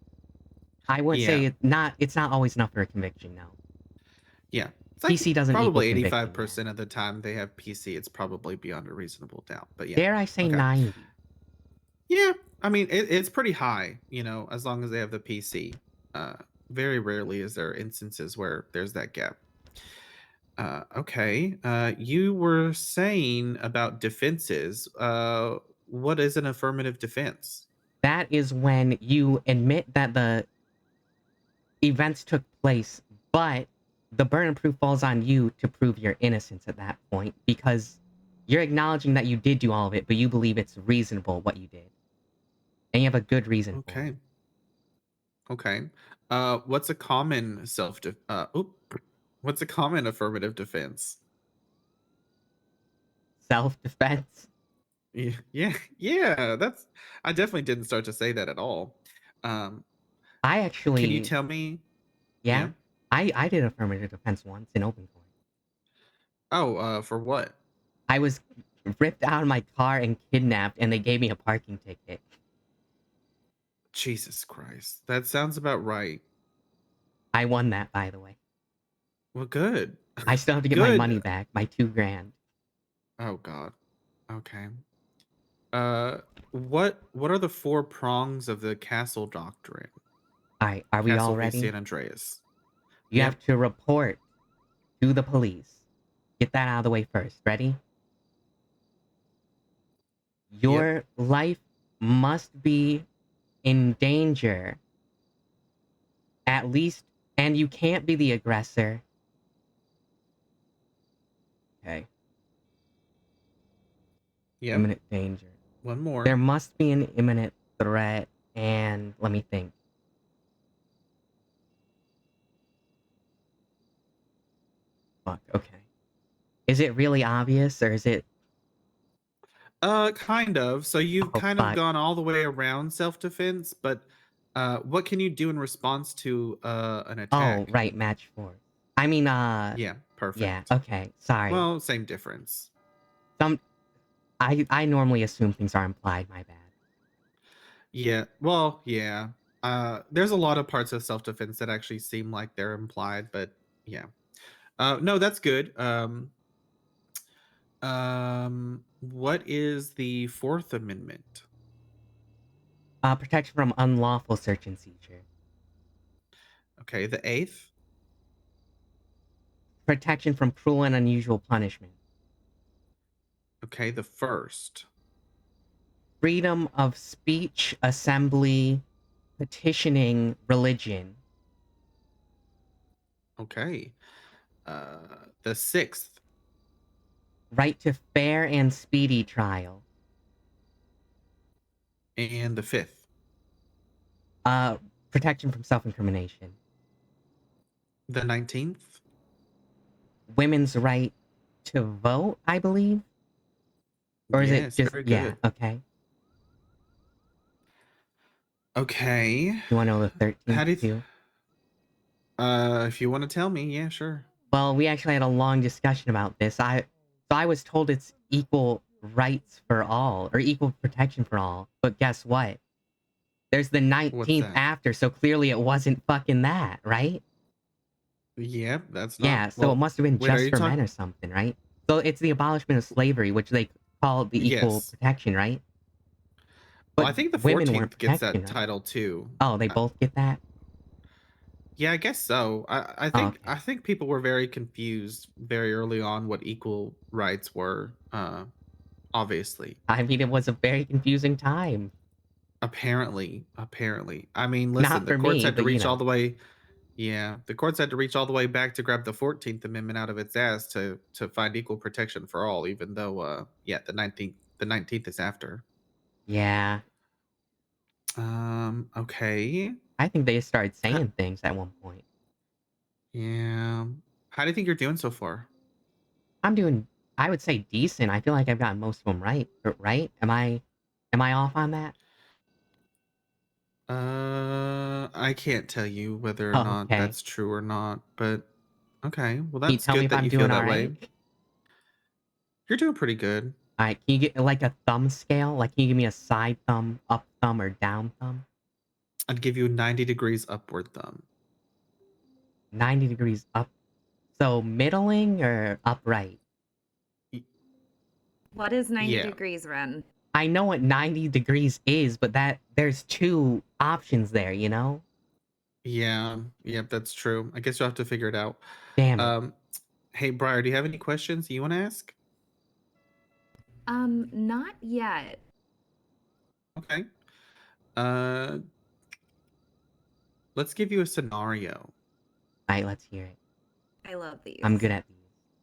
I would say it's not always enough for a conviction, no. Yeah. It's PC doesn't equal probably conviction, 85% of the time they have PC, it's probably beyond a reasonable doubt. But yeah. Dare I say Okay. 90? Yeah. I mean, it's pretty high, as long as they have the PC. Very rarely is there instances where there's that gap. Okay. You were saying about defenses. What is an affirmative defense? That is when you admit that the events took place, but the burden of proof falls on you to prove your innocence at that point because you're acknowledging that you did do all of it, but you believe it's reasonable what you did. And you have a good reason for it. Okay. What's a common what's a common affirmative defense? Self-defense? Yeah, I definitely didn't start to say that at all. I actually... Can you tell me? Yeah. I did affirmative defense once in open court. Oh, for what? I was ripped out of my car and kidnapped, and they gave me a parking ticket. Jesus Christ. That sounds about right. I won that, by the way. Well, good. I still have to get my money back, my $2,000. Oh, God. Okay. What are the 4 prongs of the castle doctrine? Alright, are we all Castle v. ready? San Andreas. You have to report to the police. Get that out of the way first. Ready? Your life must be in danger at least, and you can't be the aggressor. Okay. Yep. Imminent danger. One more. There must be an imminent threat, and let me think. Fuck, okay. Is it really obvious, or is it... Kind of. So you've Oh, kind of fuck. gone all the way around self-defense, but what can you do in response to an attack? Oh, right, match 4. I mean, Yeah, perfect. yeah, okay, sorry. Well, same difference. I normally assume things are implied, my bad. Yeah, well, yeah. There's a lot of parts of self-defense that actually seem like they're implied, but yeah. No, that's good. What is the Fourth Amendment? Protection from unlawful search and seizure. Okay, the Eighth? Protection from cruel and unusual punishment. Okay, the First. Freedom of speech, assembly, petitioning, religion. Okay. The Sixth. Right to fair and speedy trial. And the Fifth. Protection from self-incrimination. The 19th? Women's right to vote, I believe? Or is it Yes, just... very Yeah, good. okay. Okay. You want to know the 13th, How do you too? If you want to tell me, yeah, sure. Well, we actually had a long discussion about this. So I was told it's equal rights for all, or equal protection for all. But guess what? There's the 19th that? after, so clearly it wasn't fucking that, right? Yep, that's not. Yeah, so well, it must have been wait, are just you for talking? men or something, right? So it's the abolishment of slavery, which they call the equal Yes. protection, right? Well, But I think the women weren't 14th gets protected, that right? title too. Oh, they both get that? Yeah, I guess so. I think I think people were very confused very early on what equal rights were. Obviously. I mean, it was a very confusing time. Apparently. I mean, Not listen, the for courts me, had to but, you reach all know. the way. Yeah, the courts had to reach all the way back to grab the 14th Amendment out of its ass to find equal protection for all, even though yeah, the 19th is after. Yeah. Okay. I think they started saying things at one point. Yeah. How do you think you're doing so far? I'm doing, I would say, decent. I feel like I've gotten most of them right. Right? Am I off on that? I can't tell you whether or Oh, not okay. that's true or not, but okay. Well, Can you that's tell me good if that I'm you feel doing that all way. right? You're doing pretty good. All right. Can you get like a thumb scale? Like, can you give me a side thumb, up thumb, or down thumb? I'd give you a 90 degrees upward thumb. 90 degrees up. So middling or upright? What is 90 Yeah. degrees, Ren? I know what 90 degrees is, but there's two options there, you know? Yeah. Yep, that's true. I guess you'll have to figure it out. Damn it. Hey, Briar, do you have any questions you want to ask? Not yet. Okay. Let's give you a scenario. All right, let's hear it. I love these. I'm good at these.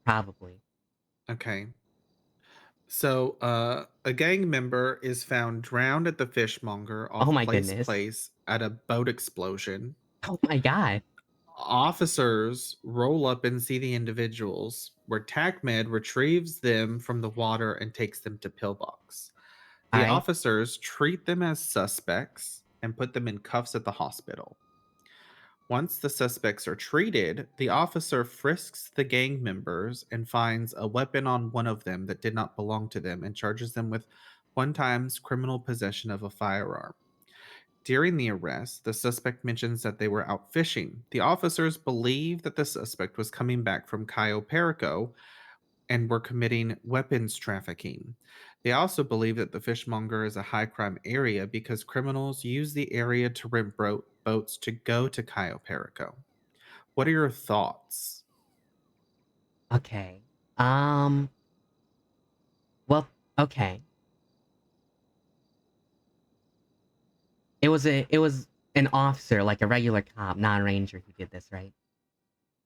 Probably. Okay. So, a gang member is found drowned at the fishmonger off Oh my Place goodness. Place at a boat explosion. Oh my god. Officers roll up and see the individuals, where TACMED retrieves them from the water and takes them to Pillbox. The Alright. officers treat them as suspects and put them in cuffs at the hospital. Once the suspects are treated, the officer frisks the gang members and finds a weapon on one of them that did not belong to them and charges them with 1 times criminal possession of a firearm. During the arrest, the suspect mentions that they were out fishing. The officers believe that the suspect was coming back from Cayo Perico and were committing weapons trafficking. They also believe that the fishmonger is a high crime area because criminals use the area to rent boats to go to Cayo Perico. What are your thoughts? Okay. Well, okay. It was an officer, like a regular cop, not a ranger who did this, right?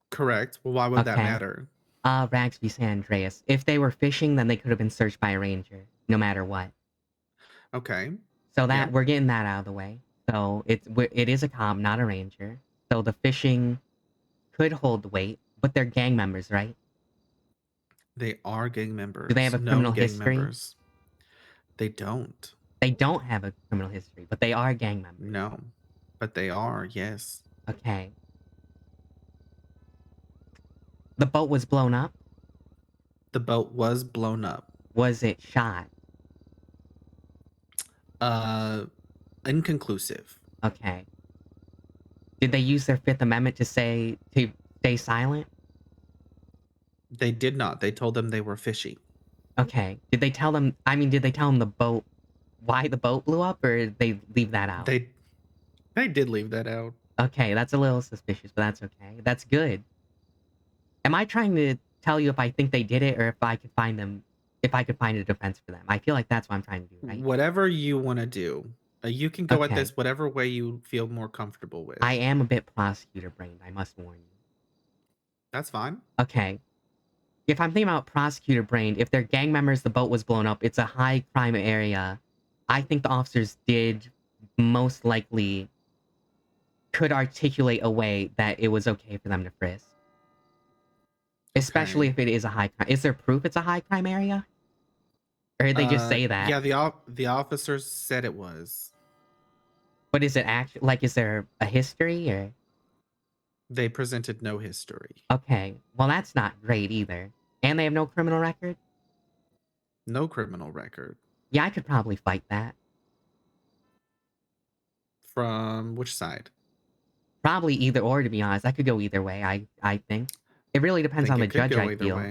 Correct. Well, why would that Okay. matter? Ragsby San Andreas. If they were fishing, then they could have been searched by a ranger, no matter what. Okay. So that Yeah. we're getting that out of the way. So it is a cop, not a ranger. So the fishing could hold weight, but they're gang members, right? They are gang members. Do they have a known criminal gang history? members. They don't. They don't have a criminal history, but they are gang members. No, but they are. Yes. Okay. The boat was blown up? The boat was blown up. Was it shot? Inconclusive. Okay. Did they use their Fifth Amendment to stay silent? They did not. They told them they were fishing. Okay. Did they tell them the boat, why the boat blew up, or did they leave that out? They did leave that out. Okay, that's a little suspicious, but that's okay. That's good. Am I trying to tell you if I think they did it, or if I could find a defense for them? I feel like that's what I'm trying to do, right? Whatever you want to do. You can go at Okay. this whatever way you feel more comfortable with. I am a bit prosecutor-brained, I must warn you. That's fine. Okay. If I'm thinking about prosecutor-brained, if they're gang members, the boat was blown up, it's a high-crime area, I think the officers most likely could articulate a way that it was okay for them to frisk. Especially if it is a high crime. Is there proof it's a high crime area? Or did they just say that? Yeah, the officers said it was. But is it actually, like, is there a history, or? They presented no history. Okay, well that's not great either. And they have no criminal record? No criminal record. Yeah, I could probably fight that. From which side? Probably either or, to be honest. I could go either way, I think. It really depends on the judge, I feel.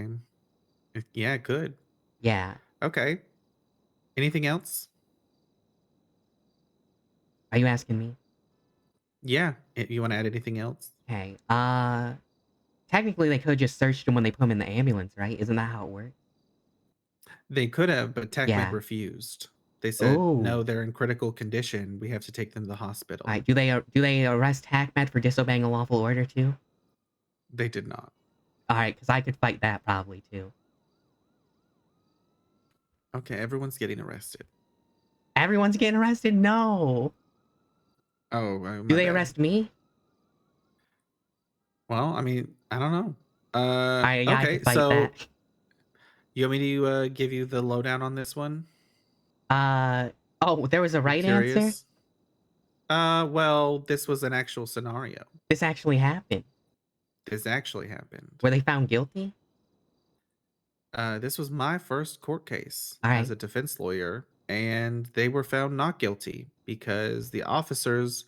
Yeah, it could. Yeah. Okay. Anything else? Are you asking me? Yeah. You want to add anything else? Okay. Technically they could have just searched him when they put him in the ambulance, right? Isn't that how it works? They could have, but TechMed Yeah. refused. They said, Oh. no, they're in critical condition. We have to take them to the hospital. Alright, do they arrest Hackmed for disobeying a lawful order too? They did not. Alright, because I could fight that probably too. Okay, everyone's getting arrested. Everyone's getting arrested? No. Oh, Do they arrest me? Well, I mean, I don't know. I Okay, could fight so that. you want me to give you the lowdown on this one? Oh, there was a right answer? Curious? Well, this was an actual scenario. This actually happened. This actually happened. Were they found guilty? This was my first court case All right. as a defense lawyer, and they were found not guilty because the officers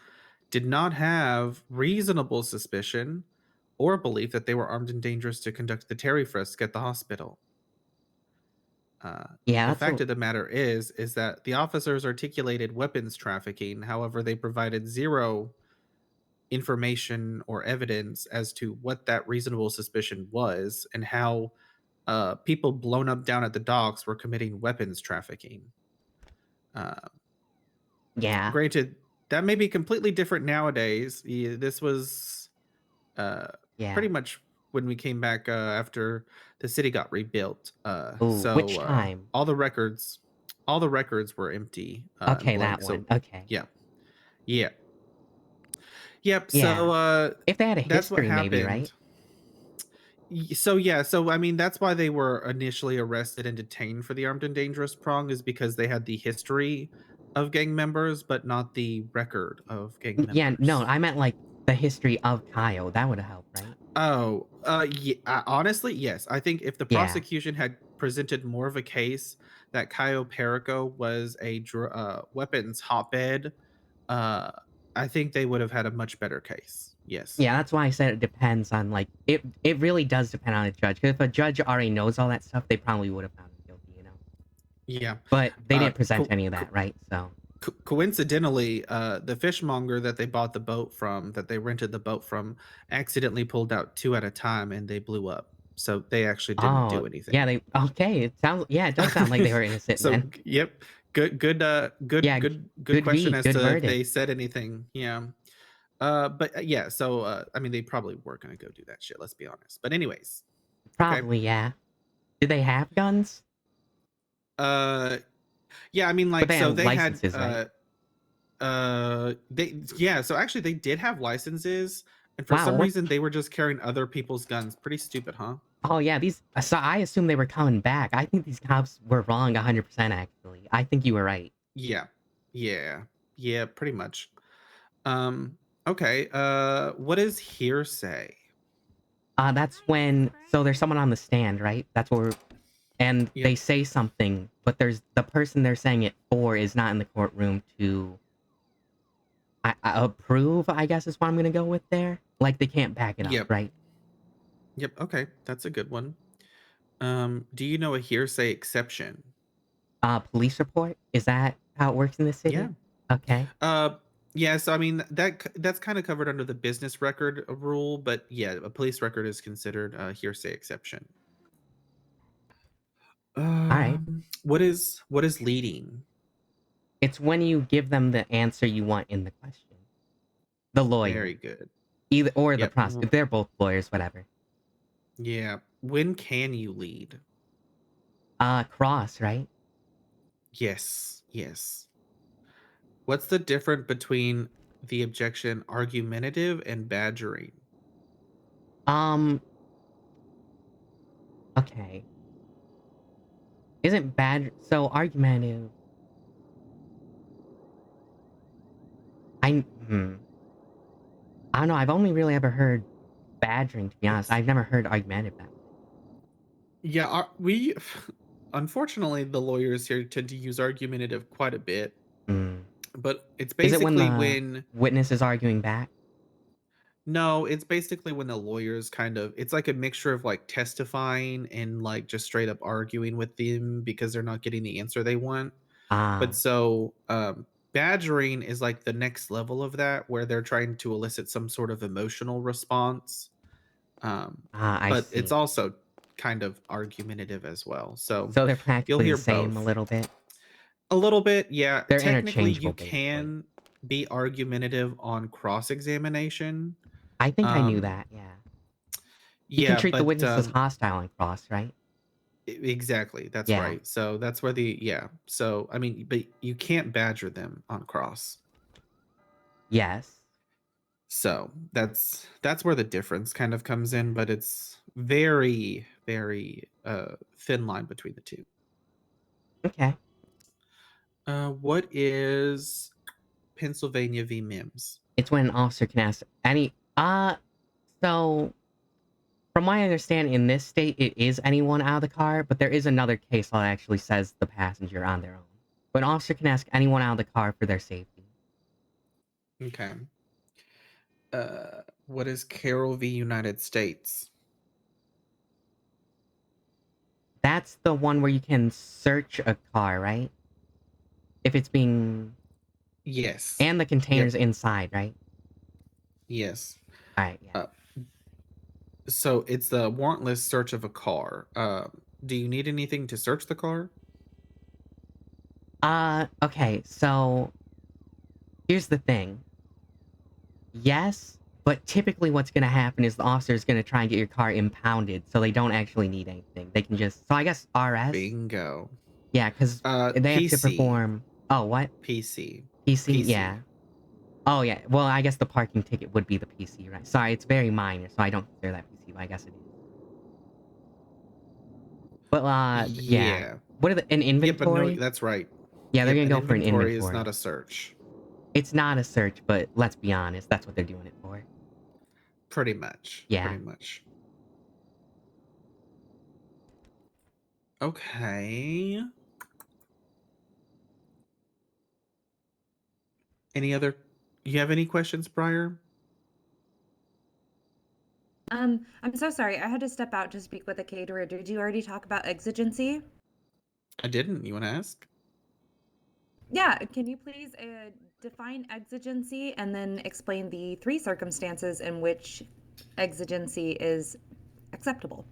did not have reasonable suspicion or belief that they were armed and dangerous to conduct the Terry frisk at the hospital. Yeah, The that's fact a- of the matter is that the officers articulated weapons trafficking. However, they provided zero information or evidence as to what that reasonable suspicion was and how people blown up down at the docks were committing weapons trafficking. Yeah. Granted, that may be completely different nowadays. This was Yeah. pretty much when we came back after the city got rebuilt. Ooh, So which time? all the records were empty. Okay, and that blank. So, one. Okay. yeah. Yep. Yeah. So If they had a that's what history, happened. maybe, right? So I mean that's why they were initially arrested and detained for the armed and dangerous prong, is because they had the history of gang members but not the record of gang members. Yeah, no, I meant like the history of Kyle. That would have helped, right? Oh, yeah, honestly, yes. I think if the Yeah. prosecution had presented more of a case that Caio Perico was a weapons hotbed, I think they would have had a much better case. Yes. Yeah, that's why I said it depends on, like, it really does depend on a judge. Because if a judge already knows all that stuff, they probably would have found him guilty, you know? Yeah. But they didn't present co- any of that, right? So, Coincidentally, the fishmonger that they bought the boat from, that they rented the boat from, accidentally pulled out 2 at a time and they blew up. So they actually didn't do anything. yeah, it does sound like they were innocent So, then. yep. Yeah, good good question read, as good to if verdict. they said anything. Yeah. Yeah, so I mean they probably were gonna go do that shit, let's be honest. But anyways. Okay. Probably, yeah. Do they have guns? Yeah, I mean But like they so have they had licenses, right? they yeah, so actually they did have licenses, and for Wow, some what? reason they were just carrying other people's guns. Pretty stupid, huh? Oh yeah, these. So I assume they were coming back. I think these cops were wrong 100%. Actually, I think you were right. Yeah. Yeah. Yeah, pretty much. Okay. What is hearsay? That's when. So there's someone on the stand, right? That's where. And they Yep. say something, but there's the person they're saying it for is not in the courtroom to approve. I guess is what I'm gonna go with there. Like they can't back it up, Yep. right? Yep. Okay, that's a good one. Do you know a hearsay exception? Police report. Is that how it works in the city? Yeah. Okay. Yeah, so I mean that's kind of covered under the business record rule, but yeah, a police record is considered a hearsay exception. All right. What is leading? It's when you give them the answer you want in the question. The lawyer. Very good. Either or the Yep. prosecutor. They're both lawyers, whatever. Yeah. When can you lead? Cross, right? Yes. Yes. What's the difference between the objection argumentative and badgering? Okay. Isn't bad so argumentative? I don't know. I've only really ever heard badgering, to be honest. I've never heard argumentative that way. Yeah, we unfortunately the lawyers here tend to use argumentative quite a bit. But it's Is it when basically the when witness is arguing back? No, it's basically when the lawyers it's like a mixture of like testifying and like just straight up arguing with them because they're not getting the answer they want. But Ah. so badgering is like the next level of that where they're trying to elicit some sort of emotional response. I But it's see. also kind of argumentative as well. So So they're you'll practically the hear same a both. little bit? A little bit, yeah. They're Technically, interchangeable, you basically. can be argumentative on cross-examination. I think I knew that, yeah. You can Yeah, treat the but witness as hostile on cross, right? exactly, that's Yeah. right. So that's where so I mean, but you can't badger them on cross. Yes. So that's where the difference kind of comes in, but it's very, very thin line between the two. Okay. What is Pennsylvania v. Mims? It's when an officer can ask any so from what I understand in this state it is anyone out of the car, but there is another case law that actually says the passenger on their own. But an officer can ask anyone out of the car for their safety. Okay. What is Carroll v. United States? That's the one where you can search a car, right? If it's being Yes. And the containers inside, right? Yes. Alright, yeah. So it's the warrantless search of a car. Do you need anything to search the car? Okay, so here's the thing. Yes, but typically what's gonna happen is the officer is gonna try and get your car impounded, so they don't actually need anything. They can just so I guess RS? Bingo. Yeah, because they have to PC. perform oh what? PC. PC, yeah. Oh yeah. Well I guess the parking ticket would be the PC, right? Sorry, it's very minor, so I don't consider that PC, but I guess it is. But yeah. What are an inventory? Yeah, but no, that's right. Yeah, they're Yep, gonna go for an inventory. is not a search. It's not a search, but let's be honest, that's what they're doing it for. Pretty much. Yeah. Pretty much. Okay. You have any questions, Briar? I'm so sorry. I had to step out to speak with the caterer. Did you already talk about exigency? I didn't. You want to ask? Yeah, can you please define exigency and then explain the 3 circumstances in which exigency is acceptable?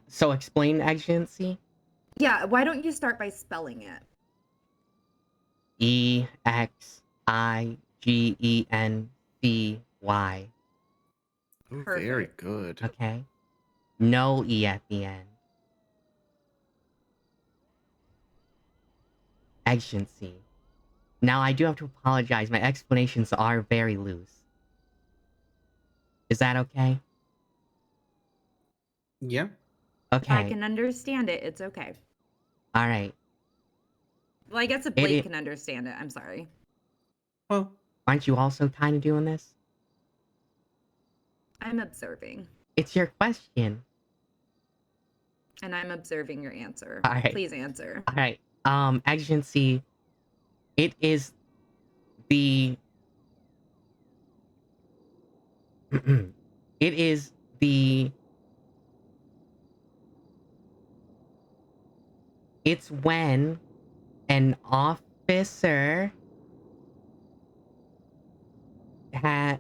So explain exigency? Yeah, why don't you start by spelling it? EXIGENCY. Ooh, very Perfect. good. Okay. No E at the end. Agency. Now I do have to apologize. My explanations are very loose. Is that okay? Yeah. If I Okay. can understand it, it's okay. All right. Well, I guess if It Blake i- can understand it, I'm sorry. Well, Aren't you also kind of doing this? I'm observing. It's your question. And I'm observing your answer. All right. Please answer. All right. Agency. It is the. It is the. It's when an officer has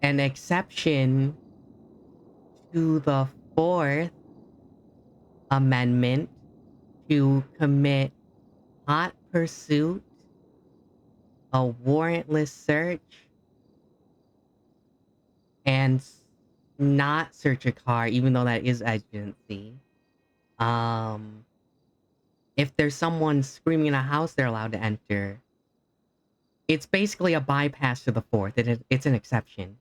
an exception to the Fourth Amendment to commit hot pursuit, a warrantless search, and not search a car, even though that is agency. If there's someone screaming in a house, they're allowed to enter. It's basically a bypass to the Fourth. It's an exception.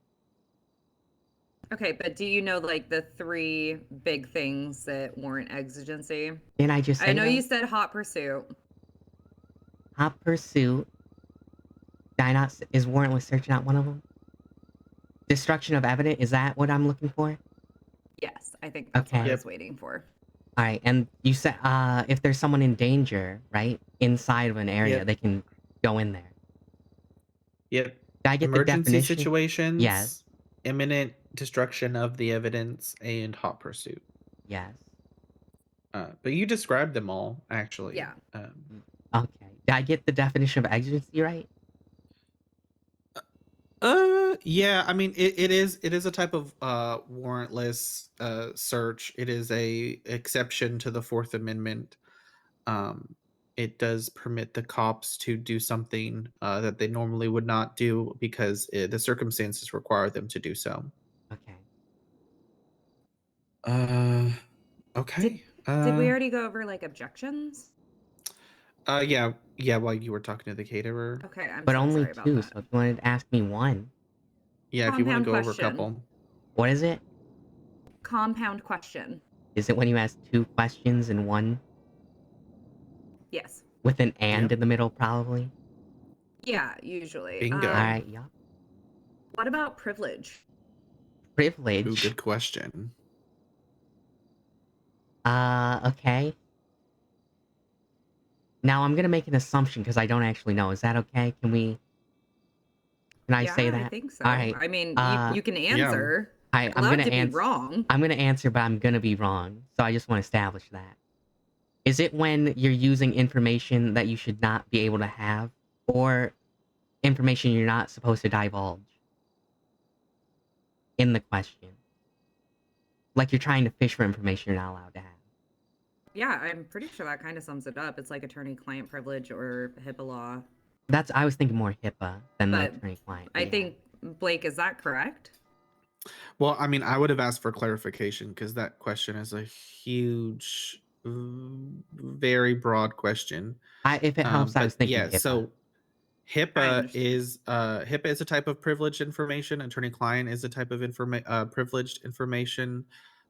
Okay, but do you know like the 3 big things that warrant exigency? Didn't I just say I know you those? said hot pursuit. Hot pursuit. Is warrantless search not one of them? Destruction of evidence, is that what I'm looking for? Yes, I think that's what I Okay. was waiting for. All right, and you said if there's someone in danger, right, inside of an area, Yep. they can go in there. Yep. Did I get the Emergency definition? situations, Yes. imminent destruction of the evidence, and hot pursuit. Yes. But you described them all, actually. Yeah. Okay. Did I get the definition of exigency right? Yeah, I mean it is a type of warrantless search. It is a exception to the Fourth Amendment. It does permit the cops to do something that they normally would not do because the circumstances require them to do so. Okay. Okay. Did we already go over like objections? Yeah, while you were talking to the caterer. Okay, I'm But so only sorry about two, that. so if you wanted to ask me one. Yeah, if you want to Compound go over a question. couple. What is it? Compound question. Is it when you ask 2 questions in one? Yes. With an and Yep. in the middle, probably? Yeah, usually. Bingo. Alright, yeah. What about privilege? Privilege? Ooh, good question. Okay. Now I'm gonna make an assumption because I don't actually know. Is that okay? Can I Yeah, say that? I think so. Alright. I mean, you can answer. I'm Allowed gonna to be answer. wrong. I'm gonna answer, but I'm gonna be wrong. So I just want to establish that. Is it when you're using information that you should not be able to have, or information you're not supposed to divulge in the question? Like you're trying to fish for information you're not allowed to have. Yeah, I'm pretty sure that kind of sums it up. It's like attorney-client privilege or HIPAA law. I was thinking more HIPAA than the But attorney-client. I think, Blake, is that correct? Well, I mean, I would have asked for clarification because that question is a huge, very broad question. If it helps, I was thinking yeah. HIPAA. So HIPAA is a type of privileged information. Attorney-client is a type of privileged information.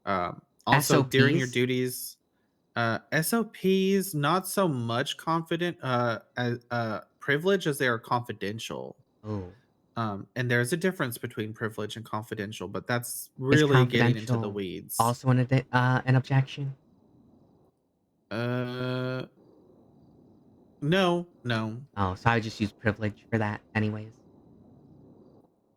Also, during your SOPs? duties, SOPs not so much as privilege as they are confidential. Oh. And there's a difference between privilege and confidential, but that's Is really getting into the confidential weeds. also an objection? No. Oh, so I would just use privilege for that anyways?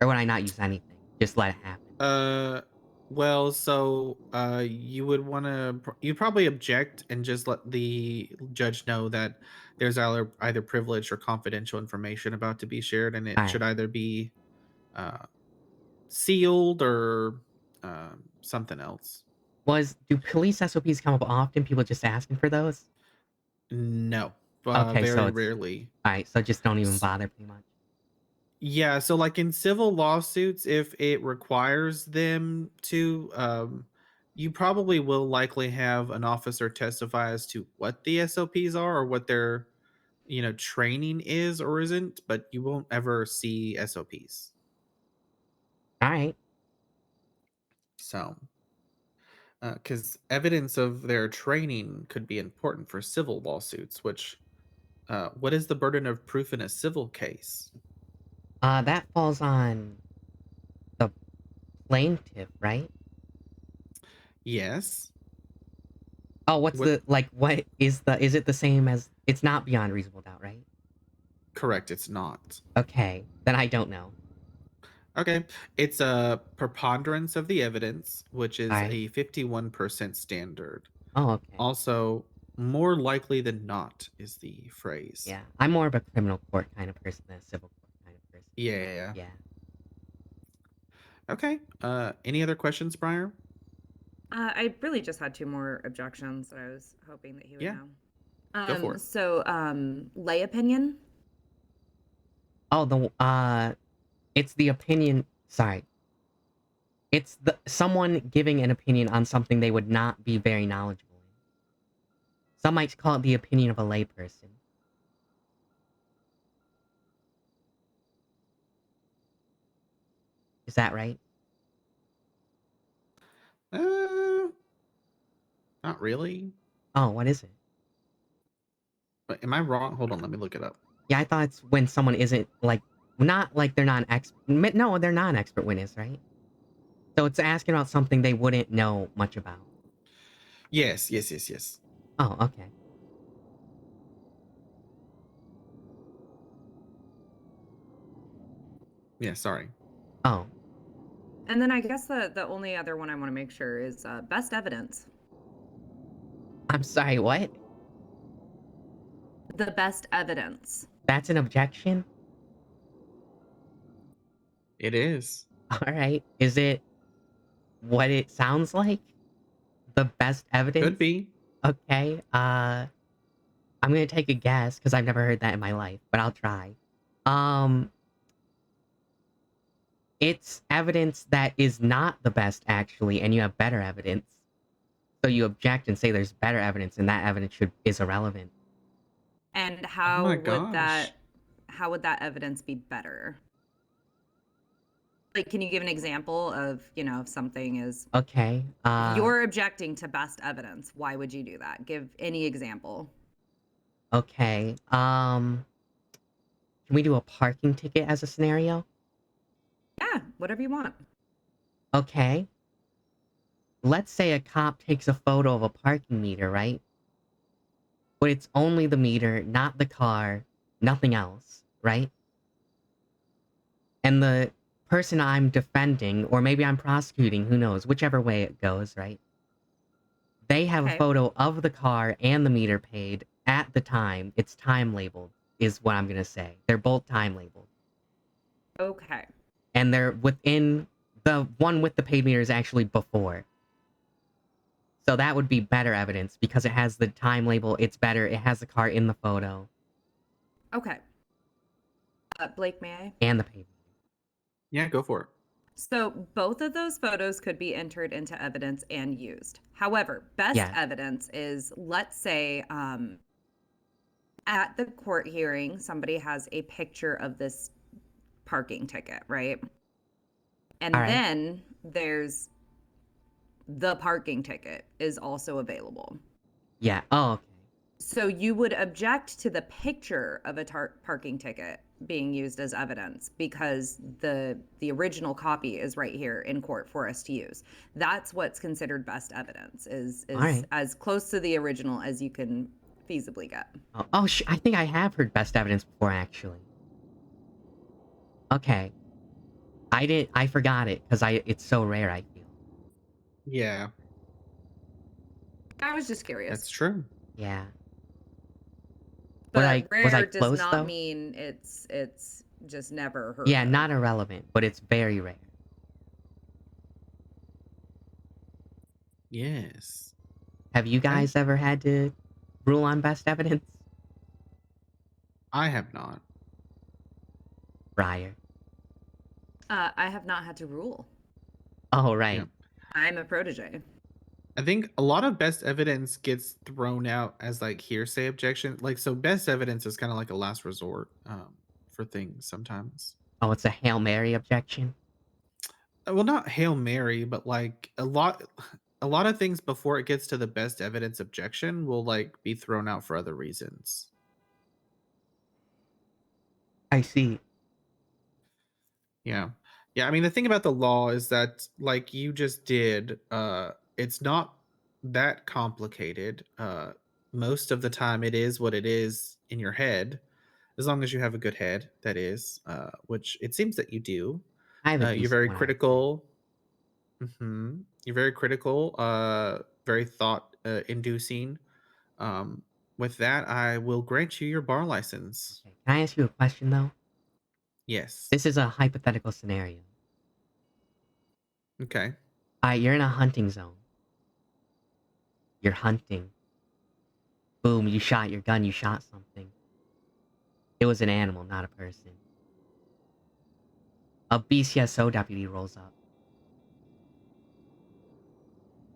Or would I not use anything? Just let it happen? Well, so you would want to you probably object and just let the judge know that there's either privileged or confidential information about to be shared, and it Alright. should either be sealed or something else. Do police SOPs come up often? People just asking for those? No, Okay, so very it's rarely. alright. So just don't even bother, pretty much. Yeah, so like in civil lawsuits, if it requires them to, you probably will likely have an officer testify as to what the SOPs are or what their, training is or isn't, but you won't ever see SOPs. All right. So, because evidence of their training could be important for civil lawsuits, which, what is the burden of proof in a civil case? That falls on the plaintiff, right? Yes. Oh, what's What? what is it the same as, it's not beyond reasonable doubt, right? Correct, it's not. Okay, then I don't know. Okay. It's a preponderance of the evidence, which is Alright. a 51% standard. Oh, okay. Also, more likely than not is the phrase. Yeah, I'm more of a criminal court kind of person than a civil court kind of person. Yeah. Yeah. Okay. Any other questions, Briar? I really just had two more objections that I was hoping that he would Yeah. know. Go for it. So, lay opinion. Oh, it's the opinion. Sorry. It's someone giving an opinion on something they would not be very knowledgeable in. Some might call it the opinion of a layperson. Is that right? Not really. Oh, what is it? But am I wrong? Hold on, let me look it up. Yeah, I thought it's when someone isn't not like they're not an expert. No, they're not an expert witness, right? So it's asking about something they wouldn't know much about. Yes. Oh, okay. Yeah, sorry. Oh. And then I guess the only other one I want to make sure is best evidence. I'm sorry, what? The best evidence. That's an objection? It is. Alright. Is it what it sounds like? The best evidence? Could be. Okay, I'm gonna take a guess, because I've never heard that in my life, but I'll try. It's evidence that is not the best, actually, and you have better evidence. So you object and say there's better evidence, and that evidence is irrelevant. And how my would gosh. how would that evidence be better? Like, can you give an example of, if something is Okay, you're objecting to best evidence? Why would you do that? Give any example. okay, can we do a parking ticket as a scenario? Yeah, whatever you want. Okay. Let's say a cop takes a photo of a parking meter, right? But it's only the meter, not the car, nothing else, right? And the person I'm defending, or maybe I'm prosecuting, who knows, whichever way it goes, right? They have a photo of the car and the meter paid at the time. It's time labeled, is what I'm gonna say. They're both time labeled. Okay. And they're within, the one with the paid meter is actually before. So that would be better evidence because it has the time label. It's better. It has the car in the photo. Okay. Blake, may I? And the paid meter. Yeah, go for it. So both of those photos could be entered into evidence and used. However, best evidence is, let's say, at the court hearing, somebody has a picture of this parking ticket, right? And then there's the parking ticket is also available. Yeah. Oh, okay. So you would object to the picture of a parking ticket being used as evidence because the original copy is right here in court for us to use. That's what's considered best evidence, is as close to the original as you can feasibly get. I think I have heard best evidence before, actually. Okay. I forgot it because it's so rare, I feel. Yeah. I was just curious. That's true. Yeah. But was I rare does close, not though? mean it's just never heard Yeah, of. not irrelevant, but it's very rare. Yes. Have you guys ever had to rule on best evidence? I have not. Briar. I have not had to rule. Oh, right. Yep. I'm a protege. I think a lot of best evidence gets thrown out as like hearsay objection. Like, so best evidence is kind of like a last resort for things sometimes. Oh, it's a Hail Mary objection? Well, not Hail Mary, but like a lot of things before it gets to the best evidence objection will like be thrown out for other reasons. I see. Yeah. Yeah, I mean the thing about the law is that like you just did, it's not that complicated. Most of the time it is what it is in your head, as long as you have a good head, that is, which it seems that you do. I have a You're decent very one, I would say. critical. You're very critical, very thought inducing. With that, I will grant you your bar license. Can I ask you a question, though? Yes. This is a hypothetical scenario. Okay. You're in a hunting zone. You're hunting. Boom, you shot your gun, you shot something. It was an animal, not a person. A BCSO deputy rolls up.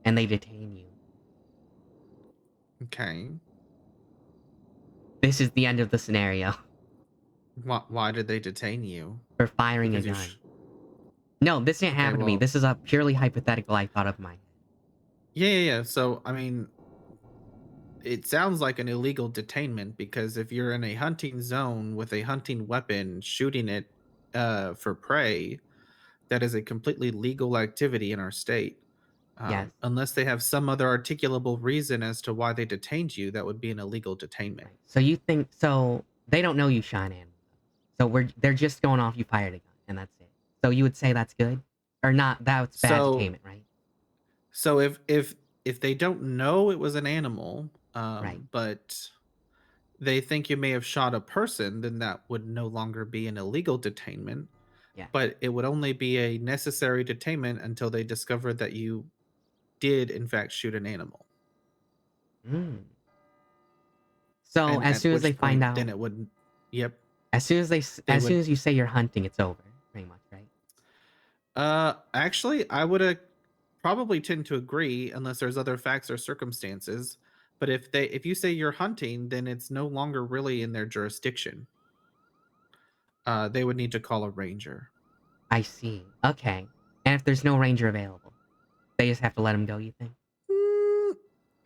And they detain you. Okay. This is the end of the scenario. Why did they detain you? For firing Because a you gun. No, this didn't happen to me. well, This is a purely hypothetical I thought of mine. yeah. So, I mean, it sounds like an illegal detainment because if you're in a hunting zone with a hunting weapon shooting it for prey, that is a completely legal activity in our state. Yes. Unless they have some other articulable reason as to why they detained you, that would be an illegal detainment. So you think so they don't know you shot an animal. So they're just going off you fired a gun and that's it. So you would say that's good? Or not, that's bad detainment, right? So if they don't know it was an animal, but they think you may have shot a person, then that would no longer be an illegal detainment. Yeah. But it would only be a necessary detainment until they discovered that you did in fact shoot an animal. So And as at soon as which they find point, out, then it wouldn't. Yep. as soon as you say you're hunting, it's over, pretty much, right? Actually, I would probably tend to agree unless there's other facts or circumstances. But if you say you're hunting, then it's no longer really in their jurisdiction. They would need to call a ranger. I see. Okay. And if there's no ranger available, they just have to let him go, you think?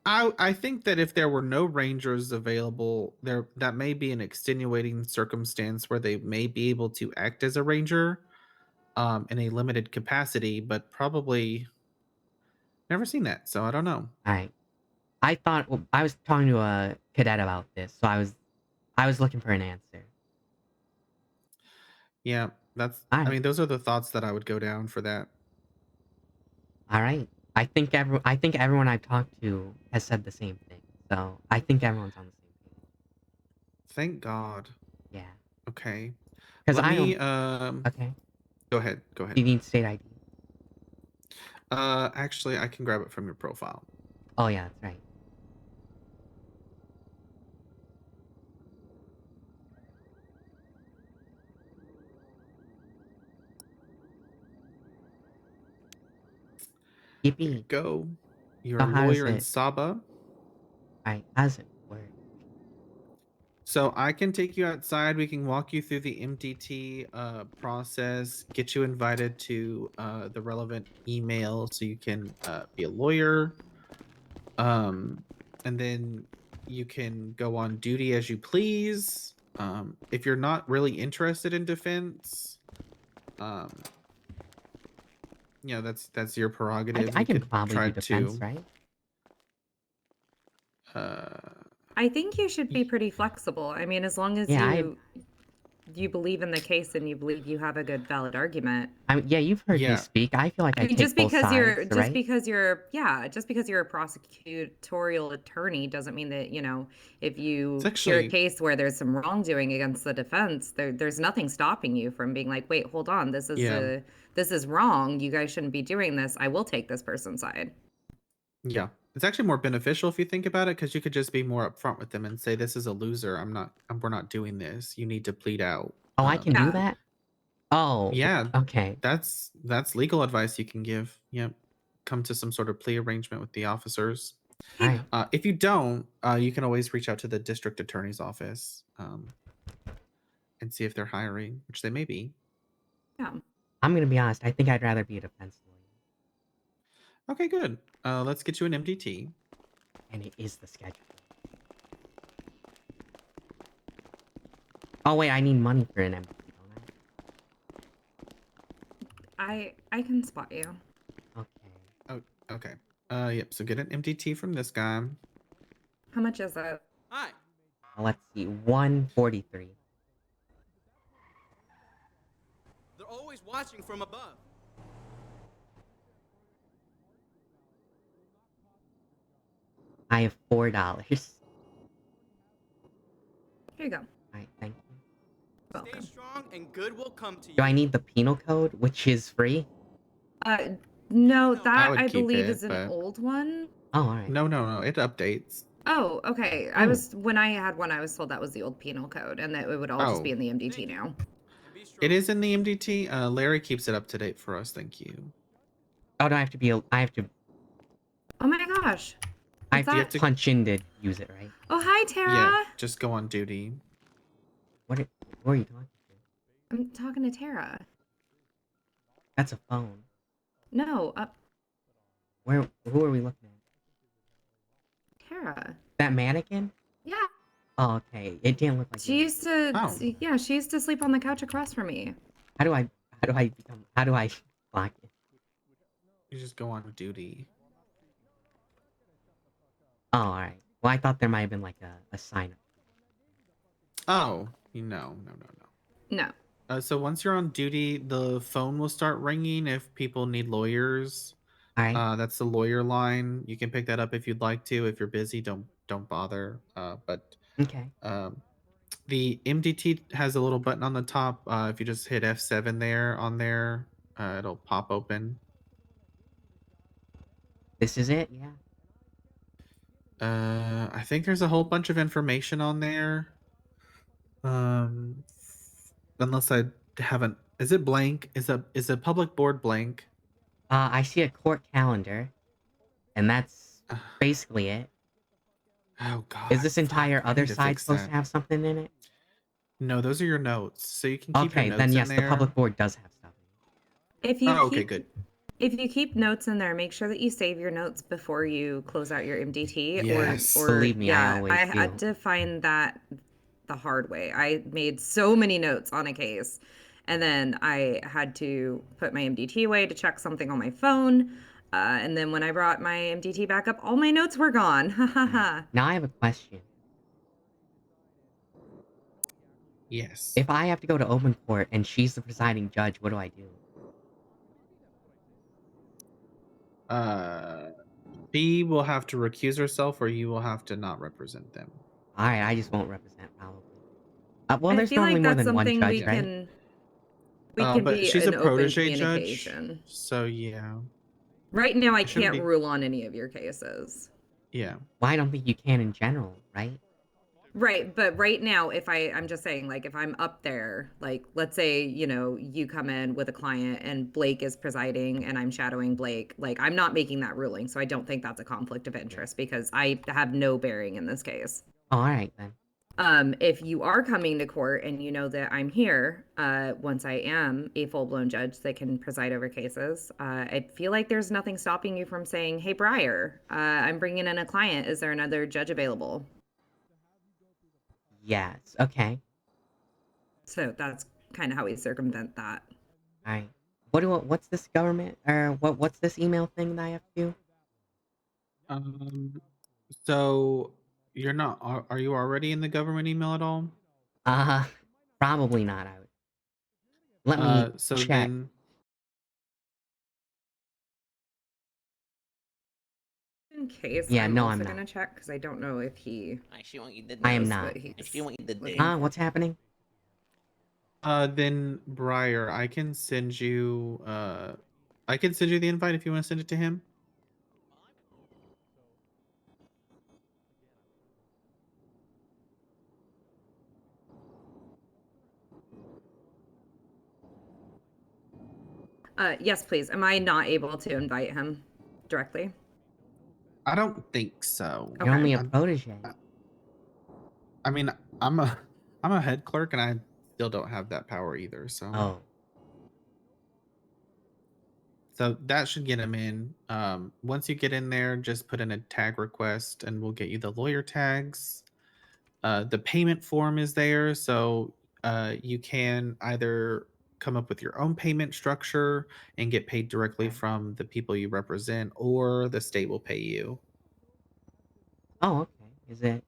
I think that if there were no rangers available, that may be an extenuating circumstance where they may be able to act as a ranger in a limited capacity, but probably never seen that, so I don't know. Alright. I was talking to a cadet about this, so I was looking for an answer. Yeah, I mean, those are the thoughts that I would go down for that. Alright. I think everyone I've talked to has said the same thing. So I think everyone's on the same page. Thank God. Yeah. Okay. 'Cause Let I me don't- Okay. Go ahead. You need state ID. Actually, I can grab it from your profile. Oh yeah, that's right. There you go. You're So a how does lawyer in it- Saba. Alright, how does it work? So I can take you outside. We can walk you through the MDT process, get you invited to the relevant email so you can be a lawyer. And then you can go on duty as you please. If you're not really interested in defense, you know, that's your prerogative. I You can could probably try do defense, to, right? I think you should be pretty flexible. I mean, as long as Yeah, you believe in the case and you believe you have a good valid argument. Yeah, you've heard me Yeah. speak. I feel like I I mean, take both sides, right? just because you're a prosecutorial attorney doesn't mean that, you know, if you hear a case where there's some wrongdoing against the defense, there's nothing stopping you from being like, wait, hold on, this is wrong. You guys shouldn't be doing this. I will take this person's side. Yeah. It's actually more beneficial if you think about it, because you could just be more upfront with them and say, "This is a loser. We're not doing this. You need to plead out." Oh, I can do that? Oh, Yeah. okay. That's legal advice you can give. Yep. Come to some sort of plea arrangement with the officers. Alright. If you don't, you can always reach out to the district attorney's office and see if they're hiring, which they may be. Yeah. I'm gonna be honest, I think I'd rather be a defense lawyer. Okay, good. Let's get you an MDT. And it is the schedule. Oh wait, I need money for an MDT, don't I can spot you. I? Okay. Oh, okay. Yep. So get an MDT from this guy. How much is it? Hi. Let's see, 143. They're always watching from above. I have $4. Here you go. Alright, thank you. Stay strong and good will come to you. Do I need the penal code, which is free? No, that would I keep believe it, is an but- old one. Oh, alright. No, it updates. Oh, okay. When I had one, I was told that was the old penal code and that it would all just be in the MDT now. It is in the MDT. Larry keeps it up to date for us. Thank you. Oh, do I have to be I have to Oh my gosh. I have What's to that? punch in to use it, right? Oh, hi, Tara. Yeah, just go on duty. Who are you talking to? I'm talking to Tara. That's a phone. No, Who are we looking at? Tara. That mannequin? Yeah. Oh, okay. It didn't look like She it. used to, yeah, she used to sleep on the couch across from me. How do I block it? You just go on duty. Oh, alright. Well, I thought there might have been like a sign up. Oh, no. No. So once you're on duty, the phone will start ringing if people need lawyers. Alright. That's the lawyer line. You can pick that up if you'd like to. If you're busy, don't bother. But Okay. the MDT has a little button on the top. If you just hit F7 there, it'll pop open. This is it? Yeah. I think there's a whole bunch of information on there. Unless I haven't. Is it blank? Is a public board blank? I see a court calendar, and that's basically it. Oh god. Is this entire I other need to side fix supposed that. to have something in it? No, those are your notes. So you can keep your Okay, notes then in yes, the there. public board does have stuff. If you okay, keep, good. If you keep notes in there, make sure that you save your notes before you close out your MDT. Yes. Or Believe me, I yeah, always I had do. to find that the hard way. I made so many notes on a case, and then I had to put my MDT away to check something on my phone. And then when I brought my MDT back up, all my notes were gone. Ha ha ha. Now I have a question. Yes. If I have to go to open court and she's the presiding judge, what do I do? She will have to recuse herself, or you will have to not represent them. Alright, I just won't represent, probably. Well, I there's feel normally like more that's than one something judge, we right? can But be she's an a open protege judge, communication. so yeah. Right now, I It shouldn't can't be- rule on any of your cases. Yeah. Well, I don't think you can in general, right? Right, but right now, if I'm just saying, like, if I'm up there, like, let's say, you come in with a client and Blake is presiding and I'm shadowing Blake, like, I'm not making that ruling, so I don't think that's a conflict of interest because I have no bearing in this case. Oh, alright then. If you are coming to court and you know that I'm here, once I am a full-blown judge that can preside over cases, I feel like there's nothing stopping you from saying, hey, Briar, I'm bringing in a client. Is there another judge available? Yes, okay. So that's kind of how we circumvent that. Alright. What's this government, or what's this email thing that I have to do? So you're not. Are you already in the government email at all? Probably not. Let me So check. then. In case, Yeah, I'm no, also I'm not. gonna check because I don't know if he. I am knows not. what he's- What's happening? Then Briar, I can send you. I can send you the invite if you want to send it to him. Yes, please. Am I not able to invite him directly? I don't think so. You're only a I'm- protege. I mean, I'm a head clerk, and I still don't have that power either. So. Oh. So that should get him in. Once you get in there, just put in a tag request, and we'll get you the lawyer tags. The payment form is there, so you can either come up with your own payment structure and get paid directly from the people you represent, or the state will pay you. Oh, okay. Is it?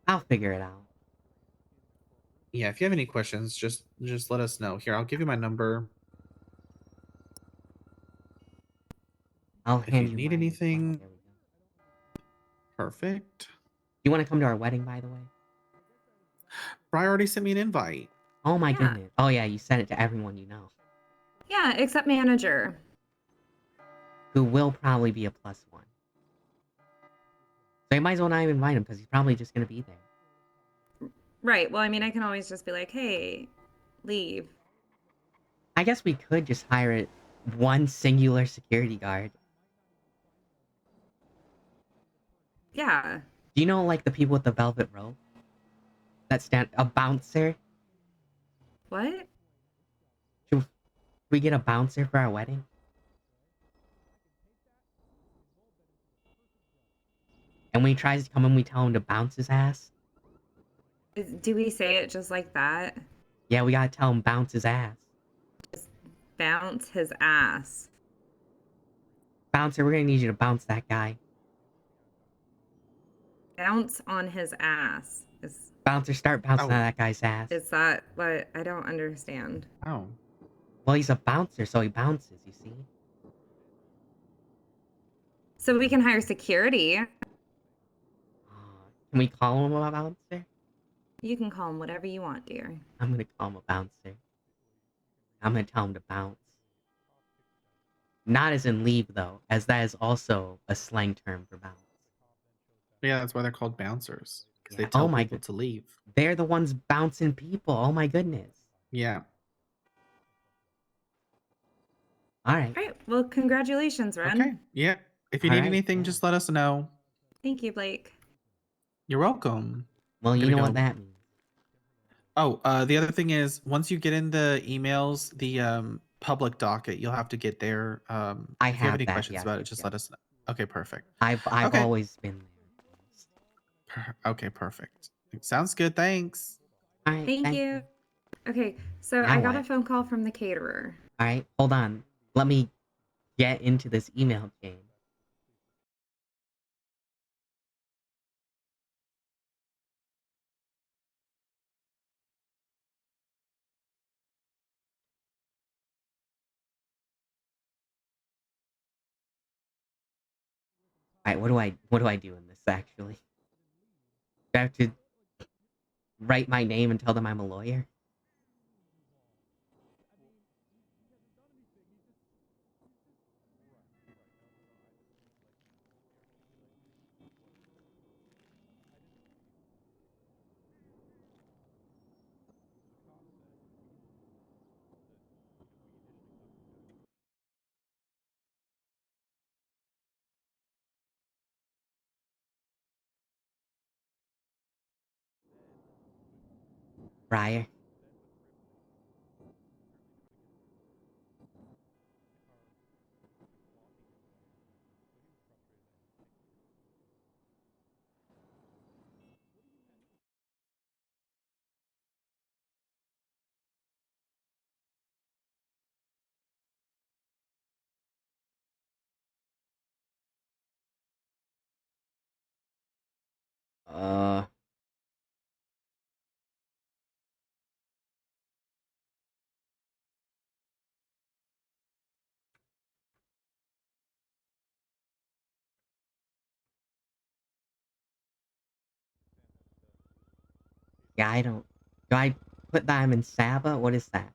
I'll figure it out. Yeah, if you have any questions, just let us know. Here, I'll give you my number. I'll If hand you you need mine. anything, There we go. perfect. You want to come to our wedding, by the way? Bri already sent me an invite. Oh my Yeah. goodness. Oh yeah, you sent it to everyone you know. Yeah, except manager. Who will probably be a +1. So you might as well not even invite him because he's probably just gonna be there. Right. Well, I mean, I can always just be like, hey, leave. I guess we could just hire one singular security guard. Yeah. Do you know like the people with the velvet rope? That stand a bouncer? What? Should we get a bouncer for our wedding? And when he tries to come in, we tell him to bounce his ass. Do we say it just like that? Yeah, we gotta tell him bounce his ass. Bounce his ass. Bouncer, we're gonna need you to bounce that guy. Bounce on his ass. Bouncer, start bouncing on that guy's ass. Is that what? I don't understand. Oh. Well, he's a bouncer, so he bounces, you see? So we can hire security. Can we call him a bouncer? You can call him whatever you want, dear. I'm gonna call him a bouncer. I'm gonna tell him to bounce. Not as in leave, though, as that is also a slang term for bounce. Yeah, that's why they're called bouncers. Because Yeah, they tell oh my people to leave. They're the ones bouncing people. Oh my goodness. Yeah. All right. All right. Well, congratulations, Ren. Okay. Yeah. If you All need right, anything, just let us know. Thank you, Blake. You're welcome. Well, you Gonna know what go- that means. Oh, the other thing is, once you get in the emails, the public docket, you'll have to get there. I If you have have any that, questions yes, about it, yes, just yes. let us know. Okay, perfect. I've Okay. always been there. Okay, perfect. Sounds good. Thanks. All right. Thank you. Okay, so Now I got a what? phone call from the caterer. All right. Hold on. Let me get into this email chain. All right. What do I do in this actually? Do I have to write my name and tell them I'm a lawyer? Briar. Uh. Yeah, I don't. Do I put them in Saba? What is that?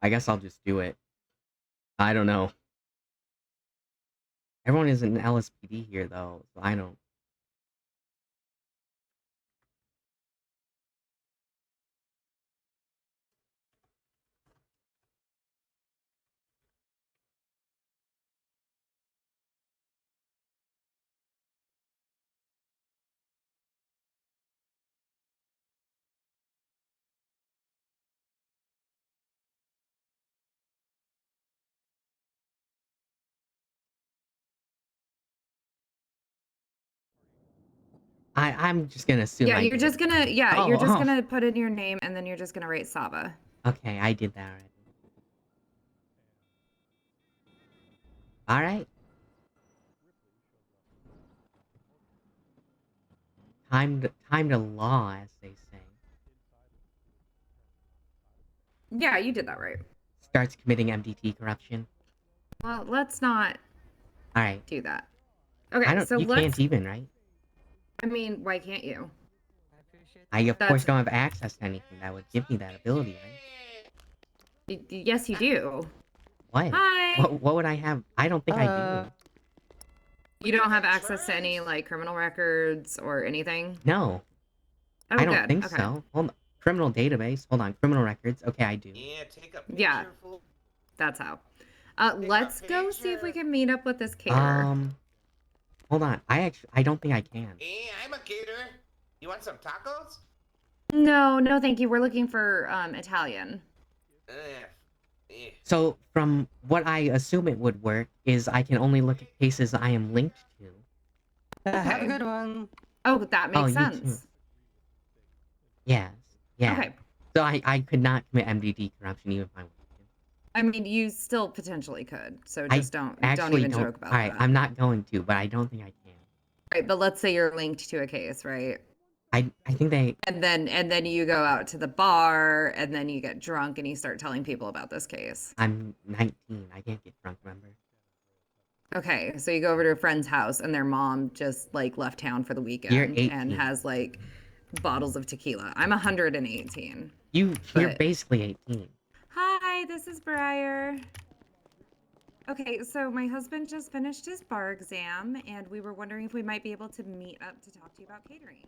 I guess I'll just do it. I don't know. Everyone is in LSPD here, though, so I don't. I'm just gonna assume Yeah, I you're did. just gonna Oh, you're just oh. gonna put in your name and then you're just gonna write Saba. Okay, I did that already. Alright. Time to law, as they say. Yeah, you did that right. Starts committing MDT corruption. Well, let's not Alright. do that. I Okay, don't. so You let's. can't even, right? I mean, why can't you? I of That's- course don't have access to anything that would give me that ability, right? Yes, you do. What? Hi. What would I have? I don't think I do. You don't have access to any like criminal records or anything? No. Oh, I don't good. think Okay. so. Hold on. Criminal database. Hold on. Criminal records. Okay, I do. Yeah, take a Yeah. That's how. Let's go see if we can meet up with this caterer. Hold on. I don't think I can. Hey, I'm a caterer. You want some tacos? No, no, thank you. We're looking for Italian. So, from what I assume it would work is I can only look at cases I am linked to. Have a good one. Oh, that makes You sense. too. Yes. Yeah. Okay. So I could not commit MDD corruption even if I wanted to. I mean, you still potentially could. So just don't Actually even joke about Alright, that. I'm not going to, but I don't think I can. Right, but let's say you're linked to a case, right? I think they. And then you go out to the bar, and then you get drunk, and you start telling people about this case. I'm 19. I can't get drunk, remember? Okay, so you go over to a friend's house, and their mom just like left town for the weekend You're and 18. has like bottles of tequila. I'm 118. You're But- basically 18. Hi, this is Briar. Okay, so my husband just finished his bar exam, and we were wondering if we might be able to meet up to talk to you about catering.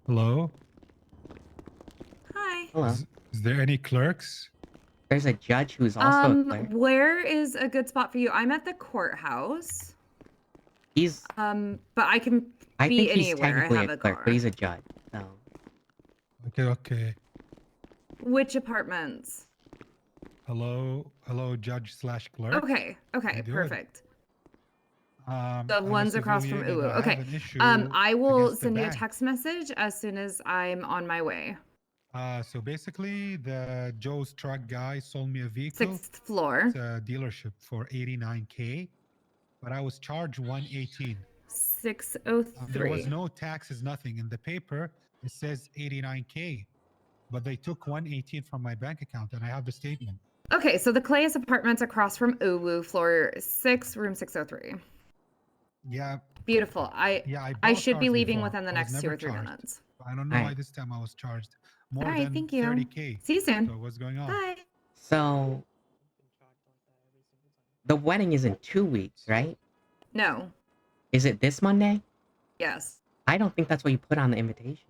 Hello? Hi. Hello. Is there any clerks? There's a judge who's also a clerk. Where is a good spot for you? I'm at the courthouse. He's. But I can I be think he's anywhere. I technically have a a clerk, car. but he's a judge. So. Okay. Which apartments? Hello, judge / clerk. Okay, How you doing? perfect. The I'm a ones across from civilian and Uwu. I have Okay. an issue I will against the send you a bank. text message as soon as I'm on my way. So basically, the Joe's truck guy sold me a vehicle. 6th floor. It's a dealership for 89K, but I was charged 118. 603. There was no taxes, nothing. In the paper, it says 89K, but they took 118 from my bank account, and I have the statement. Okay, so the Clayus apartments across from Uwu, floor 6, room 603. Yeah. Beautiful. I bought should be cars leaving before. within the I was next 2 never or 3 charged. minutes. I don't know why this time I was charged more All right, than thank you. 30K. See you soon. So what's going on? Bye. So. The wedding is in 2 weeks, right? No. Is it this Monday? Yes. I don't think that's what you put on the invitation.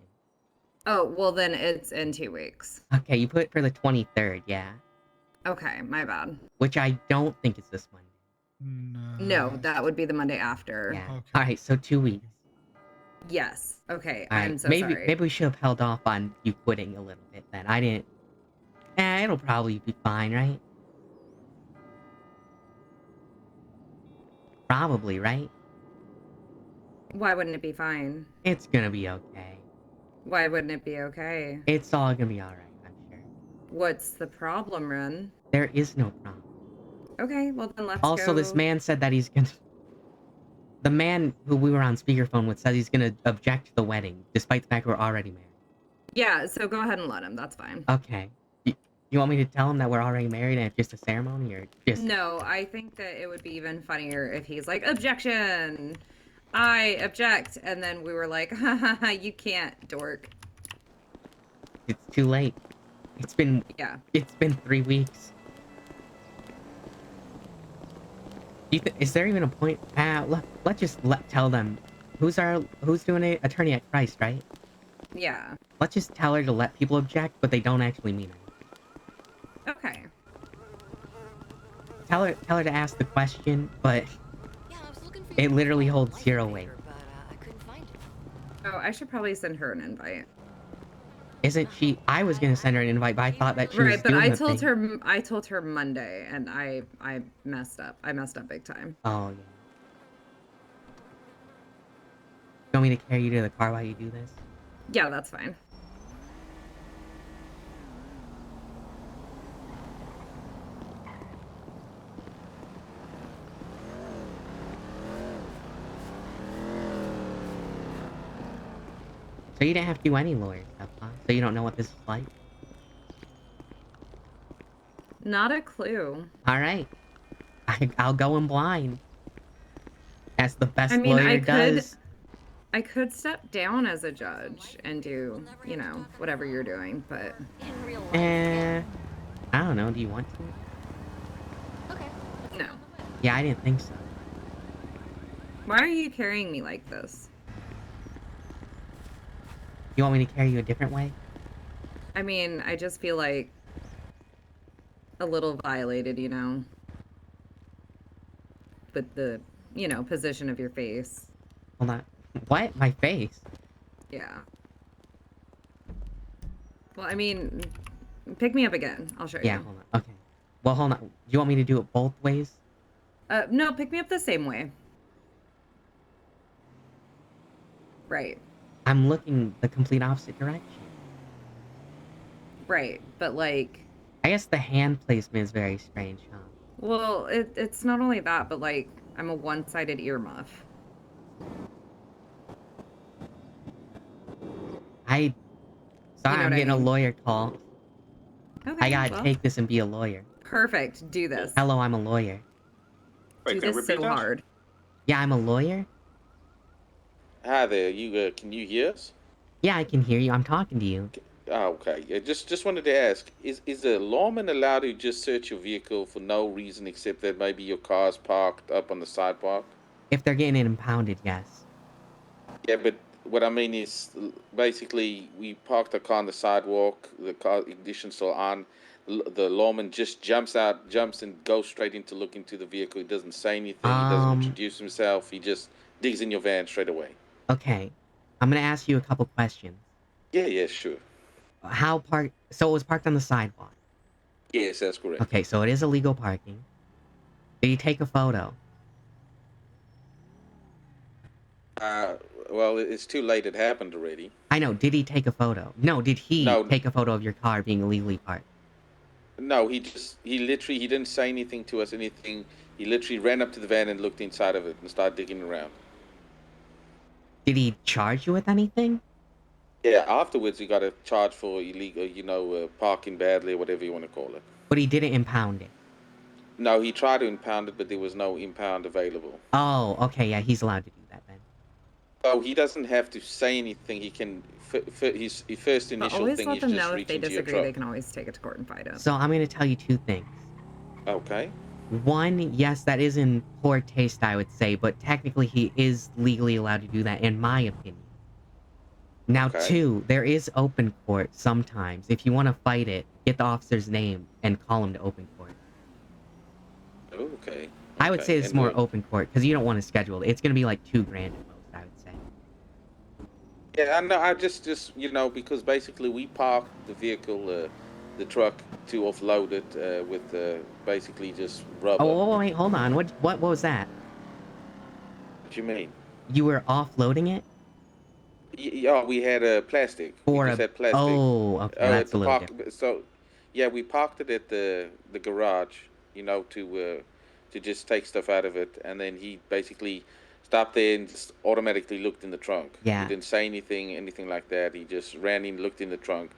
Oh, well then it's in 2 weeks. Okay, you put it for the 23rd, yeah. Okay, my bad. Which I don't think is this Monday. No, that would be the Monday after. Yeah. Alright, so 2 weeks. Yes. Okay, Alright, I'm so maybe sorry. maybe we should have held off on you quitting a little bit then. I didn't. It'll probably be fine, right? Probably, right? Why wouldn't it be fine? It's gonna be okay. Why wouldn't it be okay? It's all gonna be alright, I'm sure. What's the problem, Ren? There is no problem. Okay, well then let's Also, go. this man said that he's gonna. The man who we were on speakerphone with says he's gonna object to the wedding, despite the fact we're already married. Yeah, so go ahead and let him. That's fine. Okay. You want me to tell him that we're already married and it's just a ceremony, or just... No, I think that it would be even funnier if he's like, objection! I object! And then we were like, ha ha ha, you can't, dork. It's too late. It's been 3 weeks. Is there even a point? Let's just tell them. Who's doing it? Attorney at Christ, right? Yeah. Let's just tell her to let people object, but they don't actually mean it. Okay. Tell her to ask the question, but it literally holds 0 weight. Oh, I should probably send her an invite. Isn't she? I was gonna send her an invite, but I thought that she was Right, but doing I the told thing. her I told her Monday, and I messed up. I messed up big time. Oh, yeah. You want me to carry you to the car while you do this? Yeah, that's fine. So you didn't have to do any lawyer stuff, huh? So you don't know what this is like? Not a clue. Alright. I'll go in blind. As the best lawyer does. I could step down as a judge and do, you know, whatever you're doing, but... I don't know. Do you want to? Okay. No. Yeah, I didn't think so. Why are you carrying me like this? You want me to carry you a different way? I mean, I just feel like a little violated, you know? With the, you know, position of your face. Hold on. What? My face? Yeah. Well, I mean, pick me up again. I'll show you. Yeah, hold on. Okay. Well, hold on. Do you want me to do it both ways? No, pick me up the same way. Right. I'm looking the complete opposite direction. Right, but like... I guess the hand placement is very strange, huh? Well, it's not only that, but like, I'm a one-sided earmuff. Sorry, I'm getting a lawyer call. Okay, I gotta well. take this and be a lawyer. Perfect, do this. Hello, I'm a lawyer. Do this so hard. Yeah, I'm a lawyer? Hi there. Can you hear us? Yeah, I can hear you. I'm talking to you. Oh, okay. Yeah, just wanted to ask: is the lawman allowed to just search your vehicle for no reason except that maybe your car's parked up on the sidewalk? If they're getting it impounded, yes. Yeah, but what I mean is, basically, we parked the car on the sidewalk. The car ignition's still on. The lawman just jumps and goes straight into look into the vehicle. He doesn't say anything. He doesn't introduce himself. He just digs in your van straight away. Okay. I'm gonna ask you a couple questions. Yeah, sure. So it was parked on the sidewalk? Yes, that's correct. Okay, so it is illegal parking. Did he take a photo? Well, it's too late. It happened already. I know. Did he take a photo? No, did he take a photo of your car being illegally parked? No, he didn't say anything to us, anything. He literally ran up to the van and looked inside of it and started digging around. Did he charge you with anything? Yeah, afterwards he got a charge for illegal, parking badly, or whatever you want to call it. But he didn't impound it? No, he tried to impound it, but there was no impound available. Oh, okay, yeah, he's allowed to do that then. Oh, he doesn't have to say anything. He can. His first initial always thing let is them just know if reach they into your disagree. They truck. can always take it to court and fight it. So I'm going to tell you two things. Okay. One, yes, that is in poor taste, I would say, but technically he is legally allowed to do that, in my opinion. Now, Okay. two, there is open court sometimes. If you want to fight it, get the officer's name and call him to open court. Okay. I would say it's And more what- open court, because you don't want to schedule it. It's going to be like $2,000 at most, I would say. Yeah, I know. I just because basically we parked the vehicle, the truck, to offload it with basically just rubber. Oh, wait, hold on. What was that? What do you mean? You were offloading it? Yeah, we had plastic. For we just had plastic. Oh, okay, that's a little different. So, yeah, we parked it at the garage, to just take stuff out of it, and then he basically stopped there and just automatically looked in the trunk. Yeah. He didn't say anything like that. He just ran in, looked in the trunk,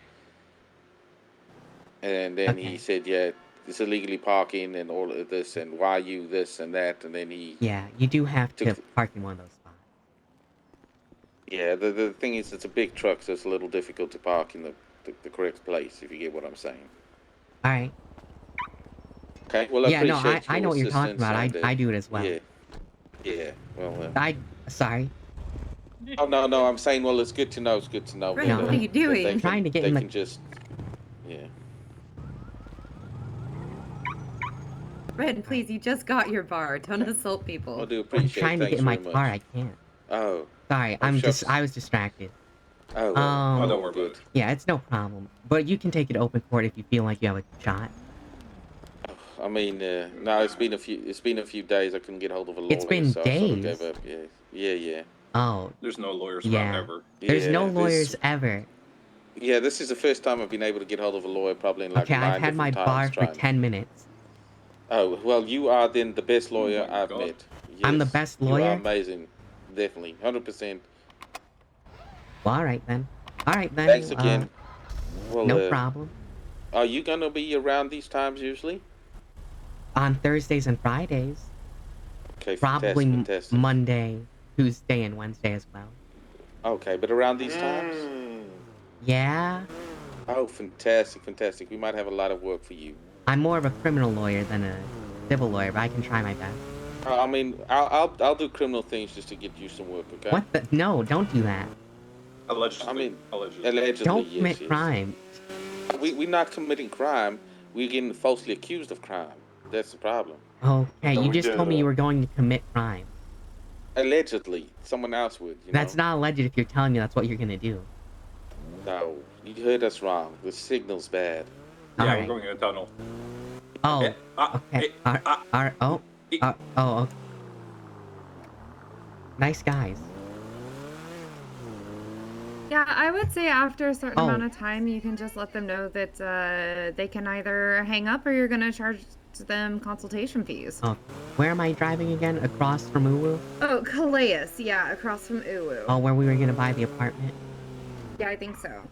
and then he said, "Yeah, it's illegally parking and all of this, and why you this and that." And then he, Yeah, you do have to park in one of those spots. yeah, the thing is, it's a big truck, so it's a little difficult to park in the correct place, if you get what I'm saying. All right. Okay, well, I Yeah, no, appreciate I your know what you're talking assistance, about. and, I do it as well. Yeah, well, Sorry. oh, no, I'm saying, well, it's good to know. It's good to know. Right, that, what are you doing? They I'm trying to get in they the- can just, yeah. Red, please, you just got your bar. Don't assault people. I do I'm appreciate trying to it. get in my Thanks very car. much. I can't. Oh. Sorry, Oh, shucks. I was distracted. Oh, well. Um, Don't worry about it. Yeah, it's no problem. But you can take it open court if you feel like you have a shot. I mean, no, it's been a few days. I couldn't get hold of a lawyer. It's been so I sort of days? gave up. Yeah. Oh. There's no lawyers Yeah. There's no lawyers ever. Yeah, this is the first time I've been able to get hold of a lawyer, probably in like Okay, 9 I've had my different bar times for trying. 10 minutes. Oh, well, you are then the best lawyer I've met. I'm the Yes, best You lawyer? are amazing. Definitely. 100%. Well, all right then. All right then. Thanks again. Well, no problem. Are you going to be around these times usually? On Thursdays and Fridays. Okay, Probably fantastic. Monday, Tuesday, and Wednesday as well. Okay, but around these times? Yeah. Oh, fantastic. We might have a lot of work for you. I'm more of a criminal lawyer than a civil lawyer, but I can try my best. I mean, I'll do criminal things just to get you some work, okay? What the? No, don't do that. Allegedly. I mean, allegedly. Don't yes, commit yes. crime. We're not committing crime. We're getting falsely accused of crime. That's the problem. Okay, No, you we just did, told me you were going to commit crime. Allegedly. Someone else would, you That's know? not alleged if you're telling me that's what you're gonna do. No, you heard us wrong. The signal's bad. Yeah, we're going in a tunnel. Oh, okay. Okay. Nice guys. Yeah, I would say after a certain Oh. amount of time, you can just let them know that they can either hang up or you're going to charge them consultation fees. Oh, where am I driving again? Across from Uwu? Oh, Calais, yeah, across from Uwu. Oh, where we were gonna buy the apartment? Yeah, I think so.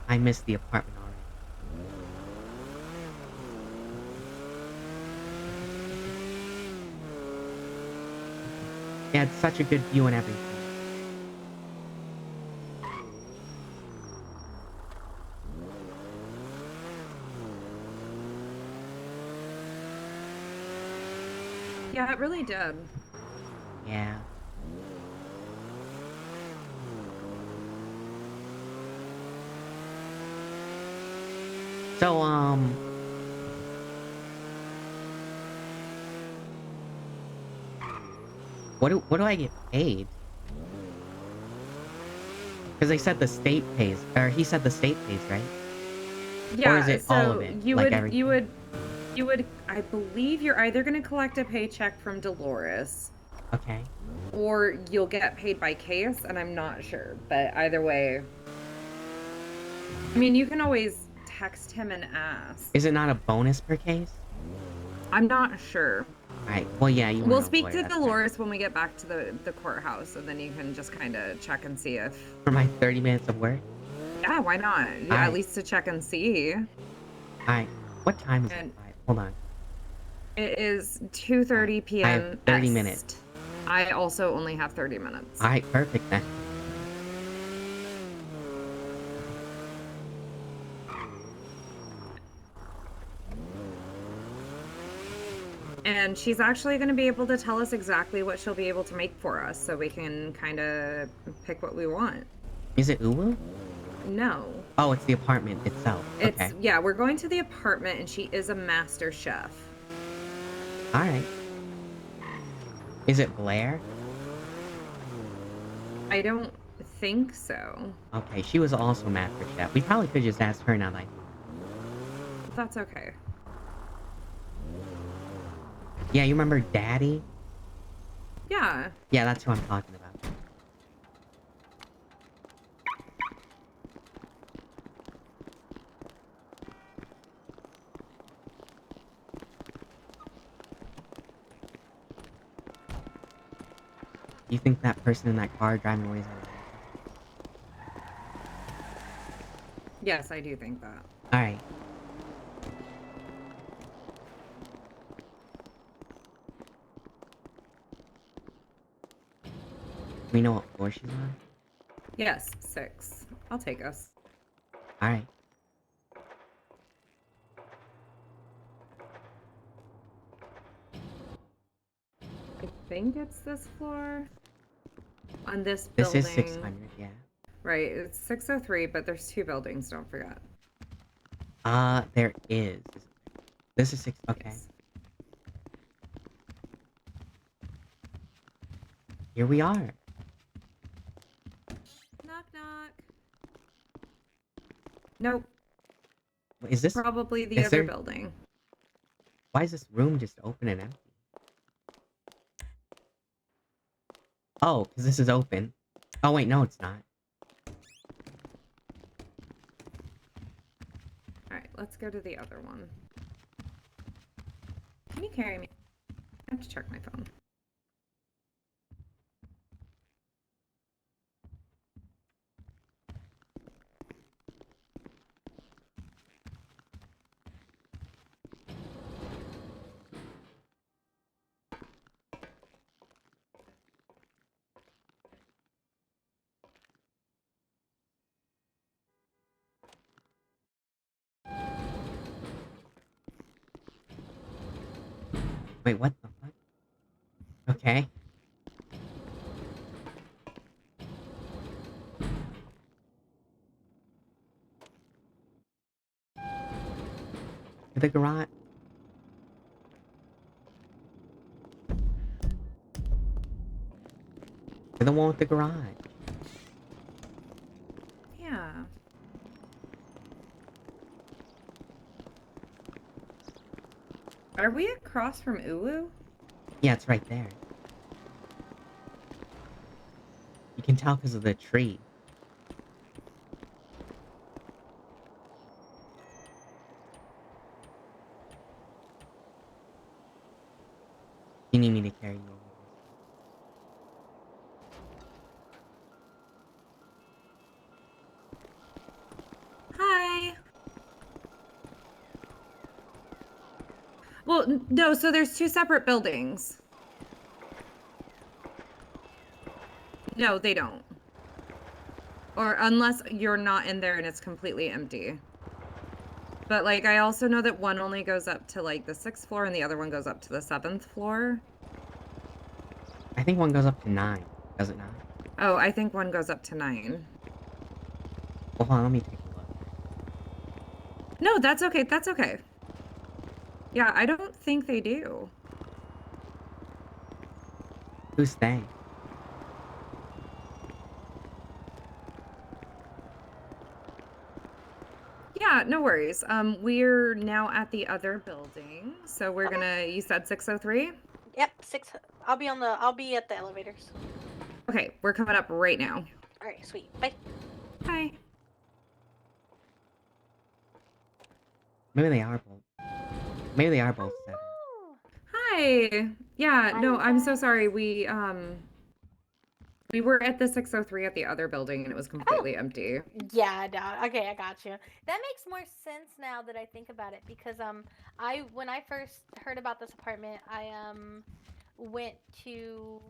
I missed the apartment already. Yeah, it's such a good view and everything. Yeah, it really did. Yeah. So, what do I get paid? Because they said the state pays, or he said the state pays, right? Yeah, Or is it so all of it? you like would, everything? you would, I believe you're either going to collect a paycheck from Dolores, Okay. or you'll get paid by case, and I'm not sure, but either way. I mean, you can always text him and ask. Is it not a bonus per case? I'm not sure. Alright, well, yeah, you We'll wanna speak avoid to that. Dolores when we get back to the courthouse, and then you can just kind of check and see if. For my 30 minutes of work? Yeah, why not? Yeah, Alright. at least to check and see. Alright, what time is it? And- Hold on. It is 2:30 p.m. I have 30 est. minutes. I also only have 30 minutes. Alright, perfect then. And she's actually going to be able to tell us exactly what she'll be able to make for us, so we can kind of pick what we want. Is it Uwu? No. Oh, it's the apartment itself. It's, Okay. yeah, we're going to the apartment, and she is a master chef. Alright. Is it Blair? I don't think so. Okay, she was also Master Chef. We probably could just ask her now, like. That's okay. Yeah, you remember Daddy? Yeah. Yeah, that's who I'm talking about. You think that person in that car driving away is alive? Yes, I do think that. Alright. We know what floor she's on? Yes, 6. I'll take us. Alright. I think it's this floor. On this This building. is 600, yeah. Right, it's 603, but there's 2 buildings, don't forget. There is. This is 6, okay. Yes. Here we are. Knock, knock. Nope. Is this... Probably the is other there- building. Why is this room just open and empty? Oh, because this is open. Oh, wait, no, it's not. Alright, let's go to the other one. Can you carry me? I have to check my phone. Wait, what the fuck? Okay. To the garage. To the one with the garage. Yeah. Are we across from Uwu? Yeah, it's right there. You can tell because of the tree. You need me to carry you over Hi. Well, no, so there's 2 separate buildings. No, they don't. Or unless you're not in there and it's completely empty. But, like, I also know that one only goes up to, like, the 6th floor and the other one goes up to the 7th floor. I think one goes up to 9. Does it not? Oh, I think one goes up to 9. Well, hold on, let me take a look. No, that's okay. That's okay. Yeah, I don't think they do. Who's they? Yeah, no worries. We're now at the other building. So we're gonna, you said 603? Yep, 6. I'll be at the elevators. Okay, we're coming up right now. All right, sweet. Bye. Hi. Maybe they are both. Maybe they are both 7. Hi. Yeah, no, I'm so sorry. We were at the 603 at the other building and it was completely empty. Yeah, okay, I got you. That makes more sense now that I think about it because when I first heard about this apartment, I went to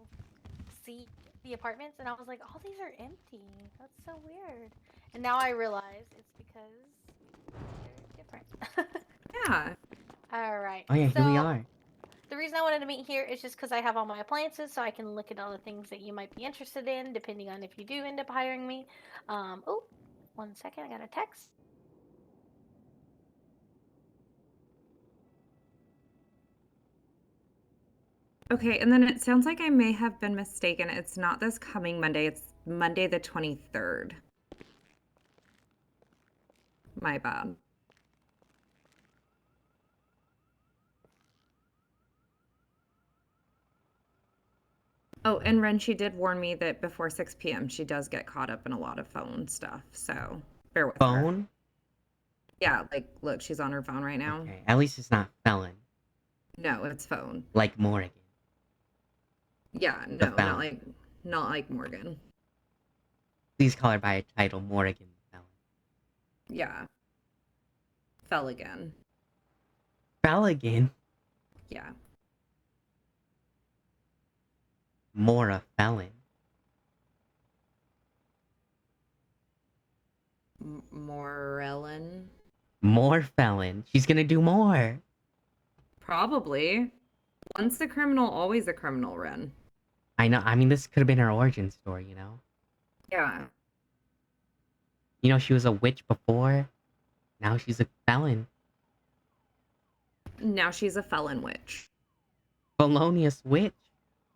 see the apartments and I was like, "Oh, these are empty. That's so weird." And now I realize it's because they're different. Yeah. All right. Oh yeah, so, here we are. The reason I wanted to meet here is just because I have all my appliances, so I can look at all the things that you might be interested in, depending on if you do end up hiring me. Oh, 1 second, I got a text. Okay, and then it sounds like I may have been mistaken. It's not this coming Monday, it's Monday the 23rd. My bad. Oh, and Ren, she did warn me that before 6 p.m. she does get caught up in a lot of phone stuff, so bear with her. Phone? Yeah, like, look, she's on her phone right now. Okay, at least it's not felon. No, it's phone. Like Morrigan. Yeah, The no, not felon. like not like Morgan. Please call her by a title, Morgan. Yeah. Fell again. Fell again. Yeah. Mora felon. Morellin? More felon. She's gonna do more. Probably. Once a criminal, always a criminal, Ren. I know. I mean, this could have been her origin story, you know? Yeah. You know, she was a witch before. Now she's a felon. Now she's a felon witch. Felonious witch.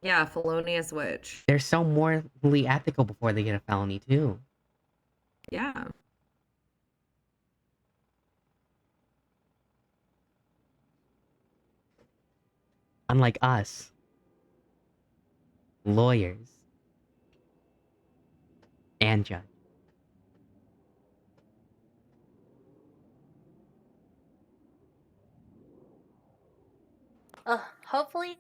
Yeah, felonious witch. They're so morally ethical before they get a felony, too. Yeah. Unlike us. Lawyers. And judge. Hopefully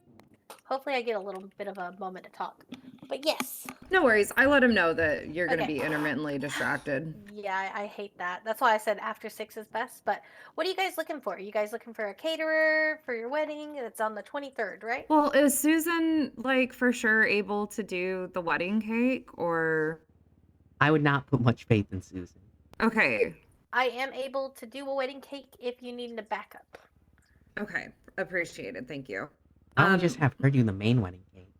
I get a little bit of a moment to talk. But yes. No worries. I let him know that you're going to Okay. be intermittently distracted. Yeah, I hate that. That's why I said after 6 is best. But what are you guys looking for? Are you guys looking for a caterer for your wedding? It's on the 23rd, right? Well, is Susan, like, for sure able to do the wedding cake, or... I would not put much faith in Susan. Okay. I am able to do a wedding cake if you need a backup. Okay. Appreciated. Thank you. I would just have her do the main wedding cake.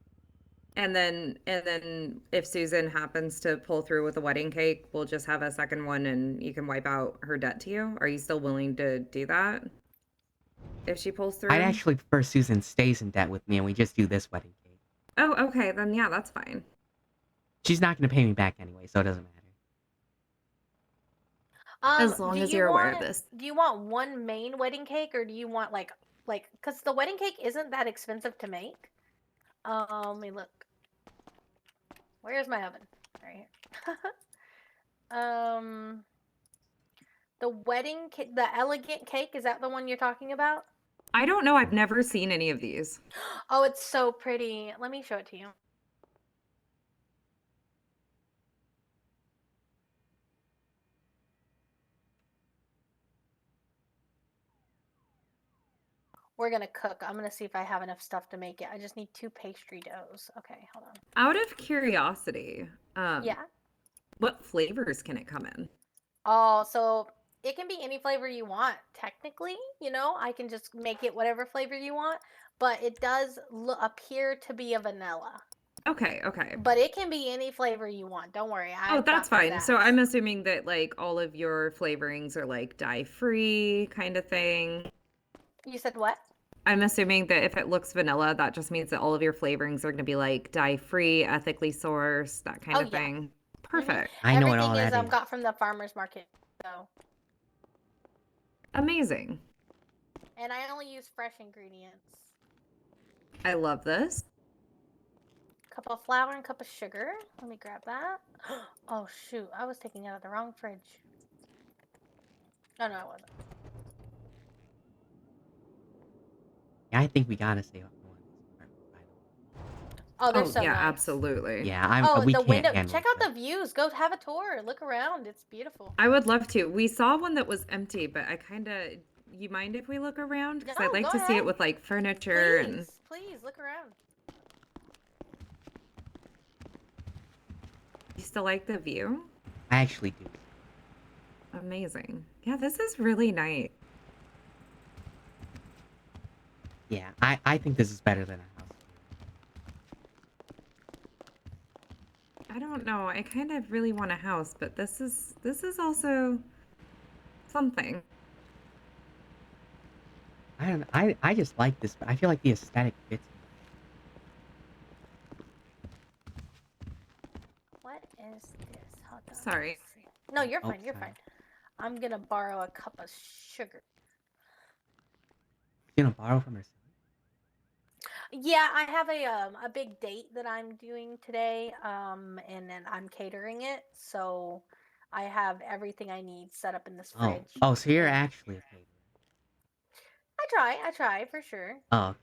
And then if Susan happens to pull through with a wedding cake, we'll just have a second one and you can wipe out her debt to you. Are you still willing to do that? If she pulls through? I'd actually prefer Susan stays in debt with me and we just do this wedding cake. Oh, okay. Then yeah, that's fine. She's not going to pay me back anyway, so it doesn't matter. As long as you're aware of this. Do you want one main wedding cake, or do you want like, because the wedding cake isn't that expensive to make. Let me look. Where's my oven? Right here. The wedding cake, the elegant cake, is that the one you're talking about? I don't know. I've never seen any of these. Oh, it's so pretty. Let me show it to you. We're gonna cook. I'm gonna see if I have enough stuff to make it. I just need 2 pastry doughs. Okay, hold on. Out of curiosity, Yeah. what flavors can it come in? Oh, so it can be any flavor you want, technically. You know, I can just make it whatever flavor you want, but it does appear to be a vanilla. Okay, okay. But it can be any flavor you want. Don't worry. Oh, that's fine. So I'm assuming that like all of your flavorings are like dye-free kind of thing. You said what? I'm assuming that if it looks vanilla, that just means that all of your flavorings are going to be like dye-free, ethically sourced, that kind of thing. Perfect. I know what all Everything that is is. got from the farmer's market. So. Amazing. And I only use fresh ingredients. I love this. Cup of flour and cup of sugar. Let me grab that. Oh shoot, I was taking it out of the wrong fridge. Oh no, I wasn't. Yeah, I think we gotta save up for one. Oh, they're so yeah, nice. absolutely. Yeah, we the can't window. handle Check out the views. Go have a tour. Look around. It's beautiful. I would love to. We saw one that was empty, but I kind of. You mind if we look around? Because No, I'd like go to see it ahead. with like furniture and. Please look around. You still like the view? I actually do. Amazing. Yeah, this is really nice. Yeah, I think this is better than a house. I don't know. I kind of really want a house, but this is also something. I don't know. I just like this, but I feel like the aesthetic fits. What is this? Hold on. Sorry. No, you're Oh, fine. You're fine. I'm gonna borrow a cup of sugar. You gonna borrow from her? Yeah, I have a big date that I'm doing today, and then I'm catering it, so I have everything I need set up in this fridge. Oh, so you're actually a caterer. I try for sure. Oh.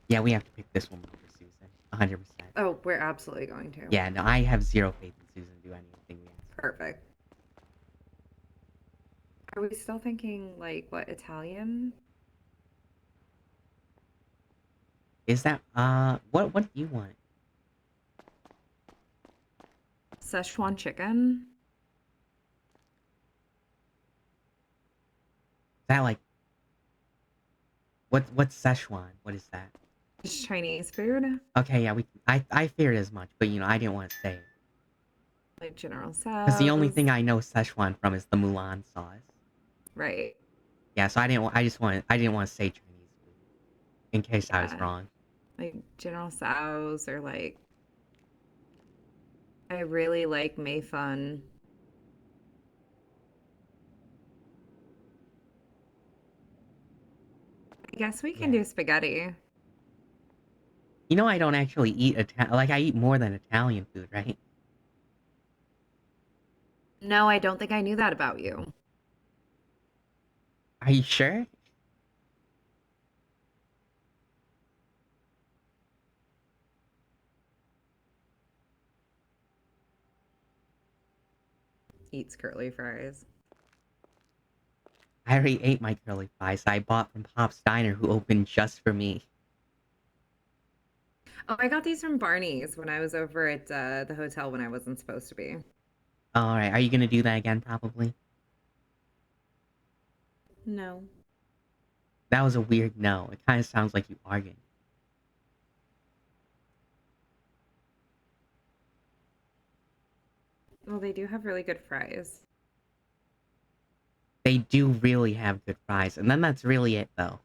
Yeah, we have to pick this one over Susan. 100%. Oh, we're absolutely going to. Yeah, no, I have zero faith in Susan to do anything we ask. Perfect. Are we still thinking like what Italian? Is that what do you want? Szechuan chicken? Is that like what's Szechuan? What is that? It's Chinese food? Okay, yeah, I feared as much, but I didn't want to say it. Like General Because the only Tso's? thing I know Szechuan from is the Mulan sauce. Right. Yeah, so I didn't want to say Chinese food in case I was Yeah. wrong. Like General Tso's or like I really like Mei Fun. I guess we can do spaghetti. You know I don't actually eat I eat more than Italian food, right? No, I don't think I knew that about you. Are you sure? Eats curly fries. I already ate my curly fries I bought from Pop's Diner who opened just for me. Oh, I got these from Barney's when I was over at the hotel when I wasn't supposed to be. Alright, are you gonna do that again probably? No. That was a weird no. It kinda sounds like you argued. Well, they do have really good fries. They do really have good fries, and then that's really it though.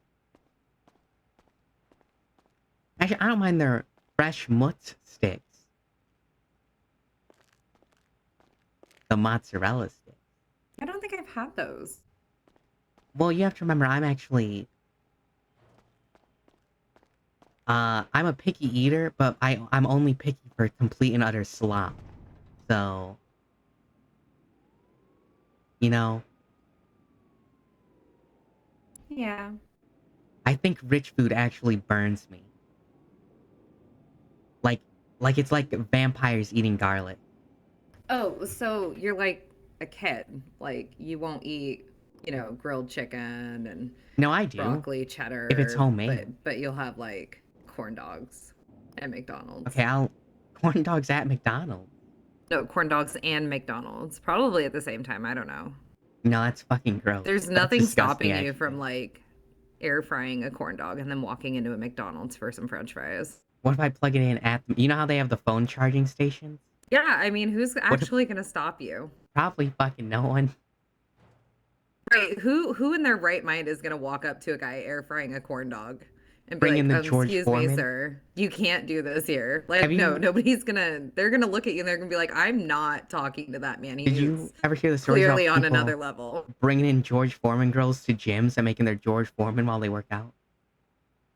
Actually, I don't mind their fresh mutz sticks. The mozzarella sticks. I don't think I've had those. Well, you have to remember, I'm actually... I'm a picky eater, but I'm only picky for complete and utter slop. So... You know? Yeah. I think rich food actually burns me. Like it's like vampires eating garlic. Oh, so you're like a kid. Like you won't eat, grilled chicken and No, I do. broccoli cheddar. If it's homemade. But you'll have like corn dogs at McDonald's. Okay, corn dogs at McDonald's. No, corn dogs and McDonald's. Probably at the same time. I don't know. No, that's fucking gross. There's That's nothing disgusting, stopping you actually. from like air frying a corn dog and then walking into a McDonald's for some French fries. What if I plug it in at... You know how they have the phone charging stations? Yeah, I mean, who's actually gonna stop you? Probably fucking no one. Right? Who in their right mind is gonna walk up to a guy air frying a corn dog and be Bring like, in the George "Excuse Foreman? me, sir, you can't do this here." Like, Have you- no, nobody's gonna. They're gonna look at you and they're gonna be like, "I'm not talking to that man. Did He's you ever hear the stories clearly about on people another level." bringing in George Foreman girls to gyms and making their George Foreman while they work out?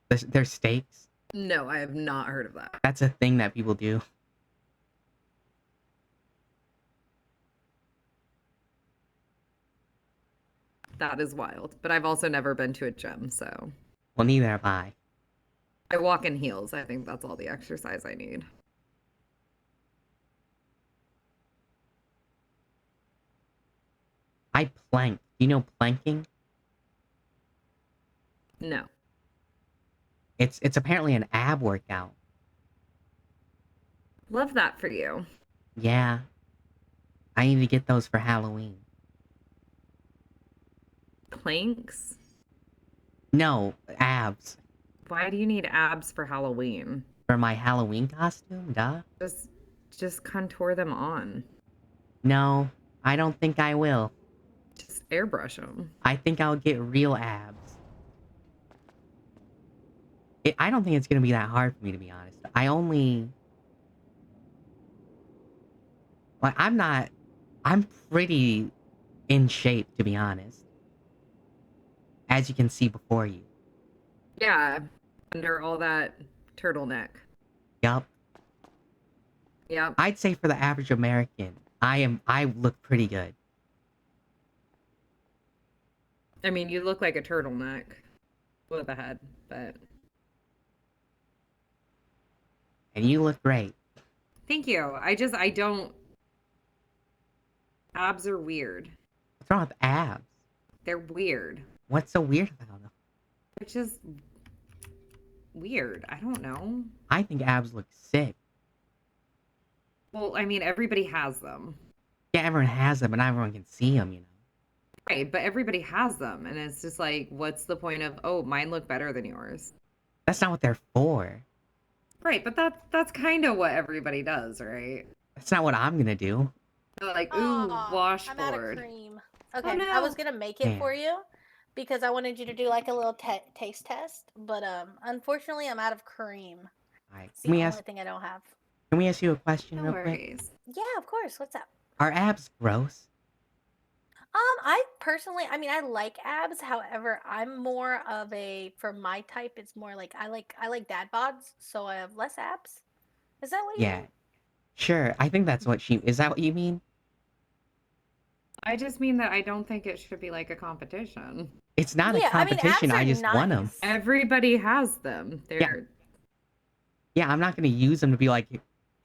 Their steaks? No, I have not heard of that. That's a thing that people do. That is wild. But I've also never been to a gym, so Well, neither have I. I walk in heels. I think that's all the exercise I need. I plank. Do you know planking? No. It's apparently an ab workout. Love that for you. Yeah. I need to get those for Halloween. Planks? No, abs. Why do you need abs for Halloween? For my Halloween costume, duh. Just contour them on. No, I don't think I will. Just airbrush them. I think I'll get real abs. I don't think it's gonna be that hard for me, to be honest. I'm pretty in shape, to be honest. As you can see before you. Yeah, under all that turtleneck. Yup. Yep. I'd say for the average American, I look pretty good. I mean, you look like a turtleneck with a head, but And you look great. Thank you. I don't. Abs are weird. What's wrong with abs? They're weird. What's so weird about them? Which is weird. I don't know. I think abs look sick. Well, I mean, everybody has them. Yeah, everyone has them, but not everyone can see them, you know. Right, but everybody has them, and it's just like, what's the point of, oh, mine look better than yours? That's not what they're for. Right, but that's kind of what everybody does, right? That's not what I'm gonna do. They're like, ooh, washboard. I'm out of cream. Okay, no. I was gonna make it Damn. for you because I wanted you to do like a little taste test, but unfortunately, I'm out of cream. Alright, It's the only thing I don't have. Can we ask you a question No real quick? worries. Yeah, of course. What's up? Are abs gross? I personally, I mean, I like abs. However, I'm more of a, for my type, it's more like I like dad bods, so I have less abs. Is that what you Yeah. mean? Sure, I think that's what is that what you mean? I just mean that I don't think it should be like a competition. It's not Yeah, a I mean, competition, abs I are just want them. Everybody has them. They're Yeah, I'm not gonna use them to be like,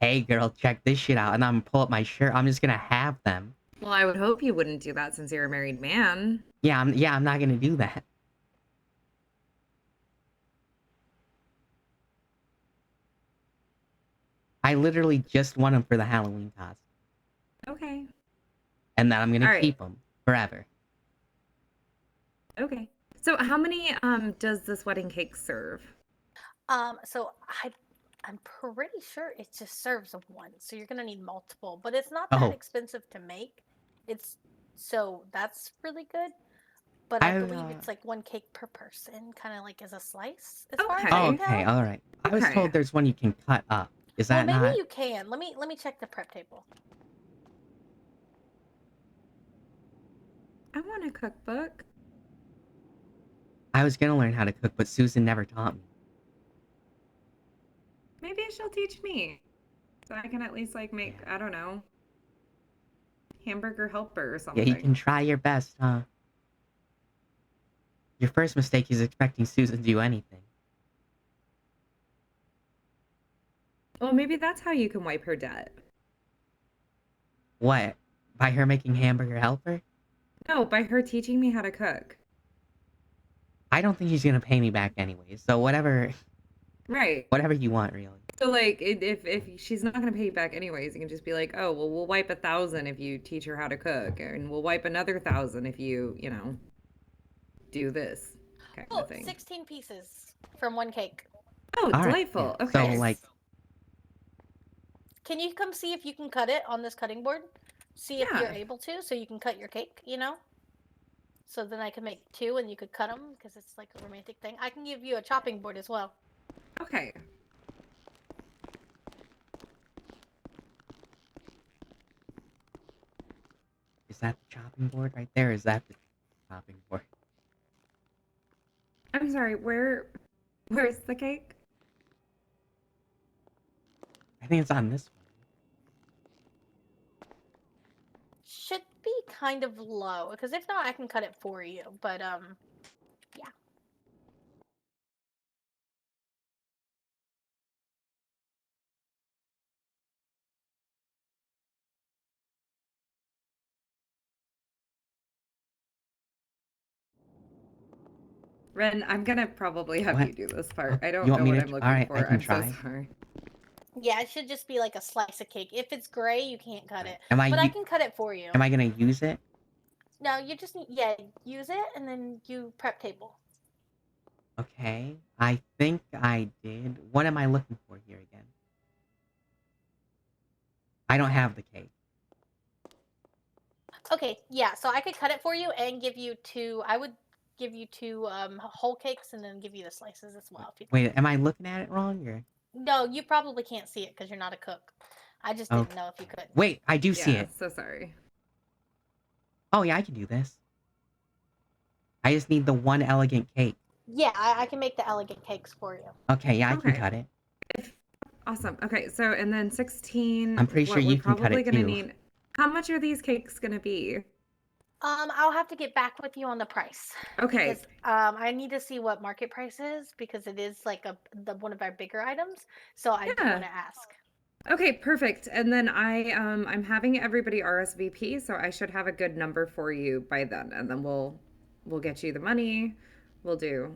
hey girl, check this shit out, and I'm gonna pull up my shirt. I'm just gonna have them. Well, I would hope you wouldn't do that since you're a married man. Yeah, I'm not gonna do that. I literally just want them for the Halloween costume. Okay. And then I'm gonna Alright. keep them forever. Okay. So how many does this wedding cake serve? So I'm pretty sure it just serves one, so you're gonna need multiple, but it's not Oh. that expensive to make. So that's really good. But I believe it's like one cake per person, kind of like as a slice. As far as I Oh, can tell. okay, alright. I was Okay. told there's one you can cut up. Is Well, that maybe not? you can. Let me check the prep table. I want a cookbook. I was gonna learn how to cook, but Susan never taught me. Maybe she'll teach me. So I can at least like make, I don't know, hamburger helper or Yeah, something. you can try your best, huh? Your first mistake is expecting Susan to do anything. Well, maybe that's how you can wipe her debt. What? By her making hamburger helper? No, by her teaching me how to cook. I don't think she's gonna pay me back anyways. So whatever Right. whatever you want, really. So like, if she's not gonna pay you back anyways, you can just be like, oh, well, we'll wipe 1,000 if you teach her how to cook, and we'll wipe another 1,000 if you know, do this kind Oh, of thing. 16 pieces from one cake. Oh, All right, delightful. yeah. Okay. So like, Can you come see if you can cut it on this cutting board? See if you're Yeah. able to, so you can cut your cake, you know? So then I can make two and you could cut them, because it's like a romantic thing. I can give you a chopping board as well. Okay. is that the chopping board right there? Is that the chopping board? I'm sorry, where's the cake? I think it's on this one. Should be kind of low, because if not, I can cut it for you. But yeah. Ren, I'm gonna probably have What? you do this part. I don't You want know me what to I'm tr- looking alright, for. I can I'm try. so sorry. Yeah, it should just be like a slice of cake. If it's gray, you can't cut it. Am I But I u- can cut it for you. Am I gonna use it? No, you just need, yeah, use it and then you prep table. Okay. I think I did. What am I looking for here again? I don't have the cake. Okay, yeah, so I could cut it for you and give you two. I would give you two whole cakes and then give you the slices as well. If you'd Wait, am I looking at it wrong or? No, you probably can't see it because you're not a cook. I just didn't know if you could. Wait, I do see Yeah, it. so sorry. Oh yeah, I can do this. I just need the one elegant cake. Yeah, I can make the elegant cakes for you. Okay, yeah, I can Okay. cut it. Awesome. Okay, so and then 16. I'm pretty sure what you we're can cut probably it gonna too. need. How much are these cakes gonna be? I'll have to get back with you on the price. Okay. Because I need to see what market price is because it is like one of our bigger items. So I do want to ask. Okay, perfect. And then I'm having everybody RSVP, so I should have a good number for you by then, and then we'll get you the money. We'll do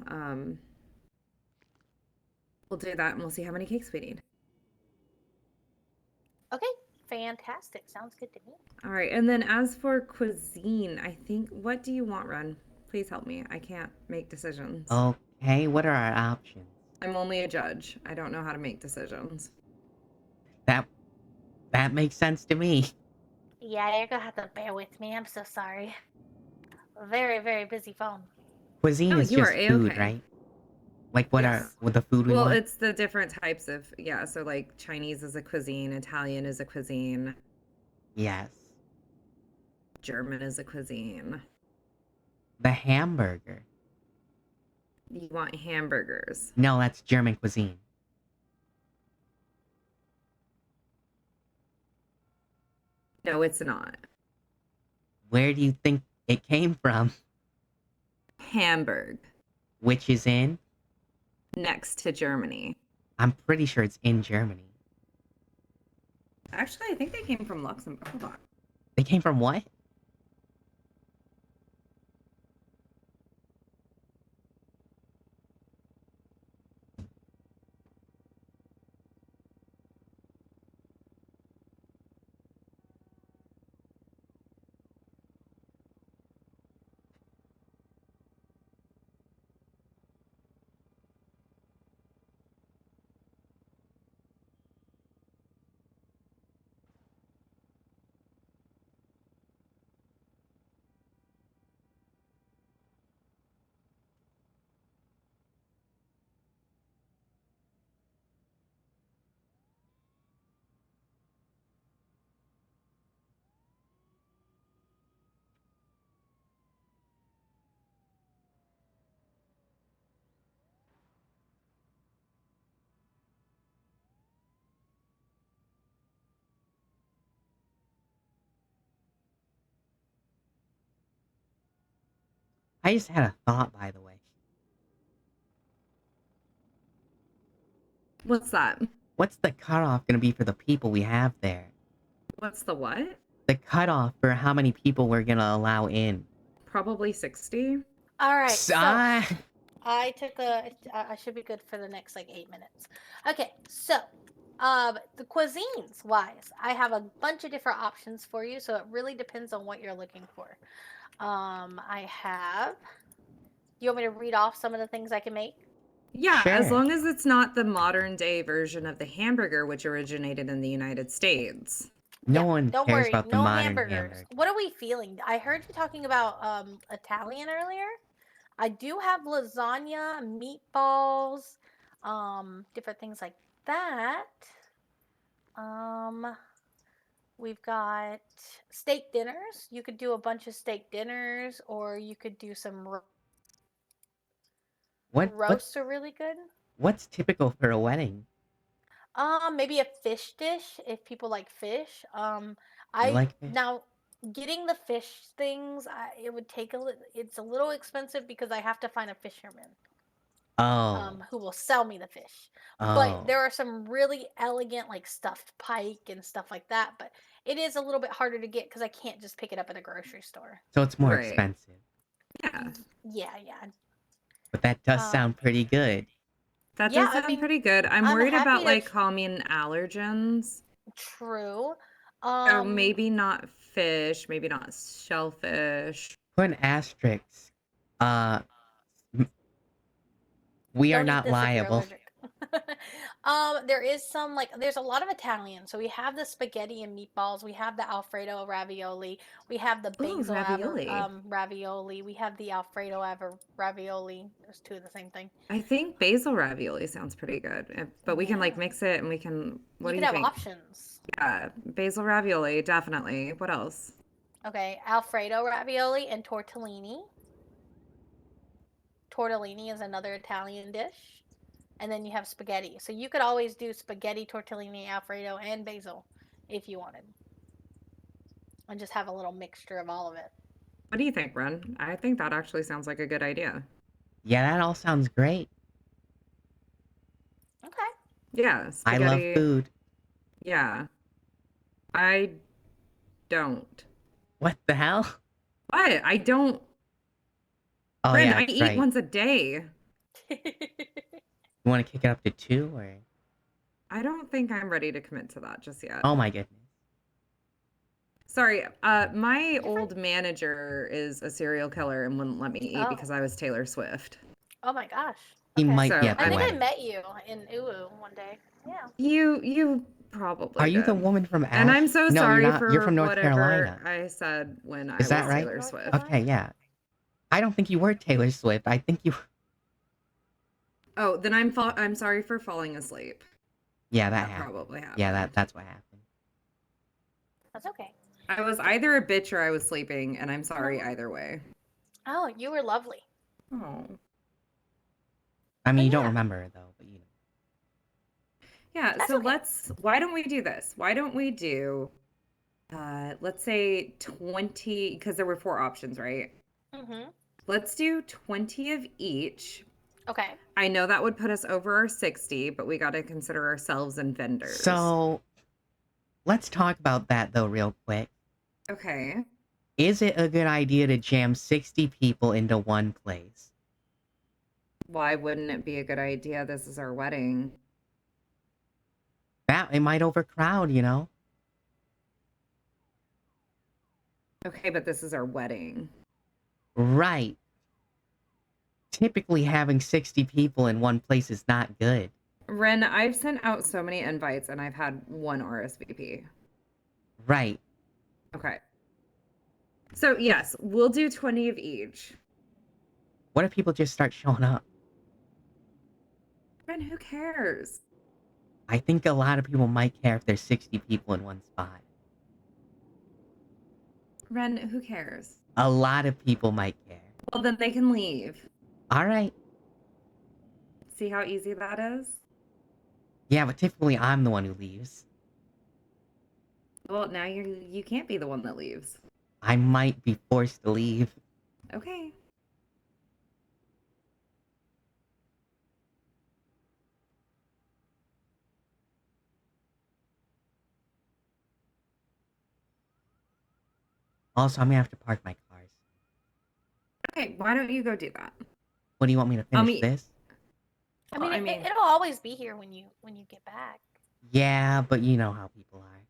that, and we'll see how many cakes we need. Okay, fantastic. Sounds good to me. All right, and then as for cuisine, I think, what do you want, Ren? Please help me. I can't make decisions. Okay, what are our options? I'm only a judge. I don't know how to make decisions. That makes sense to me. Yeah, you're gonna have to bear with me. I'm so sorry. Very, very busy phone. Cuisine is you are just food, A-okay. right? Like what Yes. the food we Well, want? it's the different types of, yeah, so like Chinese is a cuisine, Italian is a cuisine, Yes. German is a cuisine. The hamburger. You want hamburgers. No, that's German cuisine. No, it's not. Where do you think it came from? Hamburg. Which is in? Next to Germany. I'm pretty sure it's in Germany. Actually, I think they came from Luxembourg. Hold on. They came from what? I just had a thought, by the way. What's that? What's the cutoff gonna be for the people we have there? What's the what? The cutoff for how many people we're gonna allow in. Probably 60. All right. So Ah. I took I should be good for the next like 8 minutes. Okay, so the cuisines wise, I have a bunch of different options for you, so it really depends on what you're looking for. I have. Do you want me to read off some of the things I can make? Yeah, Sure. as long as it's not the modern day version of the hamburger, which originated in the United States. No one Don't cares worry, about the no modern hamburgers. hamburger. What are we feeling? I heard you talking about Italian earlier. I do have lasagna, meatballs, different things like that. We've got steak dinners. You could do a bunch of steak dinners, or you could do some roasts are really good. What's typical for a wedding? Maybe a fish dish if people like fish. You I like fish? now getting the fish things. It would take it's a little expensive because I have to find a fisherman. Oh. Who will sell me the fish. Oh. But there are some really elegant like stuffed pike and stuff like that. But it is a little bit harder to get because I can't just pick it up at a grocery store. So it's more Right. expensive. Yeah. Yeah. But that does sound pretty good. That Yeah, does I sound mean, pretty good. I'm I'm worried happy about to like common allergens. True. So maybe not fish, maybe not shellfish. Put an asterisk. We are Don't eat not this if you're liable. allergic. There is some there's a lot of Italian. So we have the spaghetti and meatballs. We have the Alfredo ravioli. We have the basil ravioli. ravioli. We have the Alfredo ravioli. There's two of the same thing. I think basil ravioli sounds pretty good, but we can like mix it and we can. What you do could you have think? options. Yeah, basil ravioli, definitely. What else? Okay, Alfredo ravioli and tortellini. Tortellini is another Italian dish. And then you have spaghetti. So you could always do spaghetti, tortellini, Alfredo, and basil if you wanted. And just have a little mixture of all of it. What do you think, Ren? I think that actually sounds like a good idea. Yeah, that all sounds great. Okay. Yeah, I spaghetti. love food. Yeah. I don't. What the hell? What? I don't. Oh Ren, yeah, I that's eat right. once a day. You want to kick it up to 2 or? I don't think I'm ready to commit to that just yet. Oh my goodness. Sorry, my old manager is a serial killer and wouldn't let me eat because I was Taylor Swift. Oh my gosh. He Okay. might be at the I think I wedding. met you in Uwu one day. Yeah. You probably Are you the did. woman from Ash? And I'm so No, sorry you're not. for You're from North whatever Carolina. I said when I Is was that right? Taylor Swift. Okay, yeah. I don't think you were Taylor Swift. I think you. Oh, then I'm sorry for falling asleep. Yeah, that That happened. probably happened. Yeah, that's what happened. That's okay. I was either a bitch or I was sleeping, and I'm sorry either way. Oh, you were lovely. Oh. I mean, you don't remember her though, but you know. Yeah, That's so okay. why don't we do this? Why don't we do, let's say 20, because there were 4 options, right? Mm-hmm. Let's do 20 of each. Okay. I know that would put us over our 60, but we got to consider ourselves and vendors. So, let's talk about that though, real quick. Okay. Is it a good idea to jam 60 people into one place? Why wouldn't it be a good idea? This is our wedding. It might overcrowd, you know? Okay, but this is our wedding. Right. Typically, having 60 people in one place is not good. Ren, I've sent out so many invites and I've had 1 RSVP. Right. Okay. So, yes, we'll do 20 of each. What if people just start showing up? Ren, who cares? I think a lot of people might care if there's 60 people in one spot. Ren, who cares? A lot of people might care. Well, then they can leave. All right. See how easy that is? Yeah, but typically I'm the one who leaves. Well, now you can't be the one that leaves. I might be forced to leave. Okay. Also, I'm gonna have to park my cars. Okay, why don't you go do that? What do you want me to finish this? I mean, Well, I mean- it'll always be here when you get back. Yeah, but you know how people are.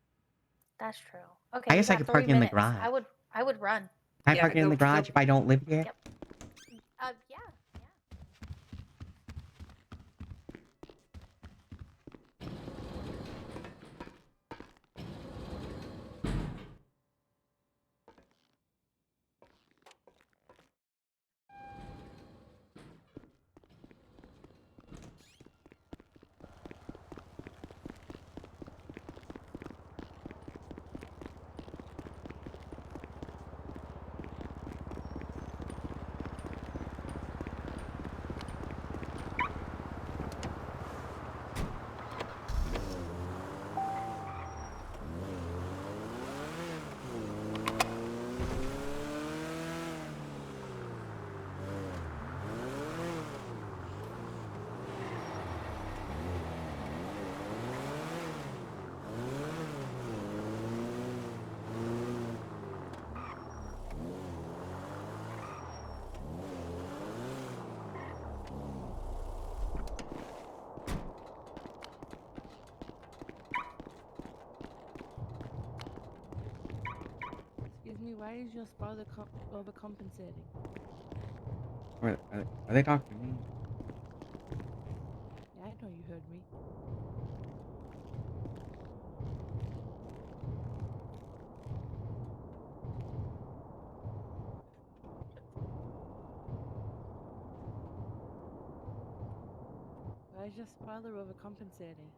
That's true. Okay. I we guess I got could 3 park in the minutes. garage. I would run. Can I Yeah, park it in the garage if I don't live here? Yep. Yeah. Excuse me, why is your spoiler overcompensating? Are they talking to me? Yeah, I know you heard me. Why is your spoiler overcompensating?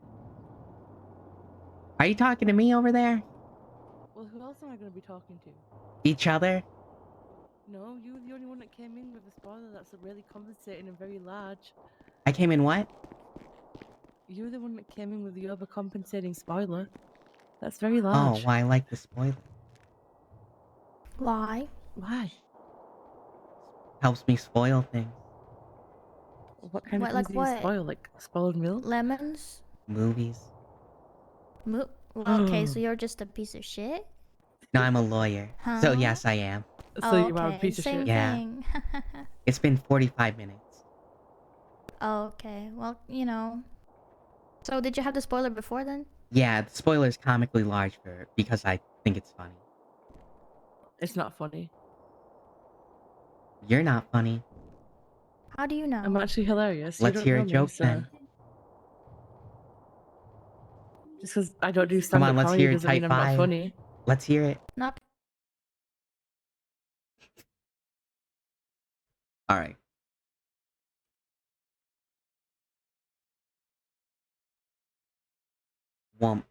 Are you talking to me over there? Well, who else am I going to be talking to? Each other? No, you're the only one that came in with a spoiler that's really compensating and very large. I came in what? You're the one that came in with the overcompensating spoiler. That's very Oh, large. well, I like the spoiler. Why? Why? Helps me spoil things. What kind of What, things like do you what? spoil? Like spoiled milk? Lemons? Movies. Okay, so you're just a piece of shit? No, I'm a lawyer. So Huh? yes, I am. So Oh, you are a okay, piece of same shit. Yeah. thing. It's been 45 minutes. Okay, well, you know. So did you have the spoiler before then? Yeah, the spoiler is comically large because I think it's funny. It's not funny. You're not funny. How do you know? I'm actually hilarious. You Let's don't hear know a me, joke so then. just because I don't do Come stand-up on, let's comedy hear doesn't type mean I'm not 5. funny. Let's hear it. Not. Alright. Wump.